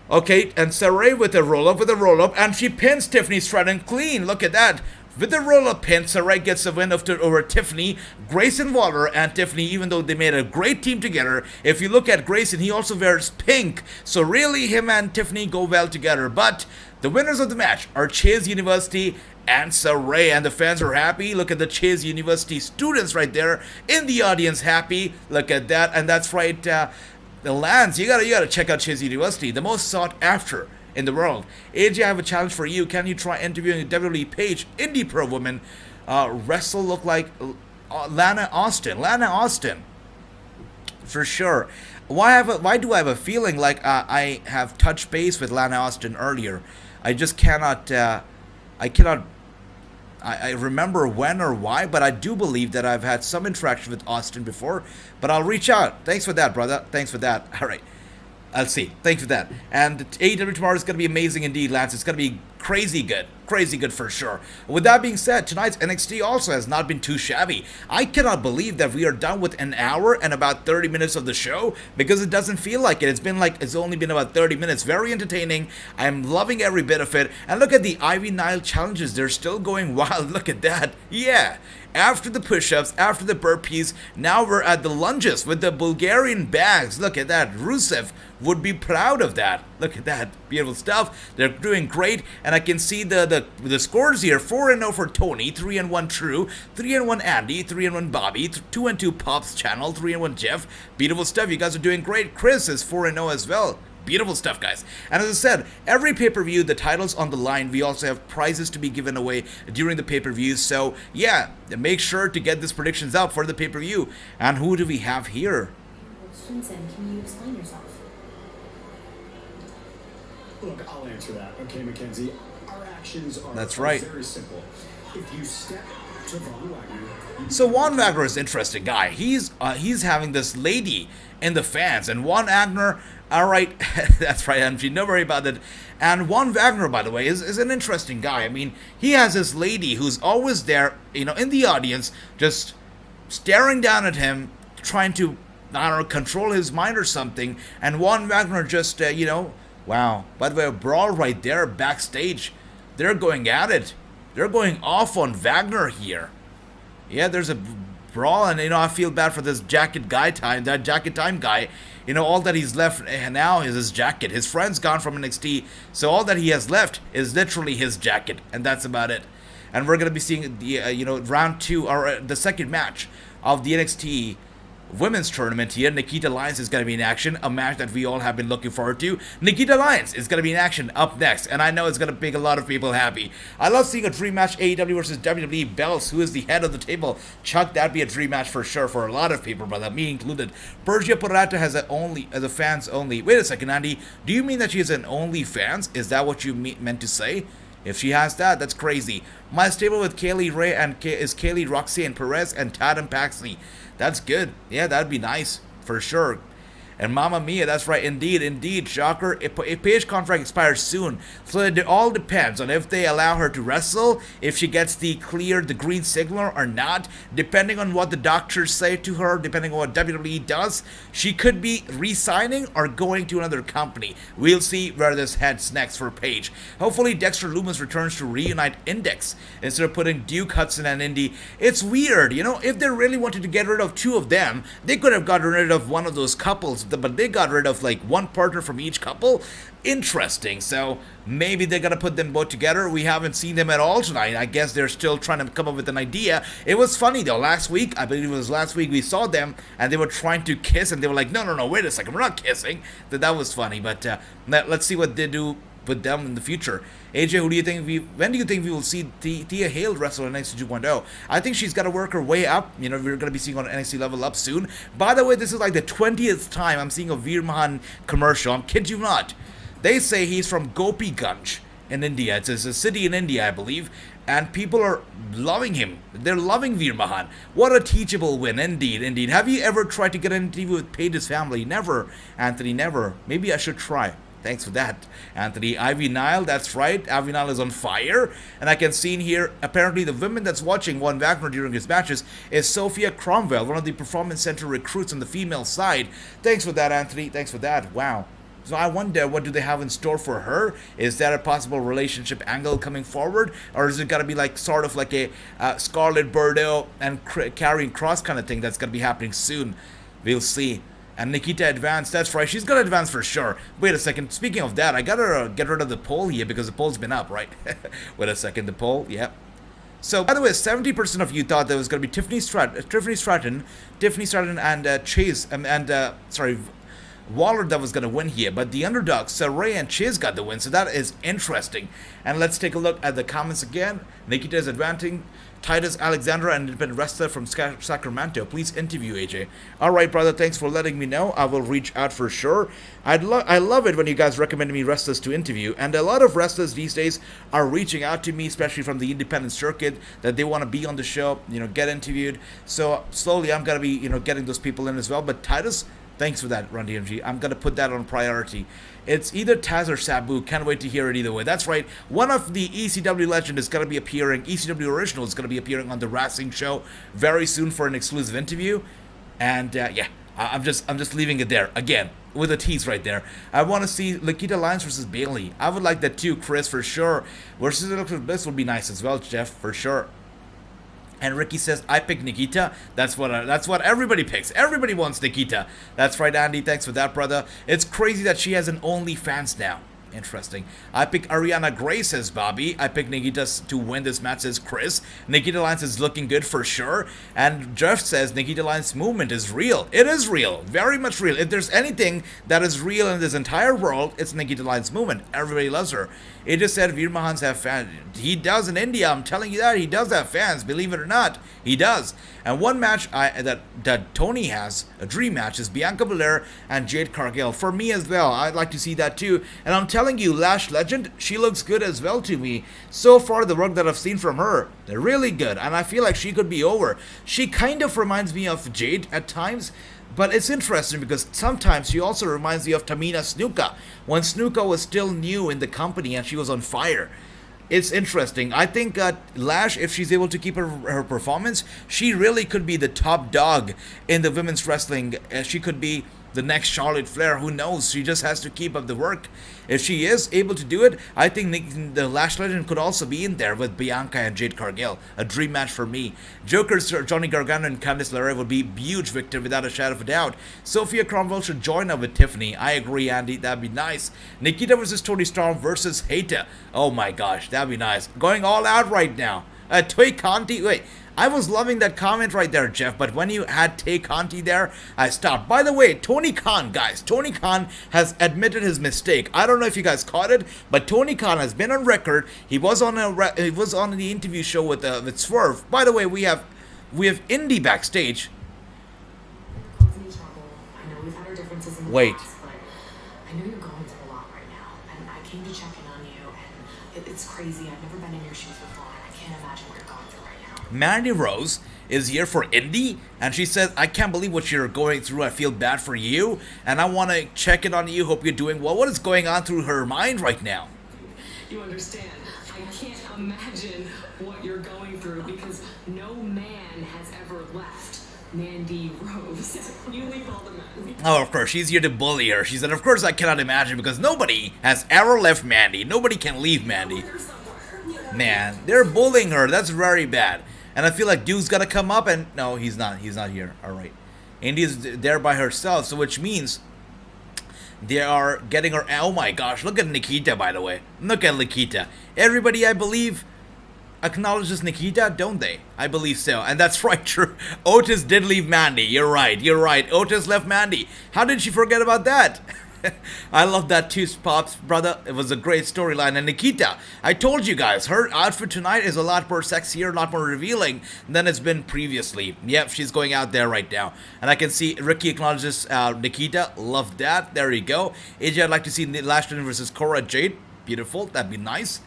Speaker 1: Okay, and Saray with a roll-up, and she pins Tiffany Stratton clean. Look at that. With the roll-up pin, Saray gets a win over Tiffany. Grayson Waller and Tiffany, even though they made a great team together, if you look at Grayson, he also wears pink. So really, him and Tiffany go well together. But the winners of the match are Chase University and Saray, and the fans are happy. Look at the Chase University students right there in the audience happy. Look at that, and that's right, the Lance, you gotta check out Chase University, the most sought after in the world. AJ, I have a challenge for you. Can you try interviewing WWE Page, indie pro woman, wrestle look like Lana Austin? Lana Austin, for sure. Why do I have a feeling like I have touched base with Lana Austin earlier? I just cannot. I remember when or why, but I do believe that I've had some interaction with Austin before. But I'll reach out. Thanks for that, brother. Thanks for that. All right. I'll see. Thanks for that. And AEW tomorrow is going to be amazing indeed, Lance. It's going to be crazy good. Crazy good for sure. With that being said, tonight's NXT also has not been too shabby. I cannot believe that we are done with an hour and about 30 minutes of the show because it doesn't feel like it. It's only been about 30 minutes. Very entertaining. I'm loving every bit of it. And look at the Ivy Nile challenges. They're still going wild. Look at that. Yeah. After the push-ups, after the burpees, now we're at the lunges with the Bulgarian bags. Look at that. Rusev would be proud of that. Look at that. Beautiful stuff. They're doing great. And I can see the scores here. 4-0 for Tony, 3-1 True, 3-1 Andy, 3-1 Bobby, 2-2 Pop's channel, 3-1 Jeff. Beautiful stuff. You guys are doing great. Chris is 4-0 as well. Beautiful stuff, guys. And as I said, every pay-per-view, the title's on the line. We also have prizes to be given away during the pay-per-views. So, yeah, make sure to get these predictions out for the pay-per-view. And who do we have here?
Speaker 3: Shinsen, can you explain yourself?
Speaker 4: Look, I'll answer that. Okay, Mackenzie. Our actions are very simple. If you step to Von Wagner...
Speaker 1: So Von Wagner is an interesting guy. He's having this lady in the fans. And Von Wagner... All right, that's right, MG. Don't worry about that. And Von Wagner, by the way, is an interesting guy. I mean, he has this lady who's always there, you know, in the audience, just staring down at him, trying to, I don't know, control his mind or something. And Von Wagner just, you know, wow. By the way, a brawl right there backstage. They're going at it. They're going off on Wagner here. Yeah, there's a brawl, and, you know, I feel bad for this Jacket Time guy. You know, all that he's left now is his jacket. His friend's gone from NXT, so all that he has left is literally his jacket, and that's about it. And we're going to be seeing the, you know, round 2, or the second match of the NXT Women's Tournament here. Nikkita Lyons is going to be in action, a match that we all have been looking forward to. Nikkita Lyons is going to be in action up next, and I know it's going to make a lot of people happy. I love seeing a dream match, AEW versus WWE belts. Who is the head of the table? Chuck, that'd be a dream match for sure for a lot of people, brother, me included. Persia Purata has a fans only. Wait a second, Andy. Do you mean that she has an OnlyFans? Is that what you meant to say? If she has that, that's crazy. My stable with Kaylee Ray is Kaylee, Roxy, and Perez, and Tatum Paxley. That's good. Yeah, that'd be nice for sure. And Mamma Mia, that's right, indeed, shocker. If Paige contract expires soon, so it all depends on if they allow her to wrestle, if she gets the green signal or not, depending on what the doctors say to her, depending on what WWE does, she could be re-signing or going to another company. We'll see where this heads next for Paige. Hopefully Dexter Lumis returns to reunite Index instead of putting Duke Hudson and Indy. It's weird, you know, if they really wanted to get rid of two of them, they could have gotten rid of one of those couples, but they got rid of like one partner from each couple. Interesting. So maybe they're gonna put them both together. We haven't seen them at all tonight. I guess they're still trying to come up with an idea. It was funny though. Last week, I believe it was last week, we saw them and they were trying to kiss and they were like, no, wait a second, we're not kissing. That was funny. But let's see what they do with them in the future. AJ, who do you think when do you think we will see Thea Hale wrestle in NXT 2.0? I think she's got to work her way up. You know, we're going to be seeing on NXT Level Up soon. By the way, this is like the 20th time I'm seeing a Veer Mahan commercial. I'm kid you not. They say he's from Gopiganj in India. It's a city in India, I believe. And people are loving him. They're loving Veer Mahan. What a teachable win, indeed. Have you ever tried to get an interview with Paige's family? Never, Anthony, never. Maybe I should try. Thanks for that, Anthony. Ivy Nile, that's right. Ivy Nile is on fire. And I can see in here, apparently the women that's watching Von Wagner during his matches is Sophia Cromwell, one of the Performance Center recruits on the female side. Thanks for that, Anthony. Thanks for that. Wow. So I wonder, what do they have in store for her? Is that a possible relationship angle coming forward? Or is it going to be like sort of like a Scarlett Bordeaux and Karrion Kross kind of thing that's going to be happening soon? We'll see. And Nikkita advanced, that's right, she's gonna advance for sure. Wait a second, speaking of that, I gotta get rid of the poll here because the poll's been up, right? Wait a second, the poll, yep. So, by the way, 70% of you thought there was gonna be Tiffany Stratton and Chase, Waller that was gonna win here, but the underdogs, Ray and Chase got the win, so that is interesting. And let's take a look at the comments again. Nikkita is advancing. Titus Alexandra, an independent wrestler from Sacramento. Please interview AJ. All right, brother. Thanks for letting me know. I will reach out for sure. I love it when you guys recommend me wrestlers to interview, and a lot of wrestlers these days are reaching out to me, especially from the independent circuit, that they want to be on the show, you know, get interviewed. So slowly, I'm gonna be, you know, getting those people in as well. But Titus, thanks for that, Run DMG. I'm gonna put that on priority. It's either Taz or Sabu. Can't wait to hear it either way. That's right. One of the ECW legend is going to be appearing. ECW original is going to be appearing on the Wrassingh show very soon for an exclusive interview. And yeah, I'm just leaving it there again with a tease right there. I want to see Nikkita Lyons versus Bayley. I would like that too, Chris, for sure. Versus Electric Bliss would be nice as well, Jeff, for sure. And Ricky says, I pick Nikkita. That's what everybody picks. Everybody wants Nikkita. That's right, Andy. Thanks for that, brother. It's crazy that she has an OnlyFans now. Interesting. I pick Ariana Gray, says Bobby. I pick Nikkita to win this match, says Chris. Nikkita Lyons is looking good for sure. And Jeff says Nikkita Lyons' movement is real. It is real. Very much real. If there's anything that is real in this entire world, it's Nikkita Lyons' movement. Everybody loves her. It just said Veer Mahan's have fans. He does in India. I'm telling you that. He does have fans. Believe it or not. He does. And one match that Tony has, a dream match, is Bianca Belair and Jade Cargill. For me as well. I'd like to see that too. And I'm telling you, Lash Legend, she looks good as well to me. So far, the work that I've seen from her, they're really good. And I feel like she could be over. She kind of reminds me of Jade at times. But it's interesting because sometimes she also reminds me of Tamina Snuka when Snuka was still new in the company and she was on fire. It's interesting. I think Lash, if she's able to keep her performance, she really could be the top dog in the women's wrestling. She could be the next Charlotte Flair. Who knows? She just has to keep up the work. If she is able to do it, I think the Lash Legend could also be in there with Bianca and Jade Cargill. A dream match for me. Joker's Johnny Gargano and Candice LeRae would be huge victor without a shadow of a doubt. Sophia Cromwell should join up with Tiffany. I agree, Andy. That'd be nice. Nikkita versus Toni Storm versus Hayter. Oh my gosh, that'd be nice. Going all out right now. Toy Conti. Wait. I was loving that comment right there, Jeff, but when you had Tay Conti there, I stopped. By the way, Tony Khan, guys, Tony Khan has admitted his mistake. I don't know if you guys caught it, but Tony Khan has been on record. He was on the interview show with Swerve. By the way, we have Indy backstage.
Speaker 6: Wait. I know you're going through a lot right now, and I came to check in on you, and It's crazy. I've never been in your shoes before, and I can't imagine what you're going through right now.
Speaker 1: Mandy Rose is here for Indy, and she says, I can't believe what you're going through. I feel bad for you, and I want to check in on you. Hope you're doing well. What is going on through her mind right now?
Speaker 6: You understand? I can't imagine what you're going through because no man has ever left Mandy Rose. You leave all the men.
Speaker 1: Oh, of course, she's here to bully her. She said, of course I cannot imagine because nobody has ever left Mandy. Nobody can leave Mandy. Man, they're bullying her. That's very bad. And I feel like Duke's gotta come up and... No, he's not. He's not here. Alright. Indy's there by herself, so which means they are getting her... Oh my gosh, look at Nikkita, by the way. Look at Nikkita. Everybody, I believe, acknowledges Nikkita, don't they? I believe so. And that's right, true. Otis did leave Mandy. You're right. You're right. Otis left Mandy. How did she forget about that? I love that too, Pops, brother. It was a great storyline. And Nikkita, I told you guys, her outfit tonight is a lot more sexier, a lot more revealing than it's been previously. Yep, she's going out there right now. And I can see Ricky acknowledges Nikkita. Love that. There you go. AJ, I'd like to see Lashley versus Cora Jade. Beautiful. That'd be nice.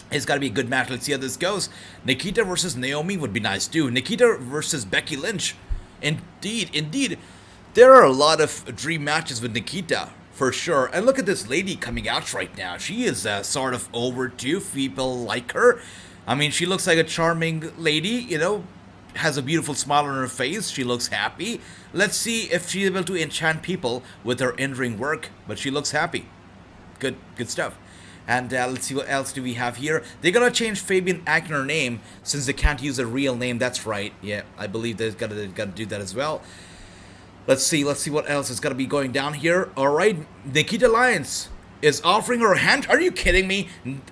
Speaker 1: It's got to be a good match. Let's see how this goes. Nikkita versus Naomi would be nice too. Nikkita versus Becky Lynch. Indeed, indeed. There are a lot of dream matches with Nikkita, for sure. And look at this lady coming out right now. She is sort of over too. People like her. I mean, she looks like a charming lady, you know. Has a beautiful smile on her face. She looks happy. Let's see if she's able to enchant people with her in-ring work. But she looks happy. Good stuff. And let's see what else do we have here. They're gonna change Fabian Aichner name since they can't use a real name. That's right. Yeah, I believe they've got to do that as well. Let's see what else is gonna be going down here. All right, Nikkita Lyons is offering her a hand. Are you kidding me?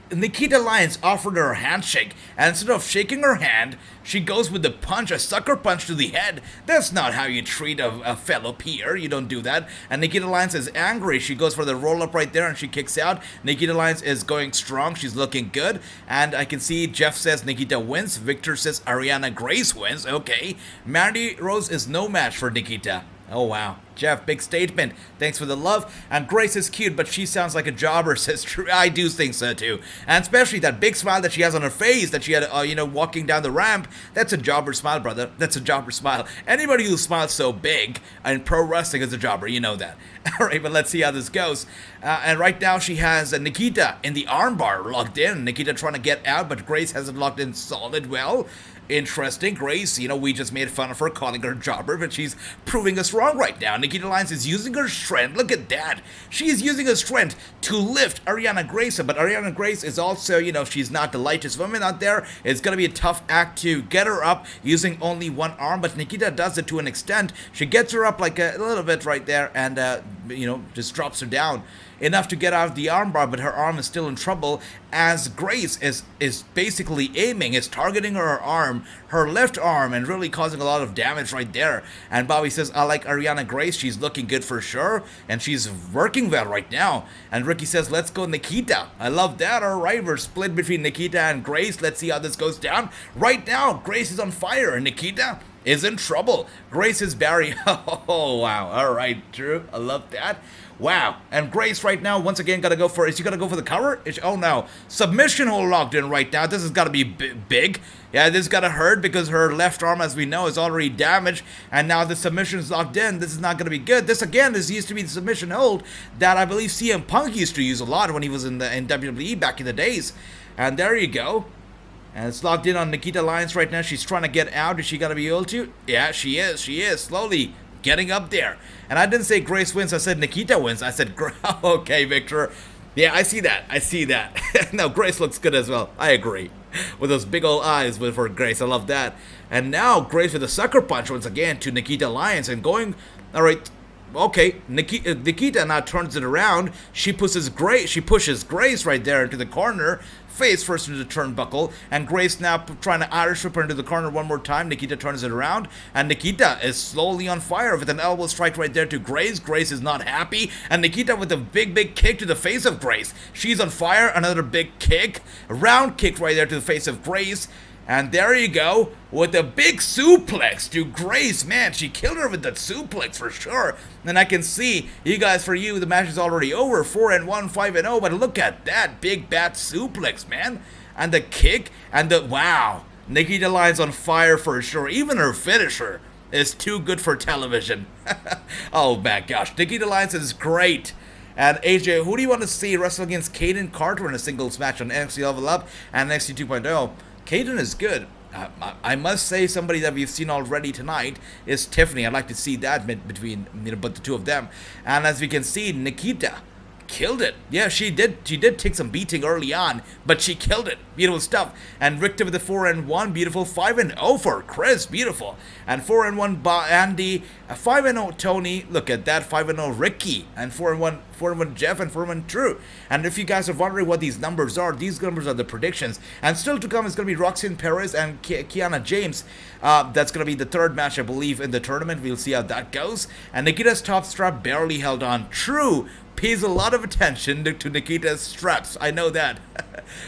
Speaker 1: Nikkita Lyons offered her a handshake, and instead of shaking her hand, she goes with the punch, a sucker punch to the head. That's not how you treat a fellow peer. You don't do that. And Nikkita Lyons is angry. She goes for the roll-up right there, and she kicks out. Nikkita Lyons is going strong. She's looking good. And I can see Jeff says Nikkita wins. Victor says Ariana Grace wins. Okay. Mandy Rose is no match for Nikkita. Oh, wow. Jeff, big statement. Thanks for the love. And Grace is cute, but she sounds like a jobber, says True. I do think so, too. And especially that big smile that she has on her face that she had, walking down the ramp. That's a jobber smile, brother. That's a jobber smile. Anybody who smiles so big in pro wrestling is a jobber. You know that. All right, but let's see how this goes. And right now she has Nikkita in the armbar locked in. Nikkita trying to get out, but Grace has it locked in solid well. Interesting. Grace, we just made fun of her calling her jobber, but she's proving us wrong right now. Nikkita Lyons is using her strength. Look at that. She is using her strength to lift Ariana Grace up, but Ariana Grace is also, she's not the lightest woman out there. It's going to be a tough act to get her up using only one arm, but Nikkita does it to an extent. She gets her up like a little bit right there and, just drops her down. Enough to get out of the armbar, but her arm is still in trouble as Grace is basically is targeting her arm, her left arm, and really causing a lot of damage right there. And Bobby says, I like Ariana Grace. She's looking good for sure, and she's working well right now. And Ricky says, let's go Nikkita. I love that. All right, we're split between Nikkita and Grace. Let's see how this goes down. Right now, Grace is on fire, and Nikkita is in trouble. Grace is Barry. Oh, wow. All right, Drew. I love that. Wow. And Grace right now, once again, is she going to go for the cover? Oh, no. Submission hold locked in right now. This has got to be big. Yeah, this got to hurt because her left arm, as we know, is already damaged. And now the submission is locked in. This is not going to be good. This used to be the submission hold that I believe CM Punk used to use a lot when he was in WWE back in the days. And there you go. And it's locked in on Nikkita Lyons right now. She's trying to get out. Is she going to be able to? Yeah, she is. She is. Slowly getting up there. And I didn't say Grace wins. I said Nikkita wins. I said, okay, Victor. Yeah, I see that. I see that. No, Grace looks good as well. I agree. With those big old eyes for Grace. I love that. And now Grace with a sucker punch once again to Nikkita Lyons and going, all right. Okay, Nikkita now turns it around. She pushes Grace right there into the corner, face first into the turnbuckle, and Grace now trying to Irish whip her into the corner one more time. Nikkita turns it around, and Nikkita is slowly on fire with an elbow strike right there to Grace. Grace is not happy, and Nikkita with a big kick to the face of Grace. She's on fire, another big kick, a round kick right there to the face of Grace. And there you go, with a big suplex to Grace. Man, she killed her with that suplex for sure. And I can see, you guys, for you, the match is already over. 4-1, 5-0, but look at that big bad suplex, man. And the kick, and the, wow. Nikkita Lyons on fire for sure. Even her finisher is too good for television. Oh my gosh, Nikkita Lyons is great. And AJ, who do you want to see wrestle against Kaden Carter in a singles match on NXT Level Up and NXT 2.0? Kaden is good. I must say, somebody that we've seen already tonight is Tiffany. I'd like to see that between, but the two of them. And as we can see, Nikkita killed it. Yeah, she did take some beating early on, but she killed it. Beautiful stuff. And Richter with the 4-1, beautiful. 5-0 for Chris, beautiful. And 4-1 by Andy, 5-0 Tony. Look at that, 5-0 Ricky, and 4-1 Jeff, and 4-1 Drew. And if you guys are wondering what these numbers are the predictions. And still to come is going to be Roxanne Perez and Kiana James. That's going to be the third match, I believe, in the tournament. We'll see how that goes. And Nikita's top strap barely held on. True pays a lot of attention to Nikita's straps. I know that.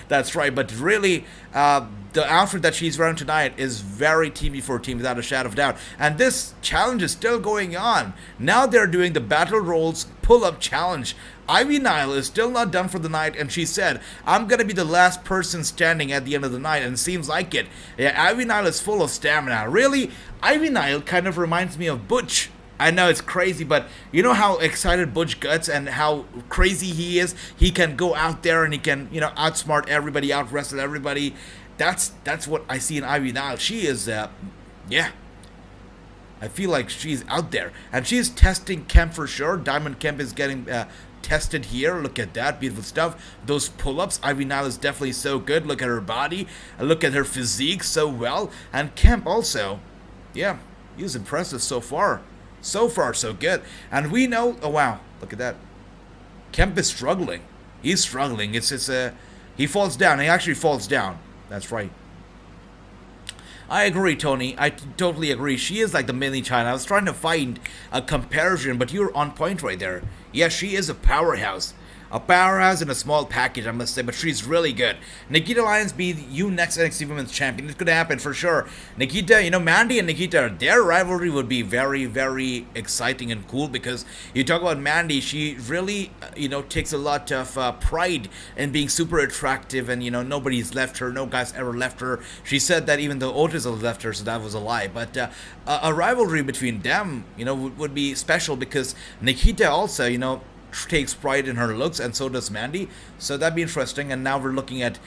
Speaker 1: That's right. But really, the outfit that she's wearing tonight is very TV for team, without a shadow of doubt. And this challenge is still going on. Now they're doing the Battle Rolls pull-up challenge. Ivy Nile is still not done for the night, and she said, I'm going to be the last person standing at the end of the night, and it seems like it. Yeah, Ivy Nile is full of stamina. Really, Ivy Nile kind of reminds me of Butch. I know it's crazy, but you know how excited Butch gets and how crazy he is? He can go out there and he can, outsmart everybody, out-wrestle everybody. That's what I see in Ivy Nile. She is, yeah. I feel like she's out there. And she's testing Kemp for sure. Diamond Kemp is getting tested here. Look at that. Beautiful stuff. Those pull-ups. Ivy Nile is definitely so good. Look at her body. Look at her physique so well. And Kemp also, yeah, he's impressive so far. So far, so good. And we know, oh wow, look at that. Kemp is struggling. He's struggling. He falls down. He actually falls down. That's right. I agree, Tony. I totally agree. She is like the mini China. I was trying to find a comparison, but you're on point right there. Yes, she is a powerhouse. A powerhouse in a small package, I must say, but she's really good. Nikkita Lyons be you next NXT Women's Champion. It could happen for sure. Nikkita, Mandy and Nikkita, their rivalry would be very, very exciting and cool, because you talk about Mandy, she really, takes a lot of pride in being super attractive, and, nobody's left her. No guy's ever left her. She said that even though Otis has left her, so that was a lie. But a rivalry between them, would be special, because Nikkita also, takes pride in her looks, and so does Mandy. So that'd be interesting. And now we're looking at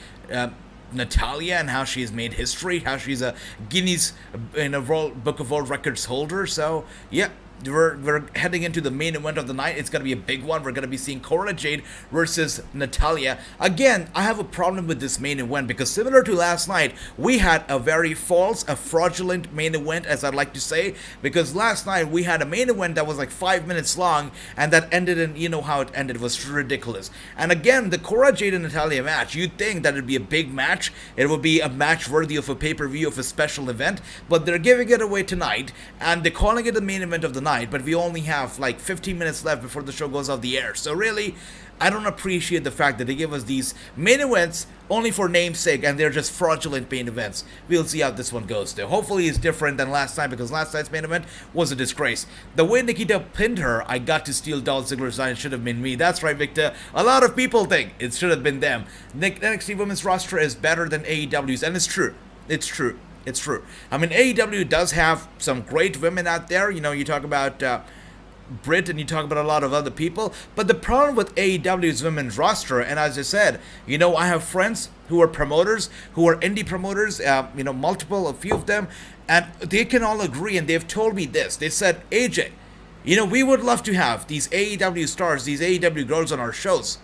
Speaker 1: Natalya and how she's made history, how she's a Guinness Book of World Records holder. So yeah, we're heading into the main event of the night. It's going to be a big one. We're going to be seeing Cora Jade versus Natalya. Again, I have a problem with this main event, because similar to last night, we had a very fraudulent main event, as I'd like to say, because last night we had a main event that was like 5 minutes long, and that ended in, how it ended. It was ridiculous. And again, the Cora Jade and Natalya match, you'd think that it'd be a big match. It would be a match worthy of a pay-per-view, of a special event, but they're giving it away tonight, and they're calling it the main event of the night. But we only have like 15 minutes left before the show goes off the air. So really, I don't appreciate the fact that they give us these main events only for namesake, and they're just fraudulent main events. We'll see how this one goes though. Hopefully it's different than last time, because last night's main event was a disgrace. The way Nikkita pinned her, I got to steal Dolph Ziggler's line, it should have been me. That's right, Victor. A lot of people think it should have been them. NXT Women's roster is better than AEW's, and it's true. It's true. It's true. I mean, AEW does have some great women out there. You talk about Britt, and you talk about a lot of other people. But the problem with AEW's women's roster, and as I said, I have friends who are promoters, who are indie promoters, a few of them, and they can all agree, and they've told me this. They said, AJ, we would love to have these AEW stars, these AEW girls on our shows,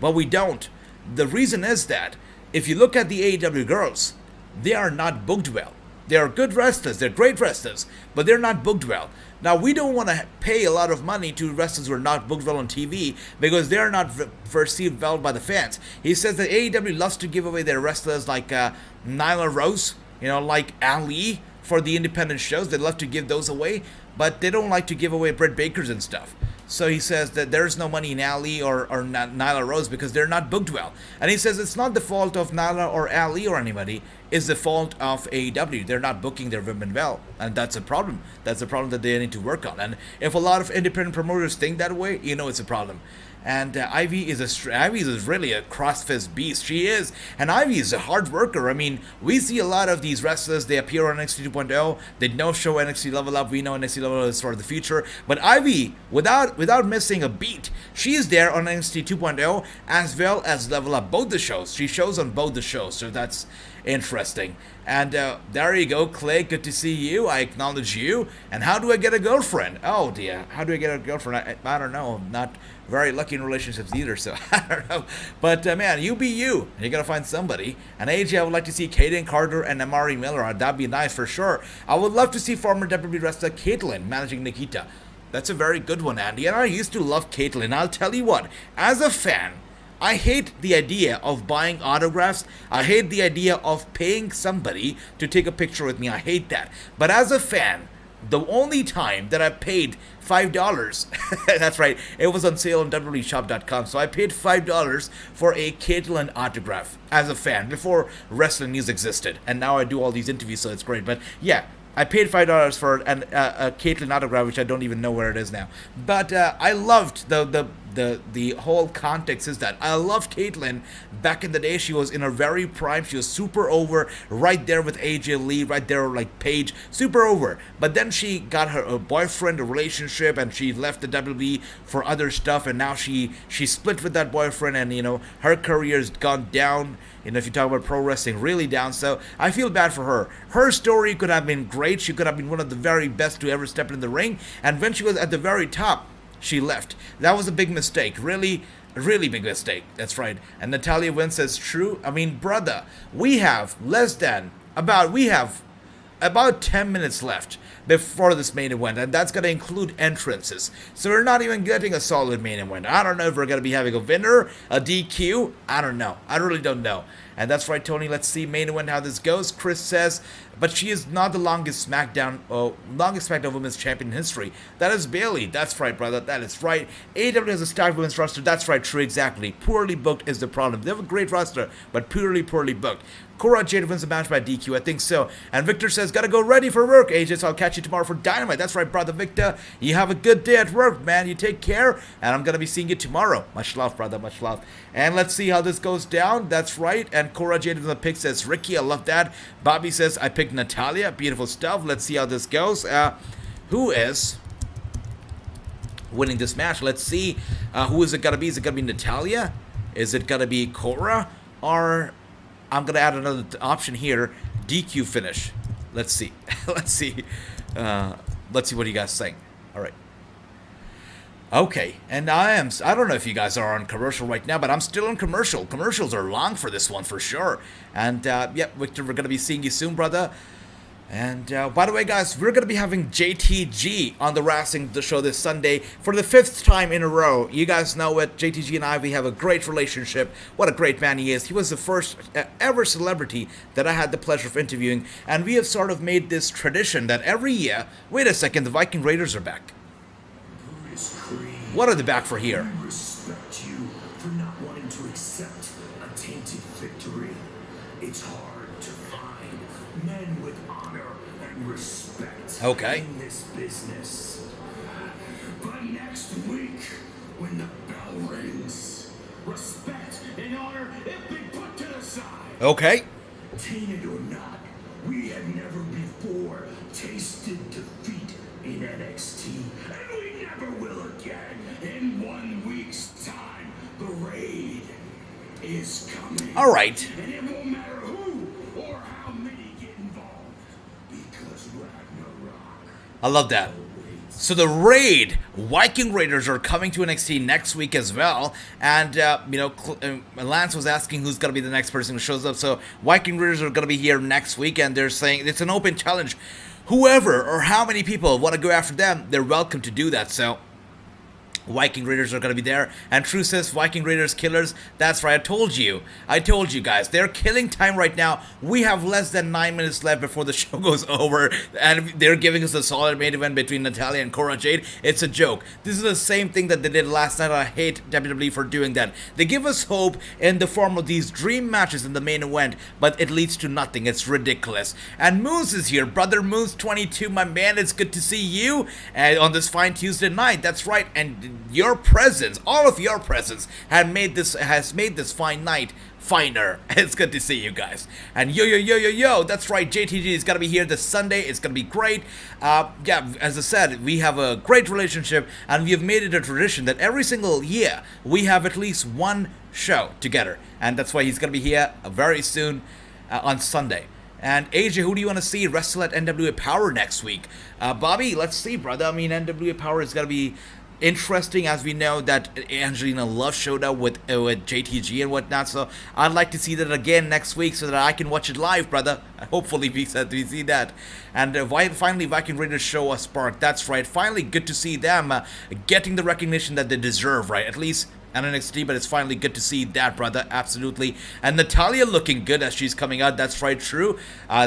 Speaker 1: but we don't. The reason is that if you look at the AEW girls, they are not booked well. They are good wrestlers, they're great wrestlers, but they're not booked well. Now, we don't want to pay a lot of money to wrestlers who are not booked well on TV, because they're not perceived well by the fans. He says that AEW loves to give away their wrestlers like Nyla Rose, like Ali for the independent shows. They love to give those away, but they don't like to give away Britt Bakers and stuff. So he says that there's no money in Ali or Nyla Rose because they're not booked well. And he says it's not the fault of Nyla or Ali or anybody. is the fault of AEW. They're not booking their women well, and that's a problem. That's a problem that they need to work on. And if a lot of independent promoters think that way, you know it's a problem. And Ivy is really a cross-fist beast. She is. And Ivy is a hard worker. I mean, we see a lot of these wrestlers, they appear on NXT 2.0. They no-show NXT Level Up. We know NXT Level Up is for the future. But Ivy, without missing a beat, she is there on NXT 2.0 as well as Level Up, both the shows. She shows on both the shows, so that's interesting. And there you go, Clay. Good to see you. I acknowledge you. And how do I get a girlfriend? Oh dear, how do I get a girlfriend? I don't know. I'm not very lucky in relationships either, so I don't know. But man, you be you. You're gonna find somebody. And AJ, I would like to see Kaden Carter and Amari Miller. That'd be nice for sure. I would love to see former WWE wrestler Caitlyn managing Nikkita. That's a very good one, Andy. And I used to love Caitlyn. I'll tell you what, as a fan, I hate the idea of buying autographs. I hate the idea of paying somebody to take a picture with me. I hate that. But as a fan, the only time that I paid $5, that's right, it was on sale on WWEshop.com, so I paid $5 for a Caitlyn autograph as a fan before wrestling news existed. And now I do all these interviews, so it's great. But yeah, I paid $5 for a Caitlyn autograph, which I don't even know where it is now. But I loved the whole context is that I loved Caitlyn back in the day. She was in her very prime. She was super over, right there with AJ Lee, right there like Paige, super over. But then she got a boyfriend, a relationship, and she left the WWE for other stuff. And now she split with that boyfriend, and you know her career's gone down. You know, if you talk about pro wrestling, really down. So I feel bad for her. Her story could have been great. She could have been one of the very best to ever step in the ring. And when she was at the very top, she left. That was a big mistake. Really, really big mistake. That's right. And Natalia Wynn says, true. I mean, brother, we have about 10 minutes left before this main event, and that's going to include entrances. So we're not even getting a solid main event. I don't know if we're going to be having a winner, a DQ. I don't know. I really don't know. And that's right, Tony. Let's see main event how this goes. Chris says, but she is not the longest SmackDown Women's Champion in history. That is Bayley. That's right, brother. That is right. AEW has a stacked women's roster. That's right. True. Exactly. Poorly booked is the problem. They have a great roster, but poorly booked. Cora Jade wins the match by DQ. I think so. And Victor says, gotta go ready for work, AJ, so I'll catch you tomorrow for Dynamite. That's right, brother Victor. You have a good day at work, man. You take care, and I'm gonna be seeing you tomorrow. Much love, brother. Much love. And let's see how this goes down. That's right. And Cora Jade with the pick says, Ricky, I love that. Bobby says, I picked Natalia. Beautiful stuff. Let's see how this goes. Who is winning this match? Let's see. Who is it gonna be? Is it gonna be Natalia? Is it gonna be Cora? Or I'm going to add another option here, DQ finish. Let's see. Let's see what you guys think. All right. Okay, and I don't know if you guys are on commercial right now, but I'm still on commercial. Commercials are long for this one for sure. And yep, Victor, we're going to be seeing you soon, brother. And by the way, guys, we're going to be having JTG on the Wrassingh show this Sunday for the 5th time in a row. You guys know it. JTG and I, we have a great relationship. What a great man he is. He was the first ever celebrity that I had the pleasure of interviewing. And we have sort of made this tradition that every year... Wait a second, the Viking Raiders are back. What are they back for here?
Speaker 8: We respect you for not wanting to accept a tainted victory. It's hard to find men with honor and respect in this business. But next week, when the bell rings, respect and honor have been put to the side.
Speaker 1: Okay.
Speaker 8: Tainted or not, we have never before tasted defeat in NXT, and we never will again. In 1 week's time, the raid is coming.
Speaker 1: All right.
Speaker 8: And it won't matter who or how many get involved, because Ragnarok.
Speaker 1: I love that. So the raid, Viking Raiders are coming to NXT next week as well. And, Lance was asking who's going to be the next person who shows up. So Viking Raiders are going to be here next week, and they're saying it's an open challenge. Whoever or how many people want to go after them, they're welcome to do that. So Viking Raiders are going to be there, and True says Viking Raiders killers. That's right, I told you guys, they're killing time right now. We have less than 9 minutes left before the show goes over, and they're giving us a solid main event between Natalya and Cora Jade. It's a joke. This is the same thing that they did last night. I hate WWE for doing that. They give us hope in the form of these dream matches in the main event, but it leads to nothing. It's ridiculous. And Moose is here, brother Moose 22, my man. It's good to see you on this fine Tuesday night. That's right, and your presence, all of your presence, has made this fine night finer. It's good to see you guys. And yo, that's right, JTG is gonna be here this Sunday. It's gonna be great. Yeah, as I said, we have a great relationship, and we have made it a tradition that every single year we have at least one show together, and that's why he's gonna be here very soon on Sunday. And AJ, who do you want to see wrestle at NWA Power next week? Bobby, let's see, brother. I mean, NWA Power is gonna be interesting, as we know that Angelina Love showed up with JTG and whatnot, so I'd like to see that again next week so that I can watch it live, brother. Hopefully we see that. And finally, Viking Raiders show a spark. That's right, finally good to see them getting the recognition that they deserve, right? At least and NXT, but it's finally good to see that, brother. Absolutely. And Natalya looking good as she's coming out. That's right, true.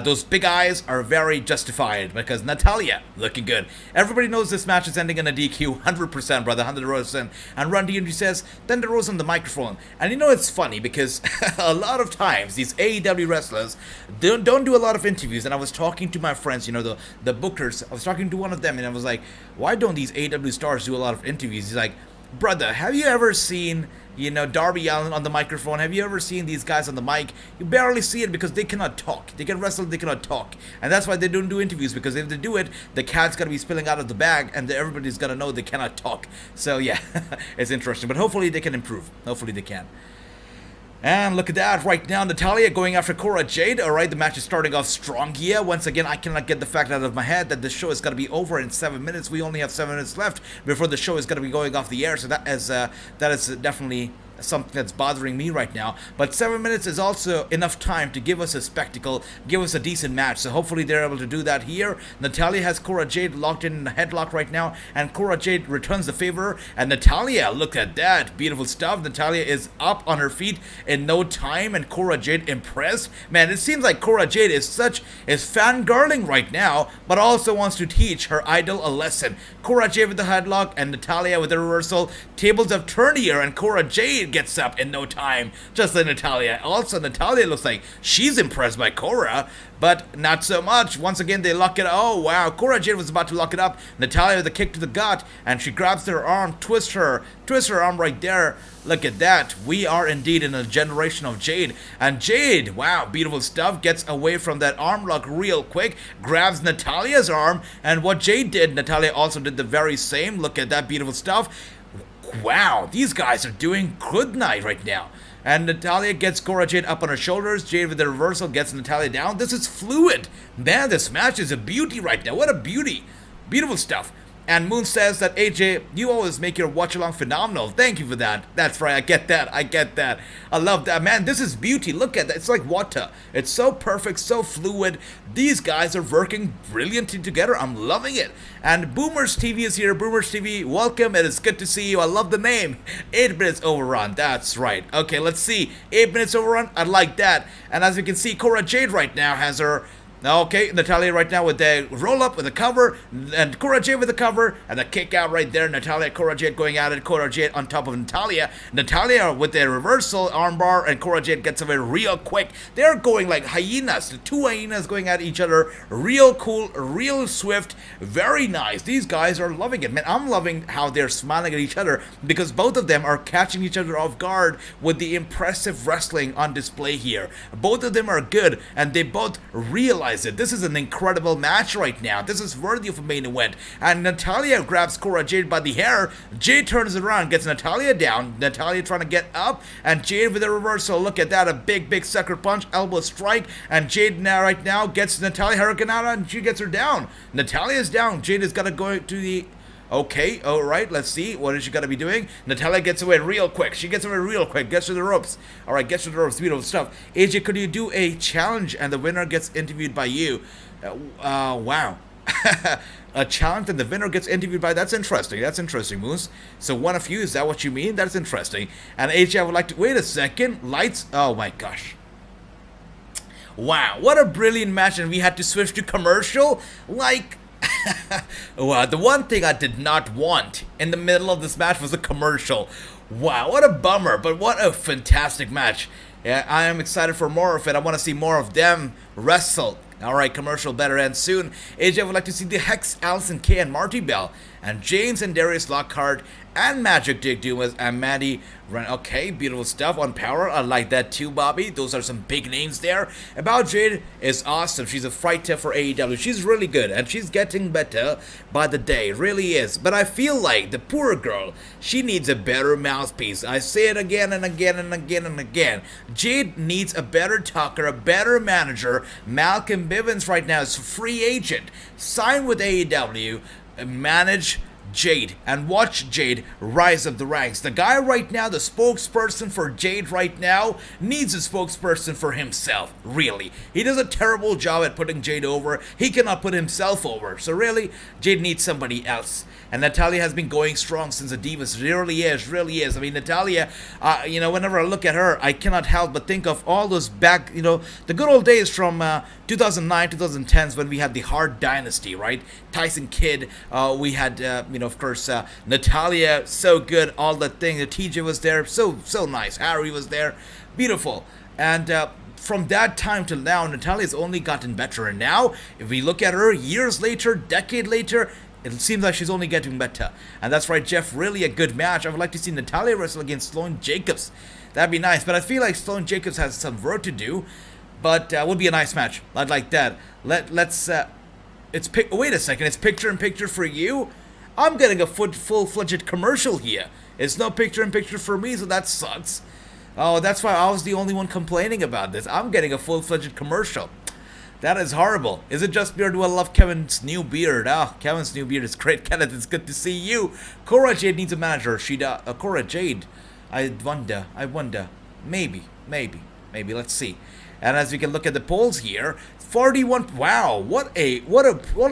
Speaker 1: Those big eyes are very justified because Natalya looking good. Everybody knows this match is ending in a DQ, 100%, brother, 100%. And Run DMG says, Thunder Rose on the microphone. And you know, it's funny because a lot of times these AEW wrestlers don't do a lot of interviews. And I was talking to my friends, you know, the bookers. I was talking to one of them and I was like, why don't these AEW stars do a lot of interviews? He's like, brother, have you ever seen, you know, Darby Allin on the microphone? Have you ever seen these guys on the mic? You barely see it because they cannot talk. They can wrestle, they cannot talk. And that's why they don't do interviews, because if they do it, the cat's gonna be spilling out of the bag and everybody's gonna know they cannot talk. So yeah, it's interesting. But hopefully they can improve. Hopefully they can. And look at that, right now, Natalya going after Cora Jade. Alright, the match is starting off strong here. Once again, I cannot get the fact out of my head that the show is going to be over in 7 minutes. We only have 7 minutes left before the show is going to be going off the air. So that is definitely something that's bothering me right now. But 7 minutes is also enough time to give us a spectacle, give us a decent match. So hopefully they're able to do that here. Natalya has Cora Jade locked in a headlock right now, and Cora Jade returns the favor. And Natalya, look at that, beautiful stuff. Natalya is up on her feet in no time, and Cora Jade impressed. Man, it seems like Cora Jade is fangirling right now, but also wants to teach her idol a lesson. Cora Jade with the headlock and Natalya with the reversal. Tables have turned here, and Cora Jade gets up in no time, just like Natalya. Also, Natalya looks like she's impressed by Cora, but not so much. Once again, they lock it. Oh, wow. Cora Jade was about to lock it up. Natalya with a kick to the gut, and she grabs her arm, twists her arm right there. Look at that. We are indeed in a generation of Jade. And Jade, wow, beautiful stuff, gets away from that arm lock real quick, grabs Natalya's arm, and what Jade did, Natalya also did the very same. Look at that beautiful stuff. Wow, these guys are doing good night right now. And Natalya gets Cora Jade up on her shoulders. Jade with the reversal gets Natalya down. This is fluid. Man, this match is a beauty right now. What a beauty. Beautiful stuff. And Moon says that, AJ, you always make your watch-along phenomenal. Thank you for that. That's right, I get that. I love that. Man, this is beauty. Look at that. It's like water. It's so perfect, so fluid. These guys are working brilliantly together. I'm loving it. And Boomers TV is here. Boomers TV, welcome. It is good to see you. I love the name. 8 minutes overrun. That's right. Okay, let's see. 8 minutes overrun. I like that. And as you can see, Cora Jade right now has her... Okay, Natalya right now with the roll-up, with the cover, and Cora Jade with the cover, and the kick out right there. Natalya, Cora Jade going at it. Cora Jade on top of Natalya. Natalya with the reversal armbar, and Cora Jade gets away real quick. They're going like hyenas. The two hyenas going at each other. Real cool, real swift, very nice. These guys are loving it. Man, I'm loving how they're smiling at each other because both of them are catching each other off guard with the impressive wrestling on display here. Both of them are good, and they both realize it. This is an incredible match right now. This is worthy of a main event. And Natalya grabs Cora Jade by the hair. Jade turns around, gets Natalya down. Natalya trying to get up, and Jade with a reversal. Look at that, a big sucker punch, elbow strike, and Jade now right now gets Natalya Hurricanrana, and she gets her down. Natalya's down. Jade is gonna go to the... Okay, alright, let's see. What is she gonna be doing? Natalya gets away real quick. She gets away real quick. Gets to the ropes. Alright, gets to the ropes. Beautiful stuff. AJ, could you do a challenge and the winner gets interviewed by you? Wow. a challenge and the winner gets interviewed by. That's interesting. That's interesting, Moose. So one of you, is that what you mean? That's interesting. And AJ, I would like to wait a second. Lights. Oh my gosh. Wow, what a brilliant match, and we had to switch to commercial. Like, wow, the one thing I did not want in the middle of this match was a commercial. Wow, what a bummer, but what a fantastic match. Yeah, I am excited for more of it. I want to see more of them wrestle. Alright, commercial better end soon. AJ would like to see the Hex, Allison Kay, and Marty Bell, and James and Darius Lockhart, and Magic Dick Dumas, and Mandy Run. Okay, beautiful stuff on Power. I like that too, Bobby. Those are some big names there. About Jade is awesome. She's a fighter for AEW. She's really good, and she's getting better by the day. Really is. But I feel like the poor girl, she needs a better mouthpiece. I say it again and again and again and again. Jade needs a better talker, a better manager. Malcolm Bivens right now is a free agent. Sign with AEW, manage Jade, and watch Jade rise up the ranks. The guy right now, the spokesperson for Jade right now, needs a spokesperson for himself, really. He does a terrible job at putting Jade over. He cannot put himself over. So really, Jade needs somebody else. And Natalya has been going strong since the Divas. Really is. I mean, Natalya, whenever I look at her, I cannot help but think of all those back, the good old days from 2009, 2010s when we had the Hart Dynasty, right? Tyson Kidd, we had, of course, Natalya, so good, all that thing. The TJ was there, so nice. Harry was there, beautiful. And from that time till now, Natalya's only gotten better. And now, if we look at her years later, decade later, it seems like she's only getting better. And that's right, Jeff, really a good match. I would like to see Natalya wrestle against Sloane Jacobs. That'd be nice. But I feel like Sloane Jacobs has some work to do. But would be a nice match. I'd like that. Let's wait a second. It's picture-in-picture for you? I'm getting a full-fledged commercial here. It's no picture-in-picture for me, so that sucks. Oh, that's why I was the only one complaining about this. I'm getting a full-fledged commercial. That is horrible. Is it just beard? Well, I love Kevin's new beard. Kevin's new beard is great. Kenneth, it's good to see you. Cora Jade needs a manager. Cora Jade. I wonder. Maybe. Let's see. And as we can look at the polls here, 41. Wow, what a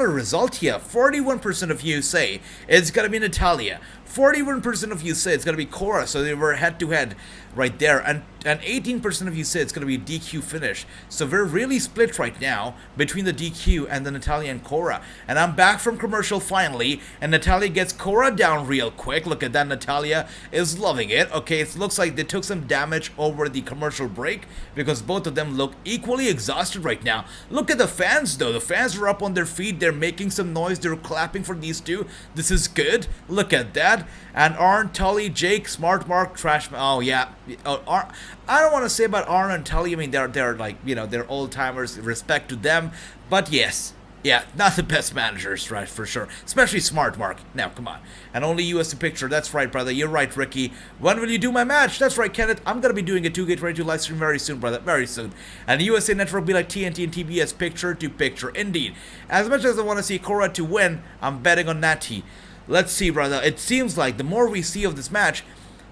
Speaker 1: result here. 41% of you say it's gonna be Natalya. 41% of you say it's gonna be Cora. So they were head-to-head right there, and 18% of you say it's going to be a DQ finish. So we're really split right now between the DQ and the Natalya and Cora. And I'm back from commercial finally, and Natalya gets Cora down real quick. Look at that, Natalya is loving it. Okay, it looks like they took some damage over the commercial break because both of them look equally exhausted right now. Look at the fans though. The fans are up on their feet. They're making some noise. They're clapping for these two. This is good. Look at that. And Arn, Tully, Jake, Smart Mark, Trash. Oh yeah. I don't want to say about Arn and Tully. I mean, they're like, they're old timers. Respect to them. But yes, yeah, not the best managers, right? For sure. Especially Smart Mark. Now, come on. And only you as the picture. That's right, brother. You're right, Ricky. When will you do my match? That's right, Kenneth. I'm gonna be doing a 2K22 live stream very soon, brother. Very soon. And the USA Network will be like TNT and TBS, picture to picture. Indeed. As much as I want to see Cora to win, I'm betting on Natty. Let's see, brother. It seems like the more we see of this match,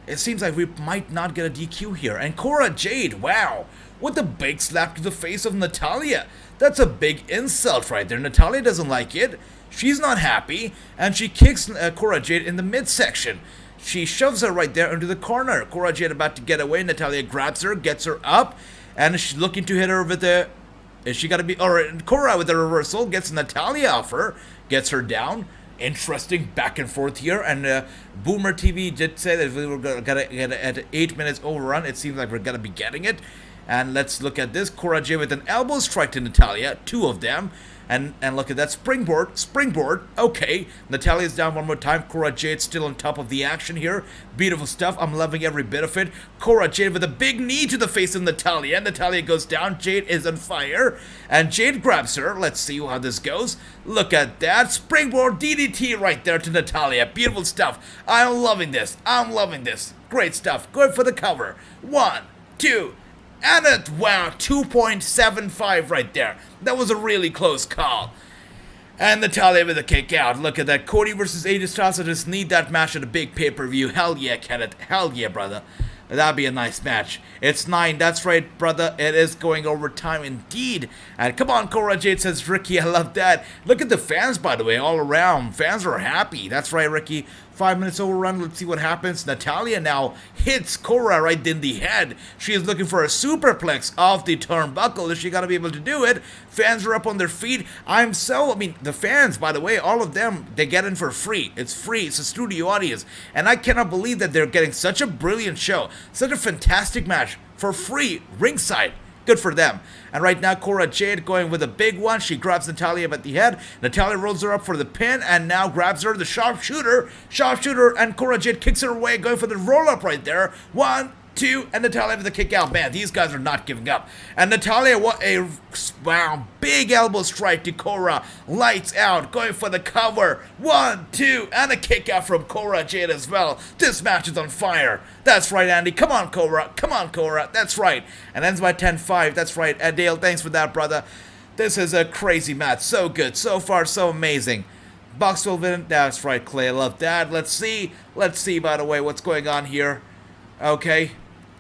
Speaker 1: it seems like we might not get a DQ here. And Cora Jade, wow. What a big slap to the face of Natalya. That's a big insult right there. Natalya doesn't like it. She's not happy. And she kicks Cora Jade in the midsection. She shoves her right there into the corner. Cora Jade about to get away. Natalya grabs her, gets her up. And she's looking to hit her with a... Is she got to be... Or Cora with a reversal gets Natalya off her. Gets her down. Interesting back and forth here, and Boomer TV did say that we were gonna get at 8 minutes overrun. It seems like we're gonna be getting it. And let's look at this. Cora Jade with an elbow strike to Natalya, two of them. And look at that springboard. Okay, Natalya's down one more time. Cora Jade still on top of the action here. Beautiful stuff. I'm loving every bit of it. Cora Jade with a big knee to the face of Natalya. Natalya goes down. Jade is on fire. And Jade grabs her. Let's see how this goes. Look at that. Springboard DDT right there to Natalya. Beautiful stuff. I'm loving this. Great stuff. Good for the cover. 1, 2, and it, wow, 2.75 right there. That was a really close call. And Natalya with a kick out. Look at that. Cody versus AJ Styles. I just need that match at a big pay-per-view. Hell yeah, Kenneth. Hell yeah, brother. That'd be a nice match. It's 9. That's right, brother. It is going overtime indeed. And come on, Cora Jade, says Ricky. I love that. Look at the fans, by the way, all around. Fans are happy. That's right, Ricky. 5 minutes overrun. Let's see what happens. Natalya now hits Cora right in the head. She is looking for a superplex off the turnbuckle. Is she going to be able to do it? Fans are up on their feet. I mean, the fans, by the way, all of them, they get in for free. It's free. It's a studio audience. And I cannot believe that they're getting such a brilliant show. Such a fantastic match for free ringside. Good for them. And right now, Cora Jade going with a big one. She grabs Natalya at the head. Natalya rolls her up for the pin and now grabs her, the sharpshooter. Sharpshooter, and Cora Jade kicks her away, going for the roll-up right there. 1, 2, and Natalya with the kick out. Man, these guys are not giving up. And Natalya, what a big elbow strike to Cora. Lights out, going for the cover. 1, 2, and a kick out from Cora Jade as well. This match is on fire. That's right, Andy. Come on, Cora. Come on, Cora. That's right. And ends by 10-5. That's right. Dale, thanks for that, brother. This is a crazy match. So good. So far, so amazing. Boxwell win. That's right, Clay. I love that. Let's see. Let's see, by the way, what's going on here. Okay.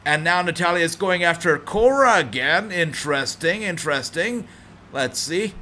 Speaker 1: And now Natalya is going after Cora again. Interesting, interesting. Let's see.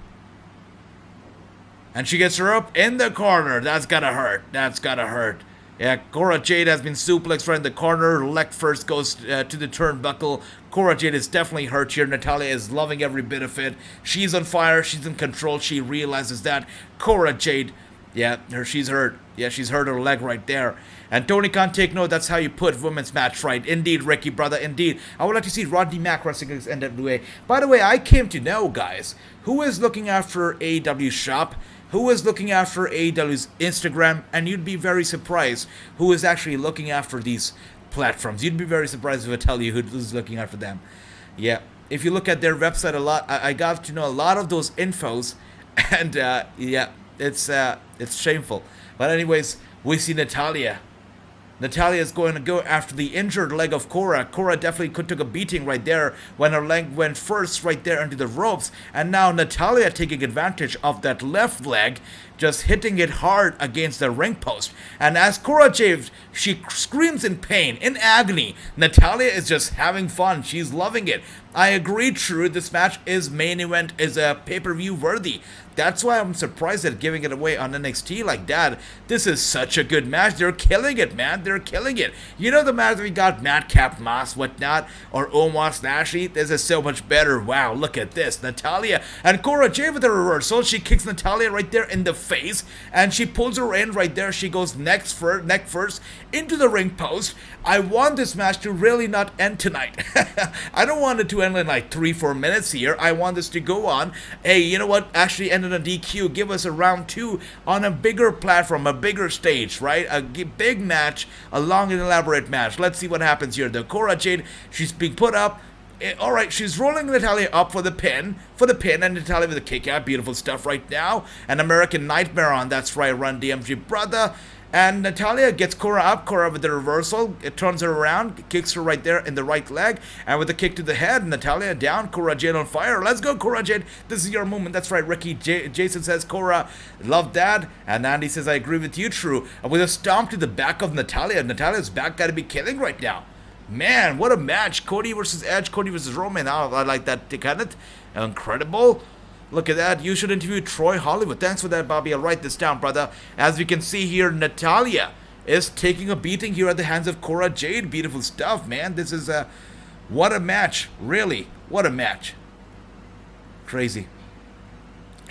Speaker 1: And she gets her up in the corner. That's gotta hurt. That's gotta hurt. Yeah, Cora Jade has been suplexed right in the corner. Leg first goes to the turnbuckle. Cora Jade is definitely hurt here. Natalya is loving every bit of it. She's on fire. She's in control. She realizes that. Cora Jade, yeah, she's hurt. Yeah, she's hurt her leg right there. And Tony can't take note. That's how you put women's match right. Indeed, Ricky, brother, indeed. I would like to see Rodney Mack wrestling against NWA. By the way, I came to know, guys, who is looking after AEW shop, who is looking after AEW's Instagram, and you'd be very surprised who is actually looking after these platforms. You'd be very surprised if I tell you who's looking after them. Yeah, if you look at their website a lot, I got to know a lot of those infos, and yeah, it's shameful. But anyways, we see Natalya. Natalya is going to go after the injured leg of Cora. Cora definitely took a beating right there when her leg went first right there into the ropes. And now Natalya taking advantage of that left leg, just hitting it hard against the ring post. And as Cora Jade, she screams in pain, in agony. Natalya is just having fun. She's loving it. I agree, true. This match is main event, is a pay-per-view worthy. That's why I'm surprised at giving it away on NXT like that. This is such a good match. They're killing it, man. They're killing it. You know the match we got, Madcap Moss, whatnot, or Omos Lashley? This is so much better. Wow, look at this. Natalya and Cora Jade with a reversal. She kicks Natalya right there in the face, and she pulls her in right there. She goes neck first into the ring post. I want this match to really not end tonight. I don't want it to end in like 3-4 minutes here. I want this to go on. Hey, you know what? Actually end in a DQ. Give us a round 2 on a bigger platform, a bigger stage, right? A big match, a long and elaborate match. Let's see what happens here. The Cora Jade, she's being put up. All right, she's rolling Natalya up for the pin, and Natalya with a kick out. Beautiful stuff right now. An American Nightmare on. That's right, Run DMG, brother. And Natalya gets Cora up. Cora with the reversal. It turns her around, kicks her right there in the right leg, and with a kick to the head, Natalya down. Cora Jade on fire. Let's go, Cora Jade. This is your moment. That's right, Ricky. Jason says, Cora, love that. And Andy says, I agree with you, true. And with a stomp to the back of Natalya. Natalya's back got to be killing right now. Man, what a match. Cody versus Edge, Cody versus Roman. I like that take on it. Incredible. Look at that. You should interview Troy Hollywood. Thanks for that, Bobby. I'll write this down, brother. As we can see here, Natalya is taking a beating here at the hands of Cora Jade. Beautiful stuff, man. This is what a match. Really. What a match. Crazy.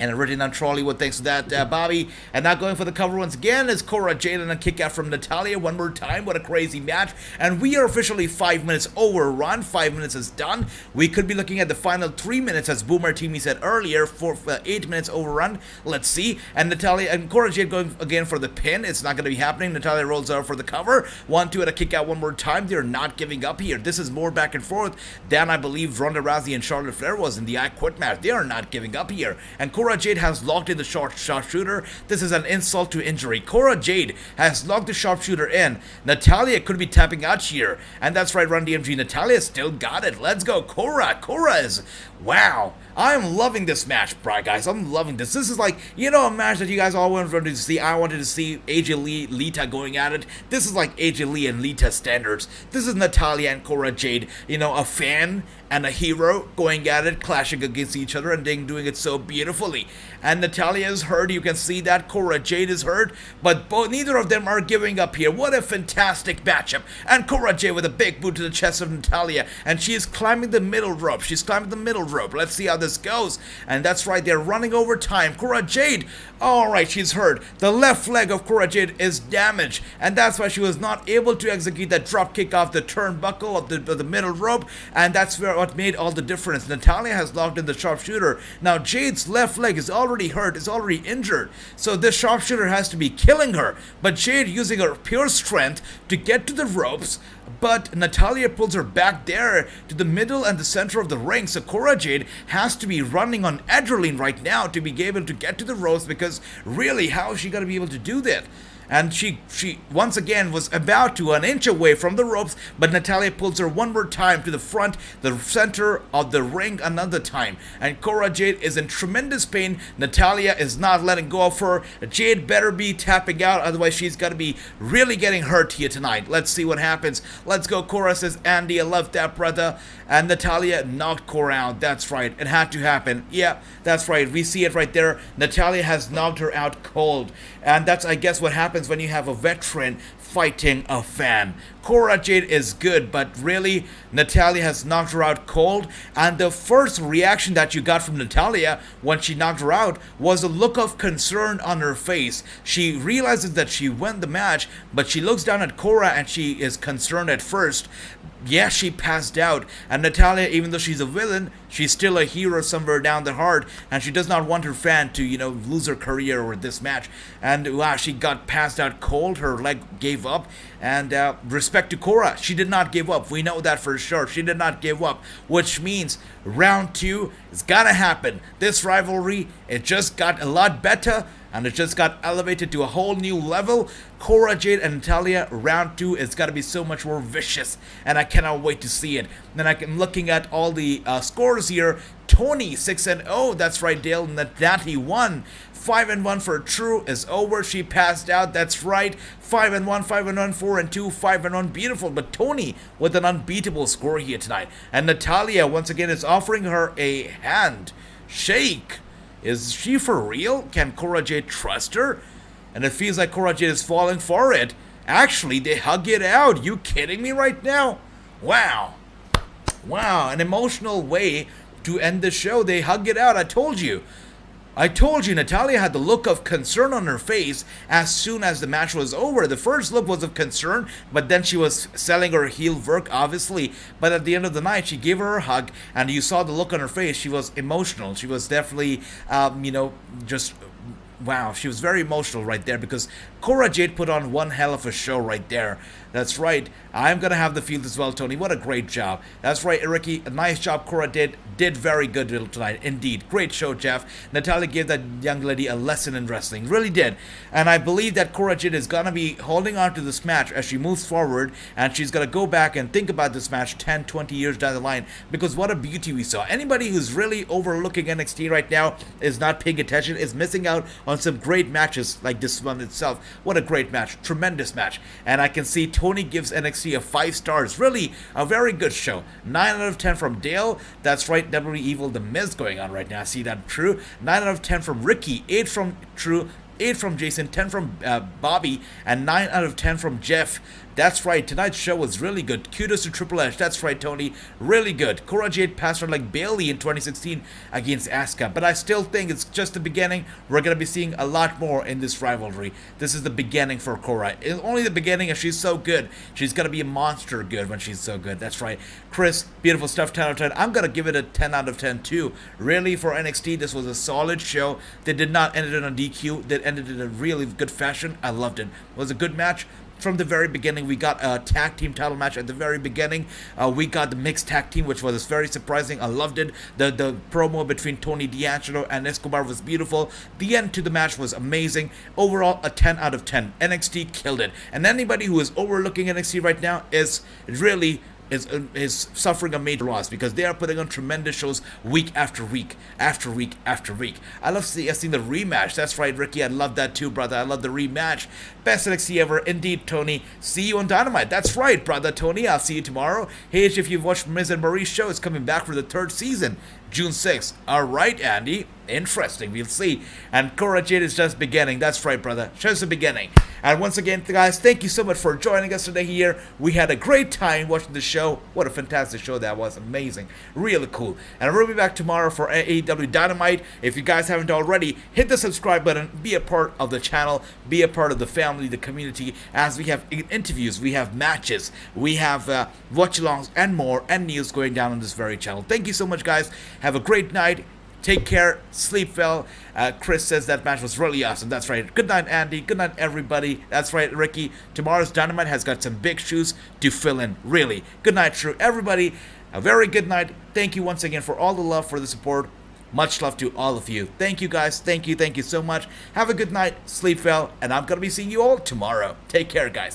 Speaker 1: And written on Hollywood, thanks to that, Bobby. And now going for the cover once again is Cora Jade and a kick out from Natalya one more time. What a crazy match. And we are officially 5 minutes overrun. 5 minutes is done. We could be looking at the final 3 minutes, as Boomer TV said earlier, for 8 minutes overrun. Let's see. And Natalya and Cora Jade going again for the pin. It's not going to be happening. Natalya rolls out for the cover. 1-2 and a kick out one more time. They're not giving up here. This is more back and forth than I believe Ronda Rousey and Charlotte Flair was in the I Quit match. They are not giving up here. And Cora Jade has locked in the sharpshooter. This is an insult to injury. Cora Jade has locked the sharpshooter in. Natalya could be tapping out here. And that's right, Run DMG. Natalya still got it. Let's go, Cora. Cora is, wow. I'm loving this match, guys. I'm loving this. This is like, you know, a match that you guys all wanted to see. I wanted to see AJ Lee, Lita going at it. This is like AJ Lee and Lita standards. This is Natalya and Cora Jade, you know, a fan and a hero going at it, clashing against each other, and doing it so beautifully. And Natalya is hurt, you can see that. Cora Jade is hurt, but neither of them are giving up here. What a fantastic matchup. And Cora Jade with a big boot to the chest of Natalya, and she is climbing the middle rope. She's climbing the middle rope. Let's see how this goes. And that's right, they're running over time. Cora Jade, alright, she's hurt. The left leg of Cora Jade is damaged, and that's why she was not able to execute that drop kick off the turnbuckle of the middle rope, and that's what made all the difference. Natalya has locked in the sharpshooter. Now Jade's left leg is already hurt, is already injured, so this sharpshooter has to be killing her, but Jade using her pure strength to get to the ropes, but Natalya pulls her back there to the middle and the center of the ring, so Cora Jade has to be running on adrenaline right now to be able to get to the ropes, because really, how is she going to be able to do that? And she once again was about to an inch away from the ropes, but Natalya pulls her one more time to the front, the center of the ring another time. And Cora Jade is in tremendous pain. Natalya is not letting go of her. Jade better be tapping out, otherwise she's going to be really getting hurt here tonight. Let's see what happens. Let's go, Cora, says Andy. I love that, brother. And Natalya knocked Cora out. That's right. It had to happen. Yeah, that's right. We see it right there. Natalya has knocked her out cold. And that's, I guess, what happens when you have a veteran fighting a fan. Cora Jade is good, but really, Natalya has knocked her out cold. And the first reaction that you got from Natalya when she knocked her out was a look of concern on her face. She realizes that she won the match, but she looks down at Cora and she is concerned at first. Yeah, she passed out, and Natalya, even though she's a villain, she's still a hero somewhere down the heart, and she does not want her fan to, you know, lose her career over this match. And wow, she got passed out cold, her leg gave up, and respect to Cora, she did not give up. We know that for sure. She did not give up, which means round 2 is gonna happen. This rivalry, it just got a lot better, and it just got elevated to a whole new level. Cora Jade and Natalya, round 2 is going to be so much more vicious, and I cannot wait to see it. Then I'm looking at all the scores here. Tony 6-0, that's right, Dale. Natty won. 5-1 for True is over. She passed out. That's right. 5-1, 5-1, 4-2, 5-1. Beautiful. But Tony with an unbeatable score here tonight. And Natalya once again is offering her a hand shake. Is she for real? Can Cora Jade trust her? And it feels like Cora Jade is falling for it. Actually, they hug it out. You kidding me right now? Wow. Wow, an emotional way to end the show. They hug it out. I told you, Natalya had the look of concern on her face as soon as the match was over. The first look was of concern, but then she was selling her heel work, obviously. But at the end of the night, she gave her a hug, and you saw the look on her face. She was emotional. She was definitely, just... wow, she was very emotional right there, because Cora Jade put on one hell of a show right there. That's right. I'm going to have the field as well, Tony. What a great job. That's right, Ricky. A nice job Cora did very good tonight. Indeed. Great show, Jeff. Natalya gave that young lady a lesson in wrestling. Really did. And I believe that Cora Jade is going to be holding on to this match as she moves forward, and she's going to go back and think about this match 10, 20 years down the line, because what a beauty we saw. Anybody who's really overlooking NXT right now is not paying attention, is missing out on some great matches like this one itself. What a great match. Tremendous match. And I can see Tony gives NXT a 5 stars. Really a very good show. 9 out of 10 from Dale. That's right, WWE Evil The Miz going on right now. I see that. True. 9 out of 10 from Ricky. 8 from True. 8 from Jason. 10 from Bobby. And 9 out of 10 from Jeff. That's right, tonight's show was really good. Kudos to Triple H. That's right, Tony. Really good. Cora Jade passed her like Bailey in 2016 against Asuka. But I still think it's just the beginning. We're going to be seeing a lot more in this rivalry. This is the beginning for Cora. It's only the beginning, and she's so good. She's going to be a monster good when she's so good. That's right. Chris, beautiful stuff, 10 out of 10. I'm going to give it a 10 out of 10 too. Really, for NXT, this was a solid show. They did not end it on DQ. They ended it in a really good fashion. I loved it. It was a good match. From the very beginning, we got a tag team title match at the very beginning. We got the mixed tag team, which was very surprising. I loved it. The promo between Tony D'Angelo and Escobar was beautiful. The end to the match was amazing. Overall, a 10 out of 10. NXT killed it. And anybody who is overlooking NXT right now is really is suffering a major loss because they are putting on tremendous shows week after week after week after week. I love seeing the rematch. That's right, Ricky. I love that too, brother. I love the rematch. Best NXT ever, indeed, Tony. See you on Dynamite. That's right, brother Tony. I'll see you tomorrow. Hey, if you've watched Miz and Marie's show, it's coming back for the 3rd season, June 6th. All right, Andy. Interesting. We'll see. And Cora Jade is just beginning. That's right, brother. Just the beginning. And once again, guys, thank you so much for joining us today here. We had a great time watching the show. What a fantastic show that was. Amazing. Really cool. And we'll be back tomorrow for AEW Dynamite. If you guys haven't already, hit the subscribe button. Be a part of the channel. Be a part of the family, the community, as we have interviews, we have matches, we have watch-alongs and more, and news going down on this very channel. Thank you so much, guys. Have a great night. Take care. Sleep well. Chris says that match was really awesome. That's right. Good night, Andy. Good night, everybody. That's right, Ricky. Tomorrow's Dynamite has got some big shoes to fill in. Really. Good night, true. Everybody, a very good night. Thank you once again for all the love, for the support. Much love to all of you. Thank you, guys. Thank you so much. Have a good night. Sleep well. And I'm going to be seeing you all tomorrow. Take care, guys.